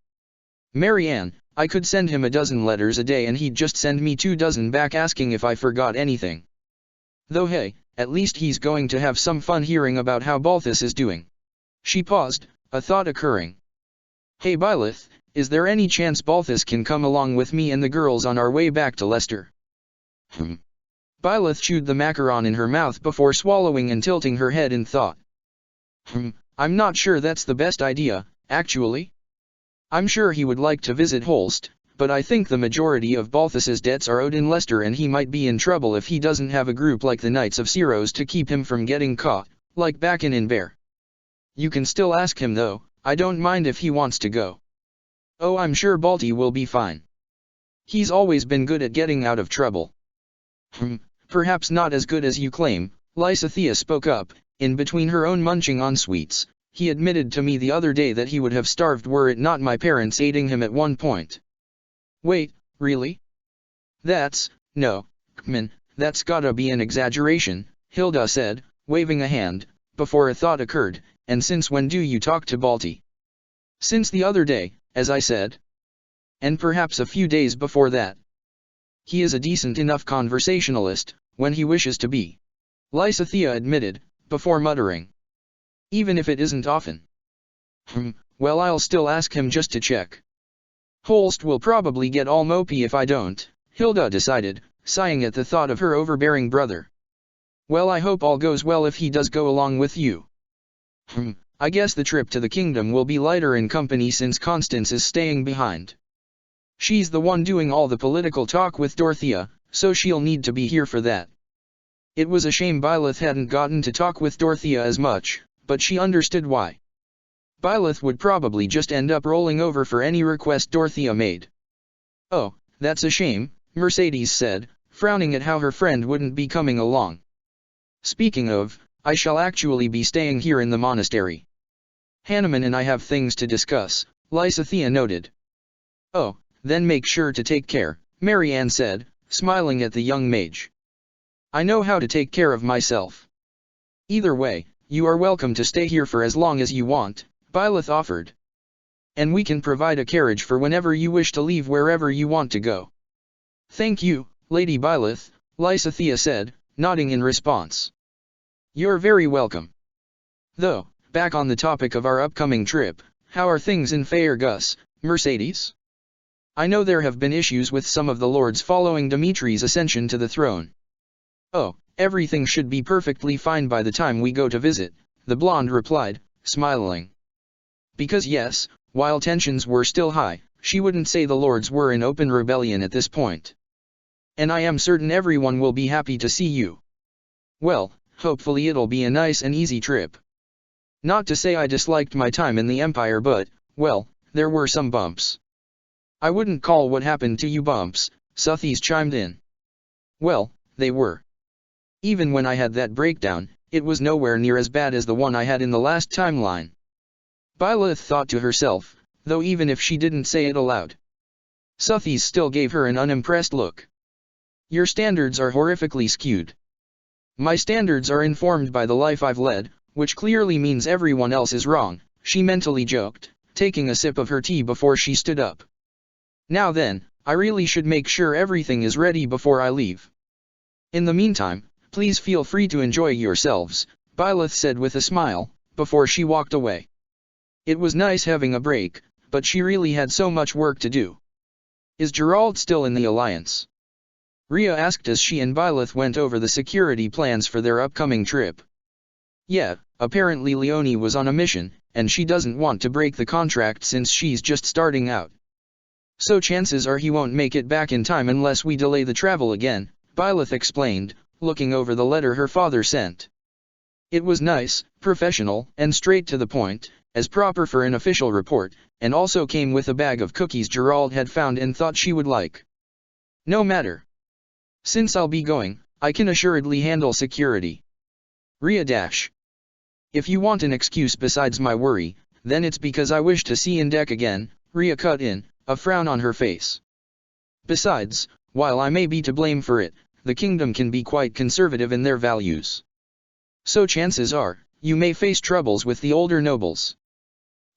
Marianne, I could send him a dozen letters a day and he'd just send me 2 dozen back asking if I forgot anything. Though hey, at least he's going to have some fun hearing about how Balthus is doing. She paused, a thought occurring. Hey Byleth, is there any chance Balthus can come along with me and the girls on our way back to Leicester? Byleth chewed the macaron in her mouth before swallowing and tilting her head in thought. I'm not sure that's the best idea, actually. I'm sure he would like to visit Holst, but I think the majority of Balthus's debts are owed in Leicester and he might be in trouble if he doesn't have a group like the Knights of Syros to keep him from getting caught, like back in Inver. You can still ask him though, I don't mind if he wants to go. Oh, I'm sure Balti will be fine. He's always been good at getting out of trouble. Perhaps not as good as you claim, Lysithea spoke up, in between her own munching on sweets. He admitted to me the other day that he would have starved were it not my parents aiding him at one point. Wait, really? No, Kmin, that's gotta be an exaggeration, Hilda said, waving a hand, before a thought occurred, and since when do you talk to Balti? Since the other day, as I said. And perhaps a few days before that. He is a decent enough conversationalist, when he wishes to be. Lysithea admitted, before muttering. Even if it isn't often. Well, I'll still ask him just to check. Holst will probably get all mopey if I don't, Hilda decided, sighing at the thought of her overbearing brother. Well, I hope all goes well if he does go along with you. I guess the trip to the kingdom will be lighter in company since Constance is staying behind. She's the one doing all the political talk with Dorothea, so she'll need to be here for that. It was a shame Byleth hadn't gotten to talk with Dorothea as much, but she understood why. Byleth would probably just end up rolling over for any request Dorothea made. Oh, that's a shame, Mercedes said, frowning at how her friend wouldn't be coming along. Speaking of, I shall actually be staying here in the monastery. Hanuman and I have things to discuss, Lysithea noted. Oh, then make sure to take care, Marianne said, smiling at the young mage. I know how to take care of myself. Either way, you are welcome to stay here for as long as you want, Byleth offered. And we can provide a carriage for whenever you wish to leave wherever you want to go. Thank you, Lady Byleth, Lysithea said, nodding in response. You're very welcome. Though, back on the topic of our upcoming trip, how are things in Faerghus, Mercedes? I know there have been issues with some of the lords following Dimitri's ascension to the throne. Oh, everything should be perfectly fine by the time we go to visit, the blonde replied, smiling. Because yes, while tensions were still high, she wouldn't say the lords were in open rebellion at this point. And I am certain everyone will be happy to see you. Well, hopefully it'll be a nice and easy trip. Not to say I disliked my time in the Empire but, well, there were some bumps. I wouldn't call what happened to you bumps, Suthies chimed in. Well, they were. Even when I had that breakdown, it was nowhere near as bad as the one I had in the last timeline. Byleth thought to herself, though even if she didn't say it aloud. Suthies still gave her an unimpressed look. Your standards are horrifically skewed. My standards are informed by the life I've led, which clearly means everyone else is wrong, she mentally joked, taking a sip of her tea before she stood up. Now then, I really should make sure everything is ready before I leave. In the meantime, please feel free to enjoy yourselves, Byleth said with a smile, before she walked away. It was nice having a break, but she really had so much work to do. Is Gerald still in the Alliance? Rhea asked as she and Byleth went over the security plans for their upcoming trip. Yeah, apparently Leonie was on a mission, and she doesn't want to break the contract since she's just starting out. So chances are he won't make it back in time unless we delay the travel again, Byleth explained, looking over the letter her father sent. It was nice, professional, and straight to the point, as proper for an official report, and also came with a bag of cookies Gerald had found and thought she would like. No matter. Since I'll be going, I can assuredly handle security. Rhea dash. If you want an excuse besides my worry, then it's because I wish to see Indek again, Rhea cut in, a frown on her face. Besides, while I may be to blame for it, the kingdom can be quite conservative in their values. So chances are, you may face troubles with the older nobles.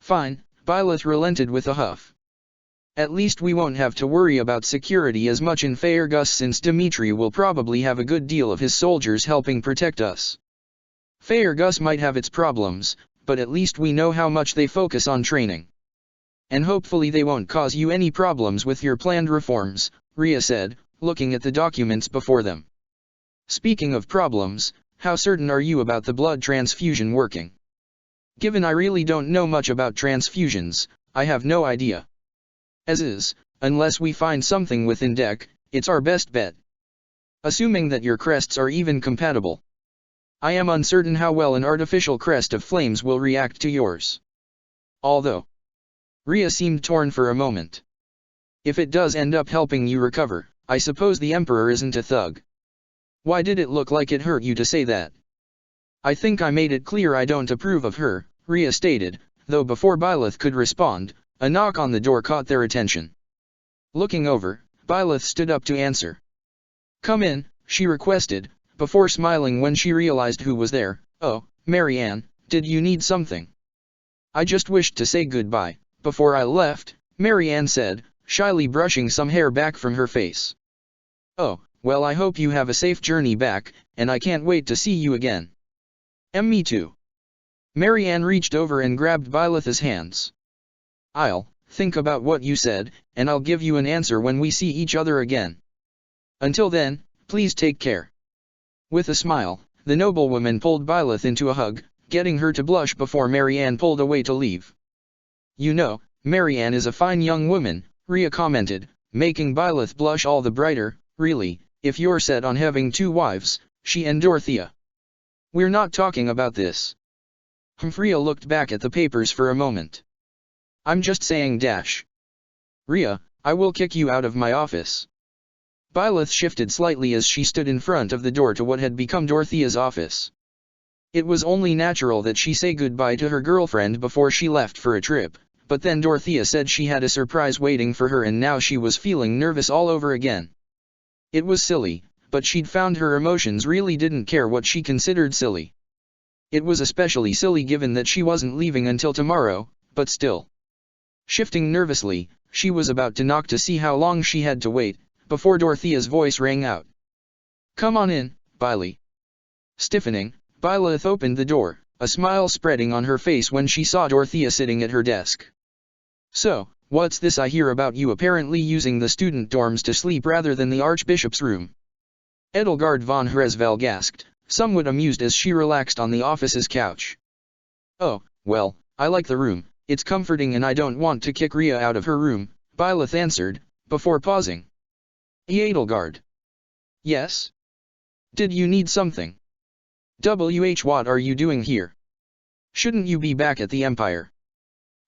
Fine, Byleth relented with a huff. At least we won't have to worry about security as much in Faerghus since Dimitri will probably have a good deal of his soldiers helping protect us. Faerghus might have its problems, but at least we know how much they focus on training. And hopefully they won't cause you any problems with your planned reforms, Rhea said, looking at the documents before them. Speaking of problems, how certain are you about the blood transfusion working? Given I really don't know much about transfusions, I have no idea. As is, unless we find something within deck, it's our best bet. Assuming that your crests are even compatible. I am uncertain how well an artificial crest of flames will react to yours. Although. Rhea seemed torn for a moment. If it does end up helping you recover, I suppose the Emperor isn't a thug. Why did it look like it hurt you to say that? I think I made it clear I don't approve of her, Rhea stated, though before Byleth could respond, a knock on the door caught their attention. Looking over, Byleth stood up to answer. Come in, she requested, before smiling when she realized who was there. Oh, Marianne, did you need something? I just wished to say goodbye, before I left, Marianne said, shyly brushing some hair back from her face. Oh, well I hope you have a safe journey back, and I can't wait to see you again. Me too. Marianne reached over and grabbed Byleth's hands. I'll think about what you said, and I'll give you an answer when we see each other again. Until then, please take care. With a smile, the noblewoman pulled Byleth into a hug, getting her to blush before Marianne pulled away to leave. You know, Marianne is a fine young woman, Rhea commented, making Byleth blush all the brighter. Really, if you're set on having two wives, she and Dorothea. We're not talking about this. Rhea looked back at the papers for a moment. I'm just saying dash. Rhea, I will kick you out of my office. Byleth shifted slightly as she stood in front of the door to what had become Dorothea's office. It was only natural that she say goodbye to her girlfriend before she left for a trip, but then Dorothea said she had a surprise waiting for her and now she was feeling nervous all over again. It was silly, but she'd found her emotions really didn't care what she considered silly. It was especially silly given that she wasn't leaving until tomorrow, but still. Shifting nervously, she was about to knock to see how long she had to wait, before Dorothea's voice rang out. Come on in, Biley. Stiffening, Byleth opened the door, a smile spreading on her face when she saw Dorothea sitting at her desk. So, what's this I hear about you apparently using the student dorms to sleep rather than the Archbishop's room? Edelgard von Hresvel gasped, somewhat amused as she relaxed on the office's couch. Oh, well, I like the room, it's comforting and I don't want to kick Rhea out of her room, Byleth answered, before pausing. Edelgard. Yes? Did you need something? What are you doing here? Shouldn't you be back at the Empire?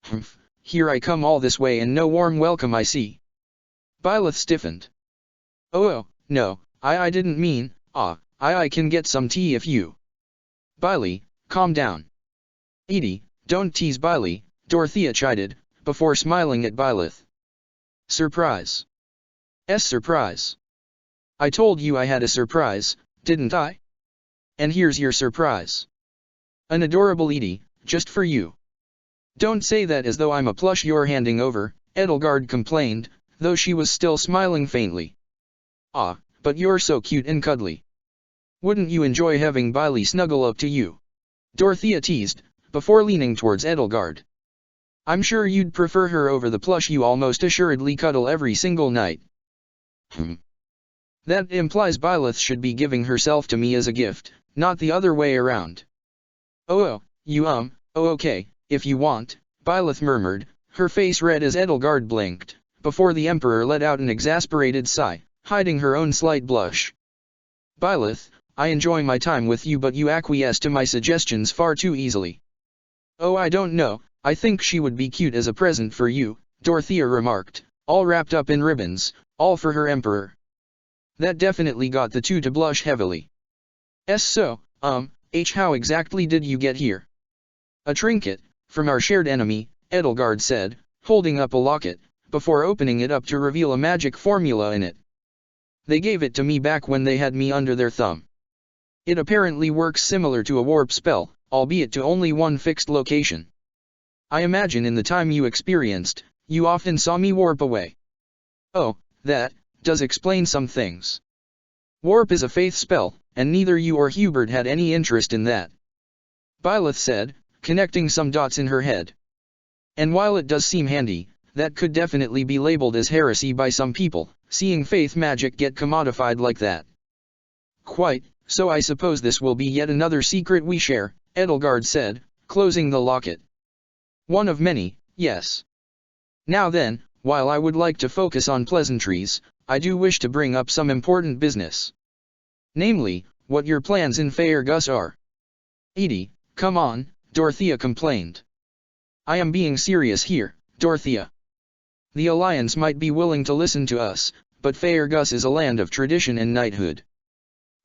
Humph, here I come all this way and no warm welcome I see. Byleth stiffened. Oh, no, I didn't mean, I can get some tea if you. Biley, calm down. Edie, don't tease Biley, Dorothea chided, before smiling at Byleth. Surprise. Surprise. I told you I had a surprise, didn't I? And here's your surprise. An adorable Edie, just for you. Don't say that as though I'm a plush you're handing over, Edelgard complained, though she was still smiling faintly. But you're so cute and cuddly. Wouldn't you enjoy having Biley snuggle up to you? Dorothea teased, before leaning towards Edelgard. I'm sure you'd prefer her over the plush you almost assuredly cuddle every single night. That implies Byleth should be giving herself to me as a gift, not the other way around. Okay, if you want, Byleth murmured, her face red as Edelgard blinked, before the Emperor let out an exasperated sigh, hiding her own slight blush. Byleth, I enjoy my time with you but you acquiesce to my suggestions far too easily. Oh I don't know, I think she would be cute as a present for you, Dorothea remarked, all wrapped up in ribbons, all for her Emperor. That definitely got the two to blush heavily. How exactly did you get here? A trinket, from our shared enemy, Edelgard said, holding up a locket, before opening it up to reveal a magic formula in it. They gave it to me back when they had me under their thumb. It apparently works similar to a warp spell, albeit to only one fixed location. I imagine in the time you experienced, you often saw me warp away. Oh, that does explain some things. Warp is a faith spell, and neither you or Hubert had any interest in that. Byleth said, connecting some dots in her head. And while it does seem handy, that could definitely be labeled as heresy by some people, seeing faith magic get commodified like that. Quite, so I suppose this will be yet another secret we share, Edelgard said, closing the locket. One of many, yes. Now then, while I would like to focus on pleasantries, I do wish to bring up some important business. Namely, what your plans in Faerghus are. Edie, come on, Dorothea complained. I am being serious here, Dorothea. The Alliance might be willing to listen to us, but Faerghus is a land of tradition and knighthood.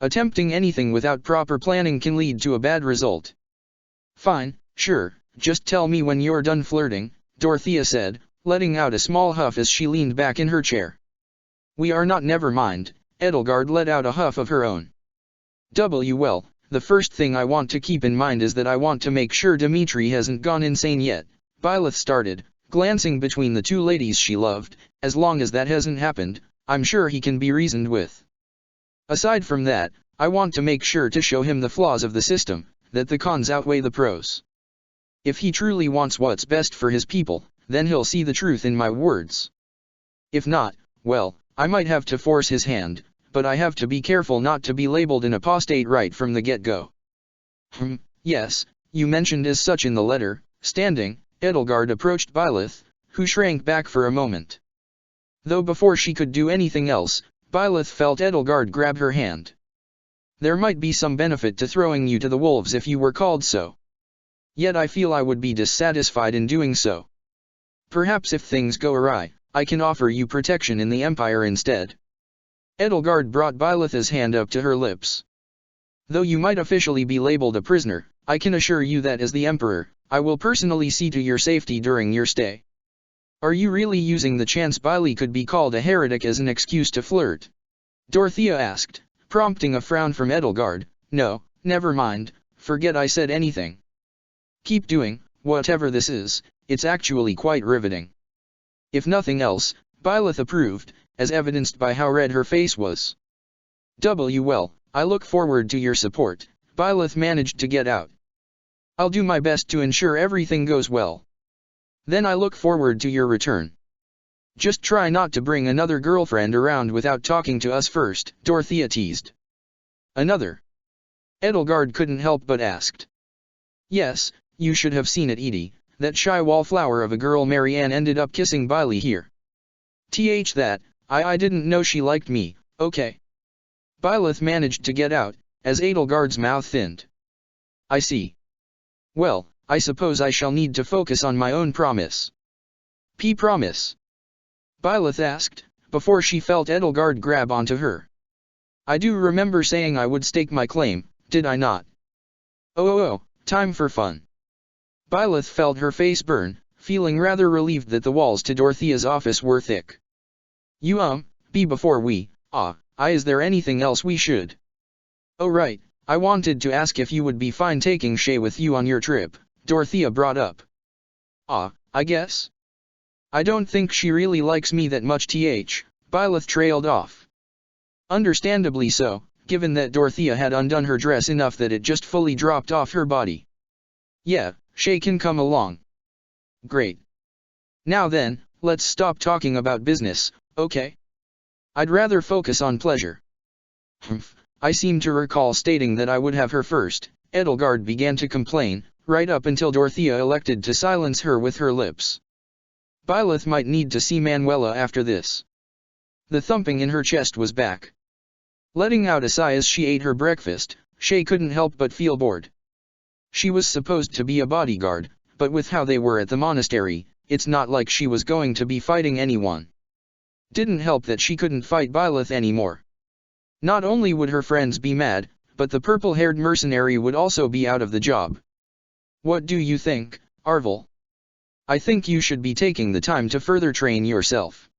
Attempting anything without proper planning can lead to a bad result. Fine, sure, just tell me when you're done flirting, Dorothea said, letting out a small huff as she leaned back in her chair. We are not, never mind, Edelgard let out a huff of her own. Well, the first thing I want to keep in mind is that I want to make sure Dimitri hasn't gone insane yet, Byleth started, glancing between the two ladies she loved. As long as that hasn't happened, I'm sure he can be reasoned with. Aside from that, I want to make sure to show him the flaws of the system, that the cons outweigh the pros. If he truly wants what's best for his people, then he'll see the truth in my words. If not, well, I might have to force his hand, but I have to be careful not to be labeled an apostate right from the get-go. Yes, you mentioned as such in the letter. Standing, Edelgard approached Byleth, who shrank back for a moment. Though before she could do anything else, Byleth felt Edelgard grab her hand. There might be some benefit to throwing you to the wolves if you were called so. Yet I feel I would be dissatisfied in doing so. Perhaps if things go awry, I can offer you protection in the Empire instead. Edelgard brought Byleth's hand up to her lips. Though you might officially be labeled a prisoner, I can assure you that as the Emperor, I will personally see to your safety during your stay. Are you really using the chance Byle could be called a heretic as an excuse to flirt? Dorothea asked, prompting a frown from Edelgard. No, never mind, forget I said anything. Keep doing, whatever this is, it's actually quite riveting. If nothing else, Byleth approved, as evidenced by how red her face was. Well, I look forward to your support, Byleth managed to get out. I'll do my best to ensure everything goes well. Then I look forward to your return. Just try not to bring another girlfriend around without talking to us first, Dorothea teased. Another? Edelgard couldn't help but asked. Yes, you should have seen it, Edie, that shy wallflower of a girl Marianne ended up kissing Byle here. That, I didn't know she liked me, okay. Byleth managed to get out, as Edelgard's mouth thinned. I see. Well, I suppose I shall need to focus on my own promise. Promise? Byleth asked, before she felt Edelgard grab onto her. I do remember saying I would stake my claim, did I not? Oh, time for fun. Byleth felt her face burn, feeling rather relieved that the walls to Dorothea's office were thick. You be before we, is there anything else we should? Oh right, I wanted to ask if you would be fine taking Shay with you on your trip, Dorothea brought up. I guess. I don't think she really likes me that much, Byleth trailed off. Understandably so, given that Dorothea had undone her dress enough that it just fully dropped off her body. Yeah, Shay can come along. Great. Now then, let's stop talking about business, okay? I'd rather focus on pleasure. I seem to recall stating that I would have her first, Edelgard began to complain, right up until Dorothea elected to silence her with her lips. Byleth might need to see Manuela after this. The thumping in her chest was back. Letting out a sigh as she ate her breakfast, Shay couldn't help but feel bored. She was supposed to be a bodyguard, but with how they were at the monastery, it's not like she was going to be fighting anyone. Didn't help that she couldn't fight Byleth anymore. Not only would her friends be mad, but the purple-haired mercenary would also be out of the job. What do you think, Arvel? I think you should be taking the time to further train yourself.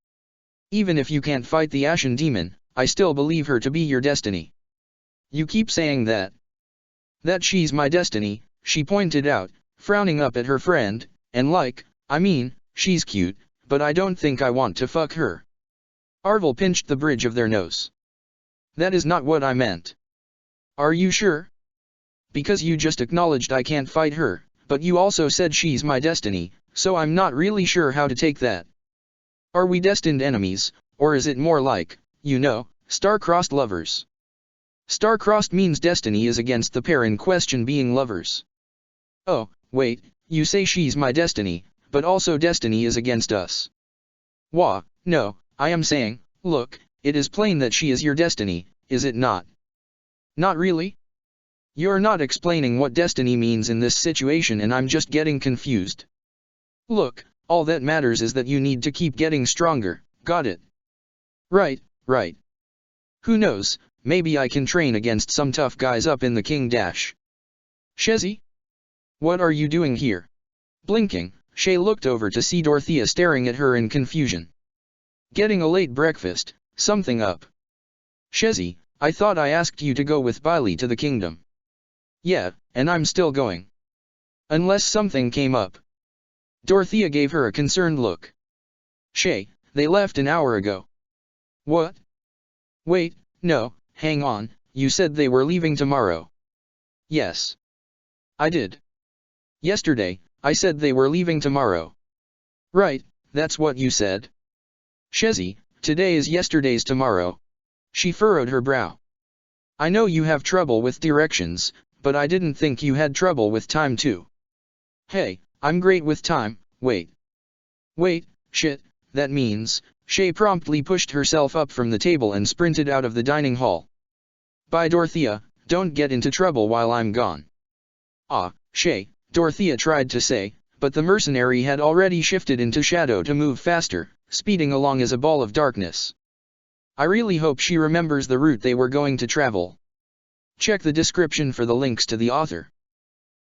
Even if you can't fight the Ashen Demon, I still believe her to be your destiny. You keep saying that. That she's my destiny, she pointed out, frowning up at her friend, and she's cute, but I don't think I want to fuck her. Arvel pinched the bridge of their nose. That is not what I meant. Are you sure? Because you just acknowledged I can't fight her, but you also said she's my destiny, so I'm not really sure how to take that. Are we destined enemies, or is it more like, you know, star-crossed lovers? Star-crossed means destiny is against the pair in question being lovers. Oh, wait, you say she's my destiny, but also destiny is against us. Wah, no, I am saying, look, it is plain that she is your destiny, is it not? Not really? You're not explaining what destiny means in this situation and I'm just getting confused. Look, all that matters is that you need to keep getting stronger, got it? Right, right. Who knows, maybe I can train against some tough guys up in the King Dash. Shezi? What are you doing here? Blinking, Shay looked over to see Dorothea staring at her in confusion. Getting a late breakfast, something up. Shezi, I thought I asked you to go with Bailey to the kingdom. Yeah, and I'm still going. Unless something came up. Dorothea gave her a concerned look. Shay, they left an hour ago. What? Wait, no, hang on, you said they were leaving tomorrow. Yes. I did. Yesterday, I said they were leaving tomorrow. Right, that's what you said. Shezi, today is yesterday's tomorrow. She furrowed her brow. I know you have trouble with directions, but I didn't think you had trouble with time too. Hey, I'm great with time, wait. Wait, shit, that means, Shay promptly pushed herself up from the table and sprinted out of the dining hall. Bye Dorothea, don't get into trouble while I'm gone. Ah, Shay, Dorothea tried to say, but the mercenary had already shifted into shadow to move faster, speeding along as a ball of darkness. I really hope she remembers the route they were going to travel. Check the description for the links to the author.